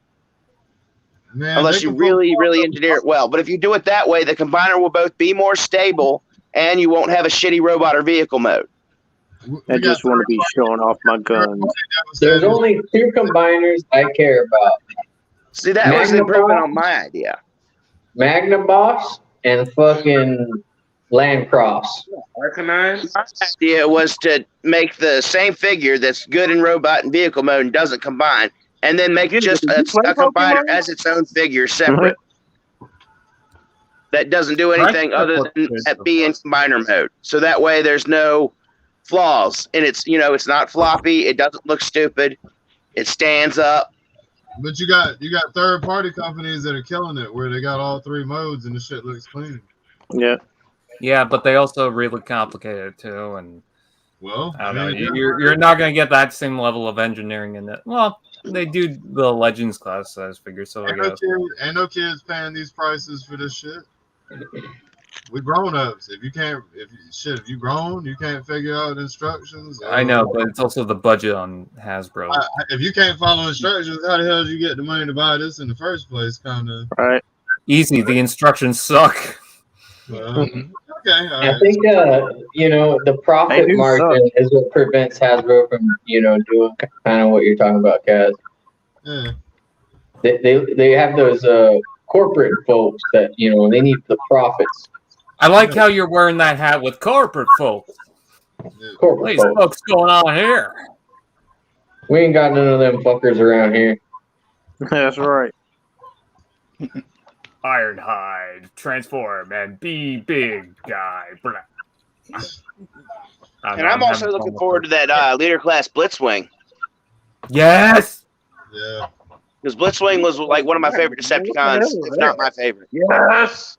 Man, unless you really engineer it well. But if you do it that way, the combiner will both be more stable and you won't have a shitty robot or vehicle mode. I just want to be showing off my guns. There's only two combiners I care about. See, that was an improvement on my idea. Magnabox and fucking Landcross. My idea was to make the same figure that's good in robot and vehicle mode and doesn't combine, and then make just a combiner as its own figure separate. That doesn't do anything other than be in combiner mode. So that way there's no flaws. And it's not floppy. It doesn't look stupid. It stands up. But you got third party companies that are killing it where they got all three modes and the shit looks clean. Yeah. Yeah, but they also really complicate it too, and well, I don't know. You're not gonna get that same level of engineering in it. Well, they do the Legends class size figure, so I guess. Ain't no kids paying these prices for this shit. We grown ups. If you grown, you can't figure out instructions. I know, but it's also the budget on Hasbro. If you can't follow instructions, how the hell did you get the money to buy this in the first place? Kind of. Right. Easy. The instructions suck. Okay. I think the profit margin is what prevents Hasbro from doing kind of what you're talking about, Kaz. Yeah. They have those corporate folks that they need the profits. I like how you're wearing that hat with corporate folks. Corporate These folks going on here. We ain't got none of them fuckers around here. That's right. Ironhide, transform, and be big guy. And I'm also looking forward to that leader class Blitzwing. Yes. Yeah. Because Blitzwing was like one of my favorite Decepticons, if not my favorite. Yes.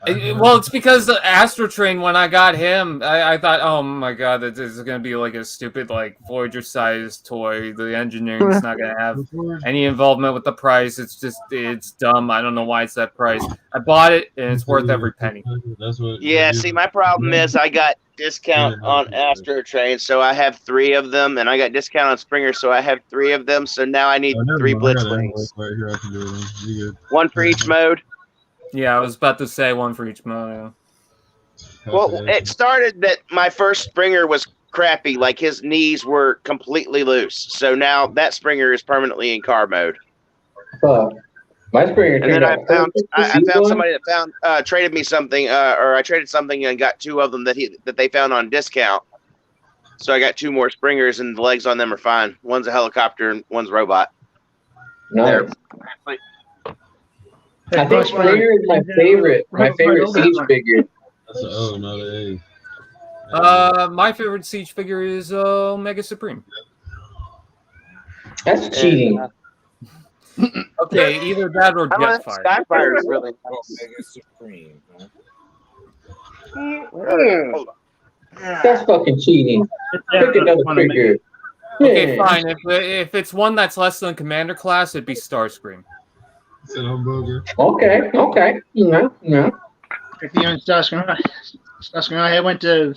Well, it's because the Astro Train, when I got him, I thought, oh my god, this is going to be like a stupid, like, Voyager-sized toy. The engineering's not going to have any involvement with the price. It's dumb. I don't know why it's that price. I bought it, and it's worth every penny. Yeah, see, my problem is I got discount on Astro Train, so I have 3 of them, and I got discount on Springer, so I have 3 of them, so now I need 3 Blitzwings. Right here, I can do it. You good. 1 for each mode. Yeah, I was about to say 1 for each mode. Well, it started that my first Springer was crappy, like his knees were completely loose. So now that Springer is permanently in car mode. My Springer. And then I found somebody that traded me something, or I traded something and got 2 of them that they found on discount. So I got 2 more Springers, and the legs on them are fine. One's a helicopter and one's robot. Nice. I think Springer is my favorite. My favorite Siege figure. That's an O, not an A. My favorite Siege figure is Omega Supreme. That's cheating. Okay, either that or Jetfire. Skyfire is really nice. Omega Supreme. Hold on. That's fucking cheating. Pick another figure. Okay, fine. If it's one that's less than Commander class, it'd be Starscream. It's an hamburger. Okay. No. If you and Starscream, I went to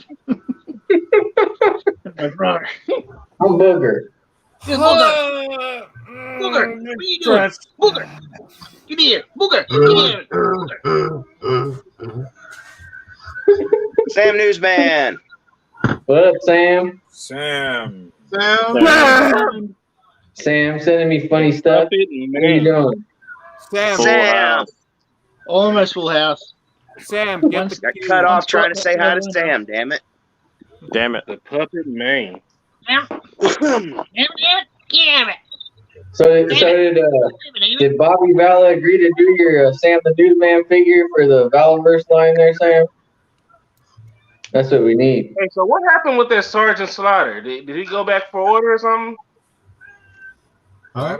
my brother. Hamburger. Booger! Booger! What are you doing? Booger! Get here! Booger! Get here! Sam Newsman. What up, Sam? Sam. Sam sending me funny stuff. What are you doing? Sam. Almost full house. Sam, got cut off trying to say hi to Sam. Damn it. The puppet man. Damn it! Sam, Did Bobby Vala agree to do your Sam the Newsman figure for the Valaverse line there, Sam? That's what we need. Hey, so what happened with that Sergeant Slaughter? Did he go back for order or something? Huh?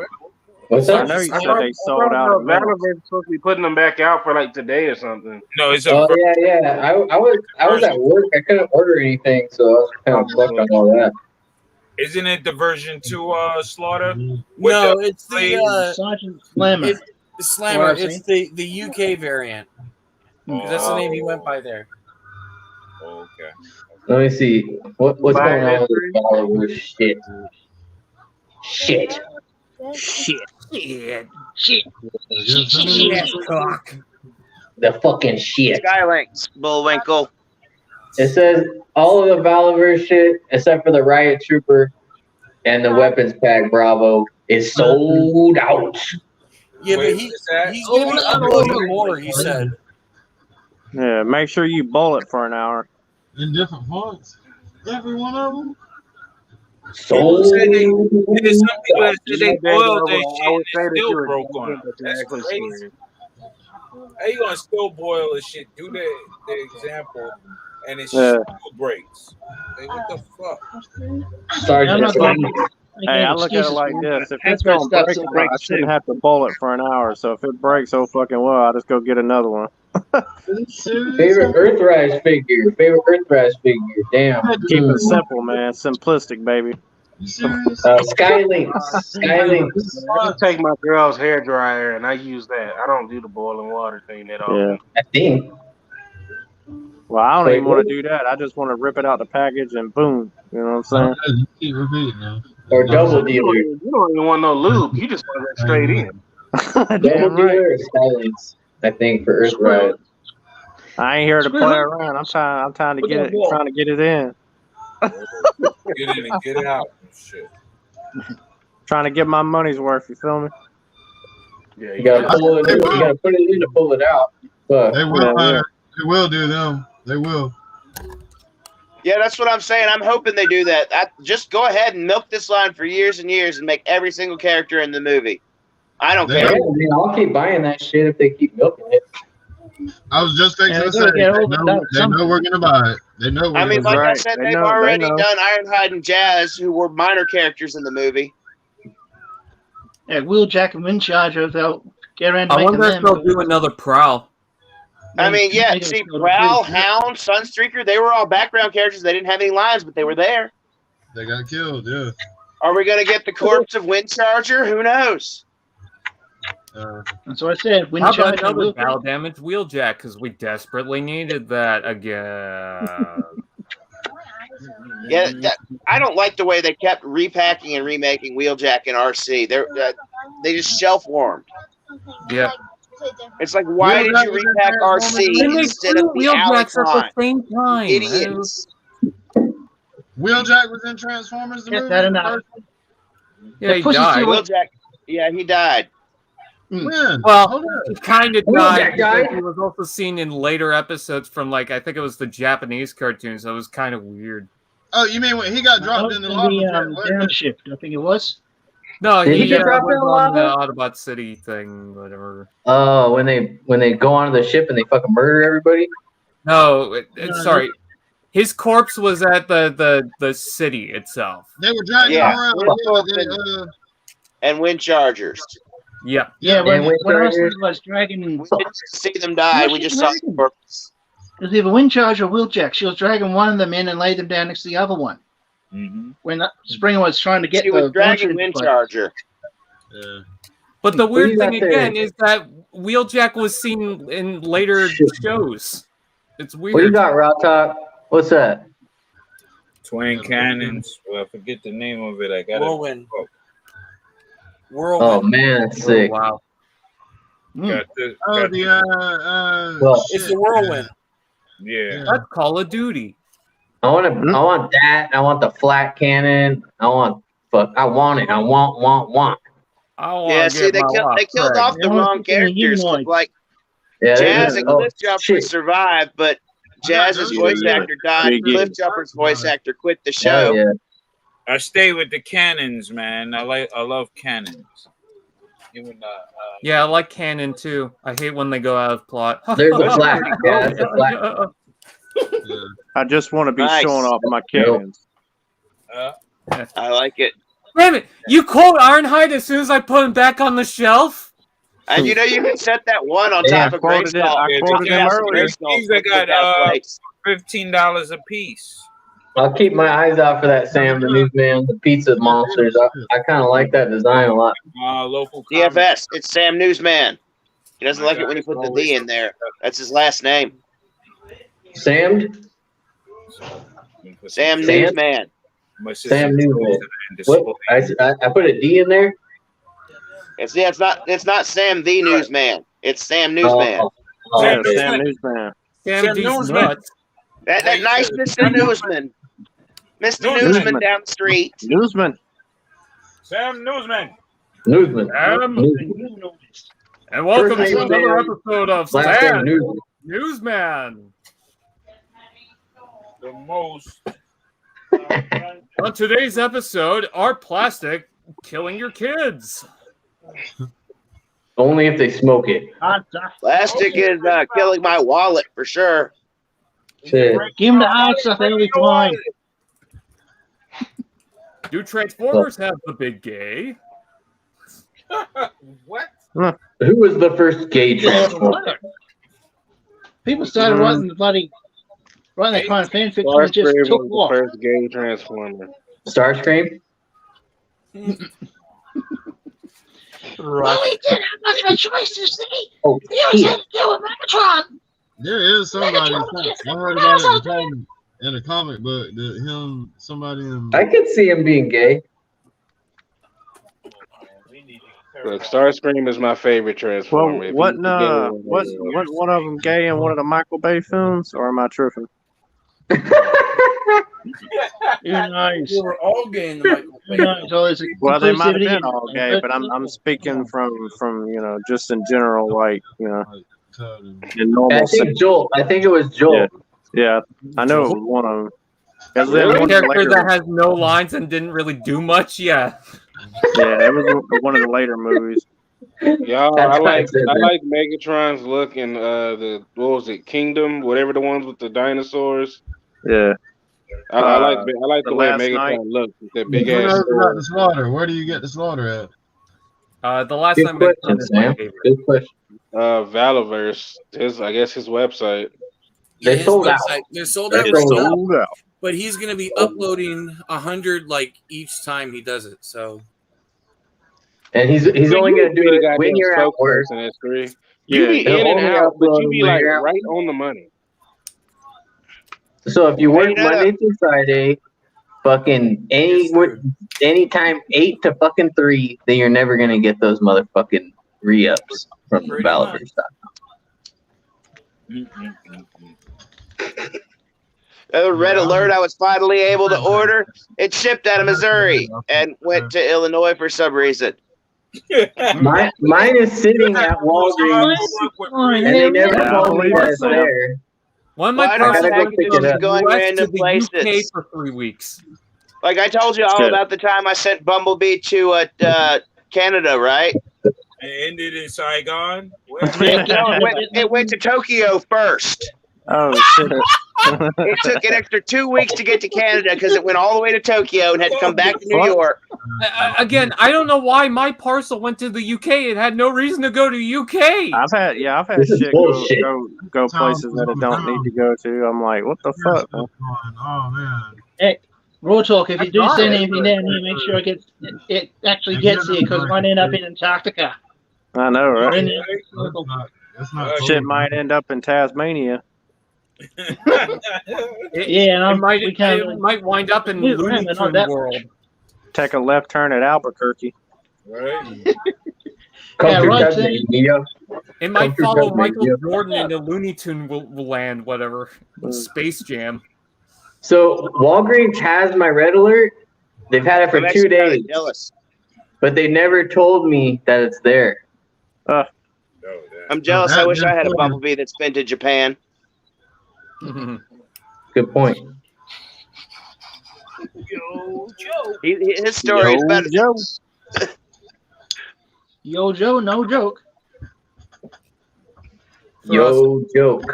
What's I that? know you said they sold out at Valor Mills. is supposed to be putting them back out for like today or something. No, it's Oh yeah. I was at work. I couldn't order anything, so I was kind of fucked on all that. Isn't it the version 2 Slaughter? No, it's the Sergeant Slammer. It's the Slammer. I've It's the UK variant. That's the name he went by there. Okay. Let me see. What's going on with this Valaverse shit? Shit. Cock. The fucking shit. Skylinks, Bullwinkle. It says all of the Valaverse shit, except for the Riot Trooper and the Weapons Pack Bravo, is sold out. Yeah, but he's gonna be uploading more. He said. Yeah, make sure you boil it for an hour. In different fonts. Every one of them. People say there's some people that say they boiled that shit and say it that still you were broke on them. but you That's actually crazy. How you gonna still boil the shit? Do the example and it still breaks. Like, what the fuck? Sergeant Hey, I look at it like this. If it's going to break, I shouldn't have to boil it for an hour. So if it breaks, oh fucking well, I'll just go get another one. Favorite Earthrise figure. Damn. Keep it simple, man. Simplistic, baby. Skylinks. I just take my girl's hair dryer and I use that. I don't do the boiling water thing at all. Yeah. I think. Well, I don't even want to do that. I just want to rip it out the package and boom. You know what I'm saying? You keep repeating now. Or double dealer. You don't even want no lube. You just want that straight in. Double dealer or Skylinks, I think, for Earthrise. I ain't here to play around. I'm trying to get it. Trying to get it in. Get in and get it out. Shit. Trying to get my money's worth. You feel me? Yeah, You gotta pull it in. You gotta put it in to pull it out. But, They will. They will do them. They will. Yeah, that's what I'm saying. I'm hoping they do that. Just go ahead and milk this line for years and years and make every single character in the movie. I don't care. Yeah, I'll keep buying that shit if they keep milking it. I was just fixing to say, they know we're going to buy it. They know we're I mean, gonna like buy I it. said, they've already done Ironhide and Jazz, who were minor characters in the movie. Yeah, Wheeljack and Windcharger, they'll get around to I making wonder if them. they'll do another Prowl. I mean, yeah, see, Prowl, Hound, Sunstreaker, they were all background characters. They didn't have any lines, but they were there. They got killed, yeah. Are we going to get the corpse of Windcharger? Who knows? That's what I said. How about Windcharger, another battle damage Wheeljack? Because we desperately needed that again. Yeah, I don't like the way they kept repacking and remaking Wheeljack and RC. They just shelf warmed. Yeah. It's like, why did you repack RC instead of the Wheeljacks at the Alex same time. Idiots. Wheeljack was in Transformers the movie? that enough. Yeah, he died. Wheeljack, yeah, he died. When? Well, he kind of died. Wheeljack died? He was also seen in later episodes from, like, I think it was the Japanese cartoon, so it was kind of weird. Oh, you mean when he got dropped in the lava? Downshift, I think it was. No, Did he he get dropped in was the on the lava? Autobot City thing, whatever. Oh, when they go onto the ship and they fucking murder everybody? No, sorry. His corpse was at the city itself. They were dragging Yeah. him around. And Windchargers. Yeah. Yeah, when And I Windcharger. was dragging, We didn't see them die. We just saw the corpse. it was either Windcharger or Wheeljack. She was dragging one of them in and laid them down next to the other one. Mm-hmm. When Springer was trying to get She the was dragging launcher- Windcharger. Yeah. But the weird you thing got there? again is that Wheeljack was seen in later shows. It's weird. What you got, Raw Talk? What's that? Twin Cannons. Well, I forget the name of it. I got Whirlwind. it. Whirlwind. Oh man, that's sick. Wow. Got the, Oh, got the Well, It's the Whirlwind. yeah. That's Call of Duty. I want that. I want the flat cannon. I want it. I want. I want Yeah, to see, get my they killed Craig. off the wrong characters. Like Yeah, Jazz and oh, Cliffjumper shit. survived, but Jazz's voice actor died. Yeah. Cliffjumper's voice actor quit the Hell show. yeah. I stay with the cannons, man. I love cannons. Even Yeah, I like canon too. I hate when they go out of plot. There's a flag. Yeah, it's a flag. I just want to be Nice. showing off my cannons. I like it. Wait a minute, you quote Ironhide as soon as I put him back on the shelf? And you know you can set that one on Yeah, top of I quoted it. I quoted him earlier. these I got $15 a piece. I'll keep my eyes out for that Sam the Newsman, the pizza monsters. I kind of like that design a lot. Local DFS. It's Sam Newsman. He doesn't like it when you put the D in there. That's his last name. Sam? Sam Newsman. Sam Newsman. What? I put a D in there? It's not Sam the Newsman. It's Sam Newsman. Yeah, Sam Newsman. Sam Newsman. That nice Mr. Newsman. Mr. Newsman down the street. Newsman. Sam Newsman. Newsman. And welcome First to name another Sam, episode of last name Sam Newsman. Newsman. The most. On today's episode, are plastic killing your kids? Only if they smoke it. Plastic is killing my wallet for sure. Shit. Give him the hard stuff every time. Do Transformers have the big gay? What? Who was the first gay Transformer? People started writing that kind of fanfiction and it just Starscream took was the off. first gay Transformer. Starscream? Well, he didn't have much of a choice to see. Oh, He always had to deal with Megatron. There is somebody. I heard about it in a comic book that somebody in. I could see him being gay. Look, Starscream is my favorite Transformer. Well, If wasn't you could get one of them gay in one of the Michael Bay films, or am I tripping? You're nice. We were all gay in the Michael Bay. You're nice. So there's a Well, they might have inclusivity been all gay, but I'm speaking from just in general, like in normal. I think Joel. I think it was Joel. Yeah, I know it was one of them. Because The then one of the character later, that has no lines and didn't really do much? Yeah. yeah, it was one of the later movies. Y'all, That's I like what I said, man. Megatron's look in what was it, Kingdom, whatever the ones with the dinosaurs. Yeah, I like the The way Last Megatron Night. looks with that big Who ass knows about sword. the slaughter? Where do you get the slaughter at? The last Good time question, is my Sam. favorite. Good question. Valaverse, I guess his website. They his sold out. website- They're sold They out. sold right now, Sold out. but he's going to be uploading 100 like each time he does it. So And he's only going to do it when you're at work. In S3. You be He'll in and only out, but you upload be when like you're at right on the money. So if you work Hey, Monday through Friday, fucking anytime 8 to fucking 3, then you're never gonna get those motherfucking re-ups from Pretty developers. Red alert! I was finally able to order. It shipped out of Missouri and went to Illinois for some reason. Mine is sitting at Walgreens, and they never told me that it's there. One of my Why don't parcels I went think from it's the going US to random the places? UK for 3 weeks. Like I told you all Shit. about the time I sent Bumblebee to Canada, right? It ended in Saigon. Where? No, it went to Tokyo first. Oh shit! It took an extra 2 weeks to get to Canada because it went all the way to Tokyo and had to come back to New What? York. Again, I don't know why my parcel went to the UK. It had no reason to go to UK. I've had This is shit bullshit. go places that it don't need to go to. I'm like, what the fuck? Man? Oh man. Hey, Raw Talk, if you do got send it. anything down here, make sure it actually gets here because it might end up in Antarctica. I know, Or right? in the- That's not Shit might end up in Tasmania. Yeah, and we can't it might wind up in Move Looney around, but not Tunes that world. Take a left turn at Albuquerque. Right. Come Yeah, through right, Tasmania. It might Come through follow Tasmania. Michael Jordan into Looney Tune land, whatever. Space Jam. So Walgreens has my red alert. They've had it for I'm 2 actually kinda days, jealous. but they never told me that it's there. I'm jealous. I wish I had a Bumblebee that's been to Japan. Good point. His story is better. Joe. Yo, Joe, no joke. Yo, joke.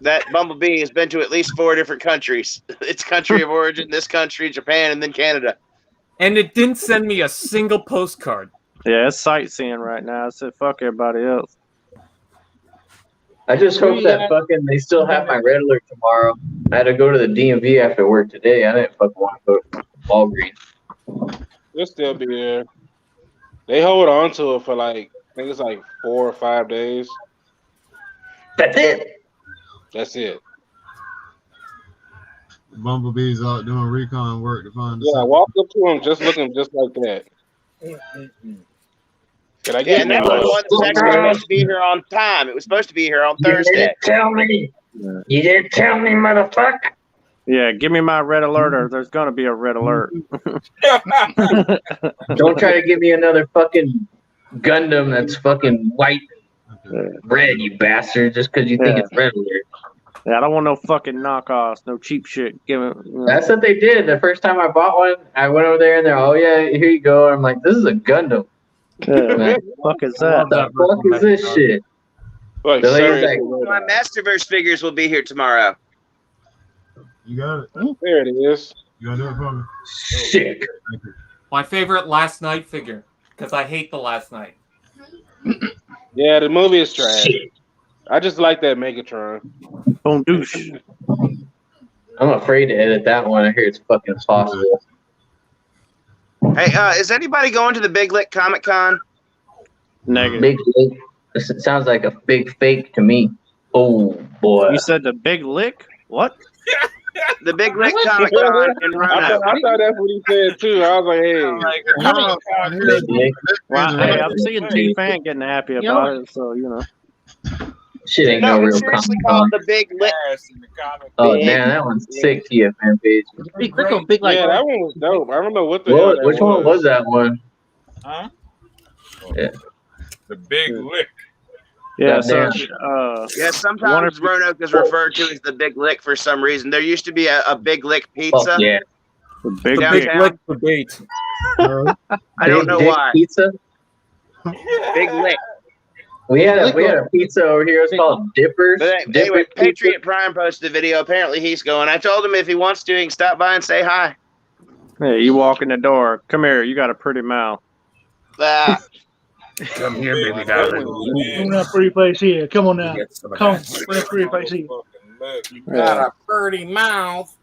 That Bumblebee has been to at least 4 different countries. Its country of origin, this country, Japan, and then Canada. And it didn't send me a single postcard. Yeah, it's sightseeing right now. I said, fuck everybody else. I just hope that fucking they still have my red alert tomorrow. I had to go to the DMV after work today. I didn't fucking want to go to Walgreens. They'll still be there. They hold on to it for like, I think it's like 4 or 5 days. That's it. That's it. Bumblebee's out doing recon work to find. Yeah, walk up to him just looking just like that. Can I get and that was one that's actually supposed to be here on time. It was supposed to be here on Thursday. You didn't tell me. You didn't tell me, motherfucker. Yeah, give me my red alert or there's going to be a red alert. Don't try to give me another fucking Gundam that's fucking white, red, you bastard, just because you think it's red alert. Yeah, I don't want no fucking knockoffs, no cheap shit. Give it. That's what they did. The first time I bought one, I went over there and they're, oh yeah, here you go. And I'm like, this is a Gundam. Yeah, what the fuck is that? What the fuck is this shit? Like, my Masterverse figures will be here tomorrow. You got it. There it is. You gotta do it for me. Sick. My favorite Last Night figure, because I hate the Last Night. Yeah, the movie is trash. I just like that Megatron. Boom douche. I'm afraid to edit that one. I hear it's fucking impossible. Hey, is anybody going to the Big Lick Comic Con? Negative. Big Lick. It sounds like a big fake to me. Oh boy. You said the Big Lick? What? The Big Lick Comic Con in Roanoke. I thought that's what he said too. I was like, hey. Well, hey, I'm seeing T-Fan getting happy about it, so you know. Shit ain't No, no it's real seriously Comic called Con. the Big Lick. Oh damn, that one's sick TFN page. Big like Yeah, that one was dope. I don't know what the hell What? that Which one was that one? Huh? Yeah. The Big Lick. Yeah, so Yeah, sometimes Roanoke is referred to as the Big Lick for some reason. There used to be a Big Lick pizza. Fuck yeah. the Big Big Lick. Lick debate. I don't know Dick why. Pizza. Big Lick. We had a pizza over here. It's called Dippers. But anyway, Dippers Pizza. Patriot Prime posted the video. Apparently he's going. I told him if he wants to, he can stop by and say hi. Hey, you walk in the door. Come here. You got a pretty mouth. Come here, baby darling. Come on now, pretty face here. Come on now. Come on, pretty face here. You got a pretty mouth.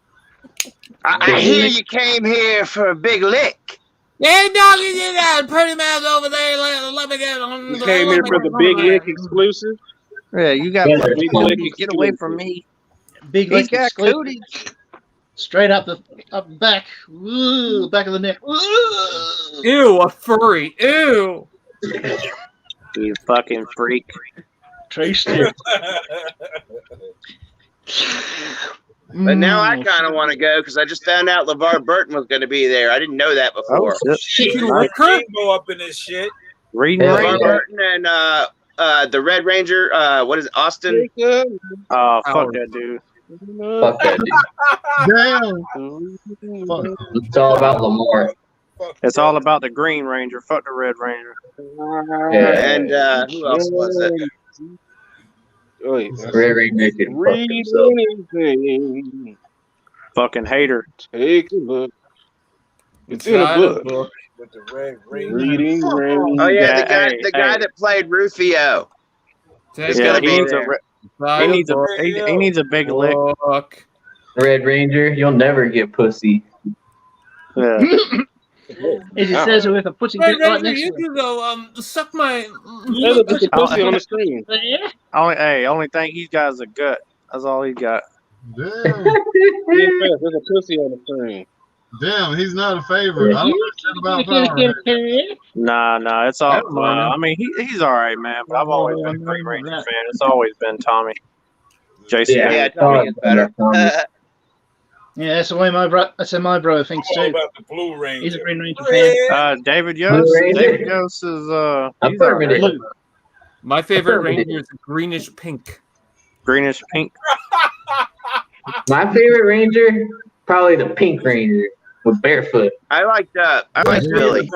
I hear you came here for a Big Lick. Hey, doggy, you got a pretty mouth over there. Let me get on. You came here for the Big Lick exclusive. Yeah, you got Yeah, Big Lick. Get away from me. Big He Lick got exclusive. cooties. Straight up the back. Ooh, back of the neck. Ooh. Ew, a furry. Ew. You fucking freak. Tasty. But now I kind of want to go because I just found out LeVar Burton was going to be there. I didn't know that before. shit. Rainbow up in this shit. Reading Yeah, LeVar Rainbow. Burton and the Red Ranger. What is it, Austin? Oh, fuck that dude. Fuck that dude. Damn. Fuck. It's all about Lamar. It's all about the Green Ranger. Fuck the Red Ranger. Yeah. And who else was it? Wait, Red Ranger can fuck read himself. anything. Fucking hater. Take a look. It's in a Inside a book. With the Red Ranger. Reading rain. Oh yeah, Yeah, the guy that played Rufio. Take It's Yeah, gonna he be needs there. he needs he needs a big lick. Fuck. Red Ranger, you'll never get pussy. Yeah. As it says with a pussy Red right Ranger, next you to it. can go suck my. Yeah, look, it's a pussy on the screen. Only thing he's got is a gut. That's all he got. Damn. There's a pussy on the screen. Damn, he's not a favorite. I don't know shit about Power Rangers. Nah, it's all. I mean, he's all right, man. But I've always been a Green Ranger fan. It's always been Tommy. Jason. Yeah, Tommy is better. Yeah, that's the way my brother thinks All too. about the Blue Ranger. He's a Green Ranger fan. David Yost. Blue Ranger? David Yost is he's all Affirmative. right. My favorite Affirmative. ranger is greenish pink. Greenish pink. My favorite Ranger, probably the Pink Ranger. with barefoot. I like Billy.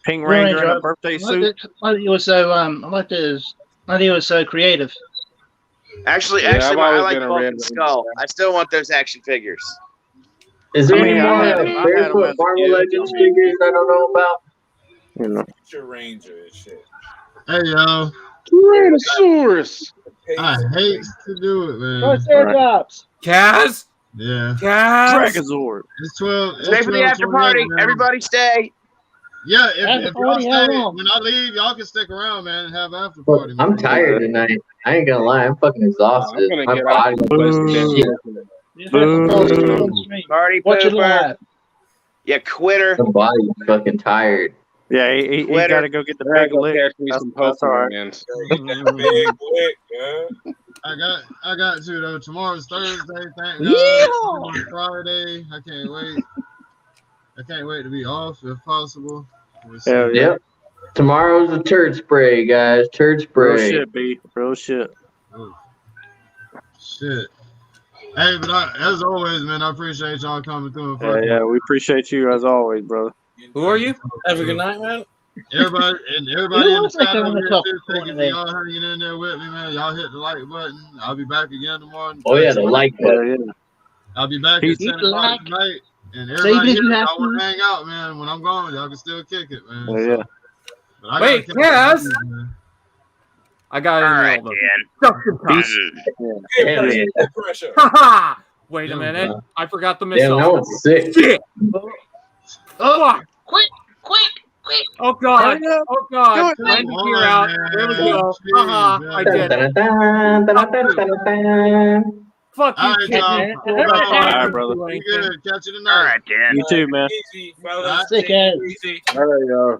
Pink Blue Ranger in a I birthday liked suit. it. I think it was so. I liked his. I think it was so creative. Actually, Yeah, I've I always like been a Bulk Red and Ranger Skull. I still want those action figures. Is there I any mean, more I had him barefoot as a Marvel kid. Legends figures I don't know about? You know. Future Ranger and shit. Hey, yo. Tyrannosaurus. I hate to do it, man. Triceratops. Kaz? Yeah. Kaz? Dragazord. It's 12. Stay It's for the after 12:28, party. man. Everybody stay. Yeah, After if y'all party, how stay, long? when I leave, y'all can stick around, man, and have after Look, party, man. I'm tired tonight. I ain't gonna lie. I'm fucking I'm exhausted. gonna My get off body and go play some Dead shit. Space. You have to fall asleep on stream. Party Watch it pooper. live. You quitter. My body's fucking tired. Yeah, he Quitter. got to go get the I gotta big go lick. catch me some That's all right. Pokemon. Big lick, yeah. I got to though. Tomorrow's Thursday. Thank God. Yeah. It's Friday. I can't wait. I can't wait to be off if possible. We'll see. Hell yeah. Yep. Tomorrow's the turd spray, guys. Turd Real spray. shit, B. Real shit. Ooh. Shit. Hey, but as always, man, I appreciate y'all coming through. And Yeah, fucking yeah. We appreciate you as always, brother. Who are you? Have a good night, man. everybody in Who the was that chat coming over to here talk too. for Thank you for today? y'all hanging in there with me, man. Y'all hit the like button. I'll be back again tomorrow. Oh yeah, the like button. Yeah. I'll be back Peace. at 10 Hit the o'clock like. tonight. And Save everybody if here, you have y'all want to. to hang out, man. When I'm gone, y'all can still kick it, man. Yeah, yeah. But I Wait, gotta catch Kaz? up, man. I got All an right, email. Dan. Just in time. Peace. Peer Damn pressure. it. Peer pressure. Haha! Wait a Yeah, minute. I forgot the Damn, missile. that one's sick. Shit! Oh, Fuck! quick. Oh god! Hurry up. Oh god! Do it. Time to Come gear on, out. man. There we go. Jeez, Haha! man. I did it. Dun, dun, dun, dun, dun, dun. Fuck All you, right, kid. y'all. You pulled that All on right, me, brother. you Be ain't good. Catch you All tonight. right, Dan. You too, man. Easy, fellas. Sick Take it ass. easy. All right, y'all.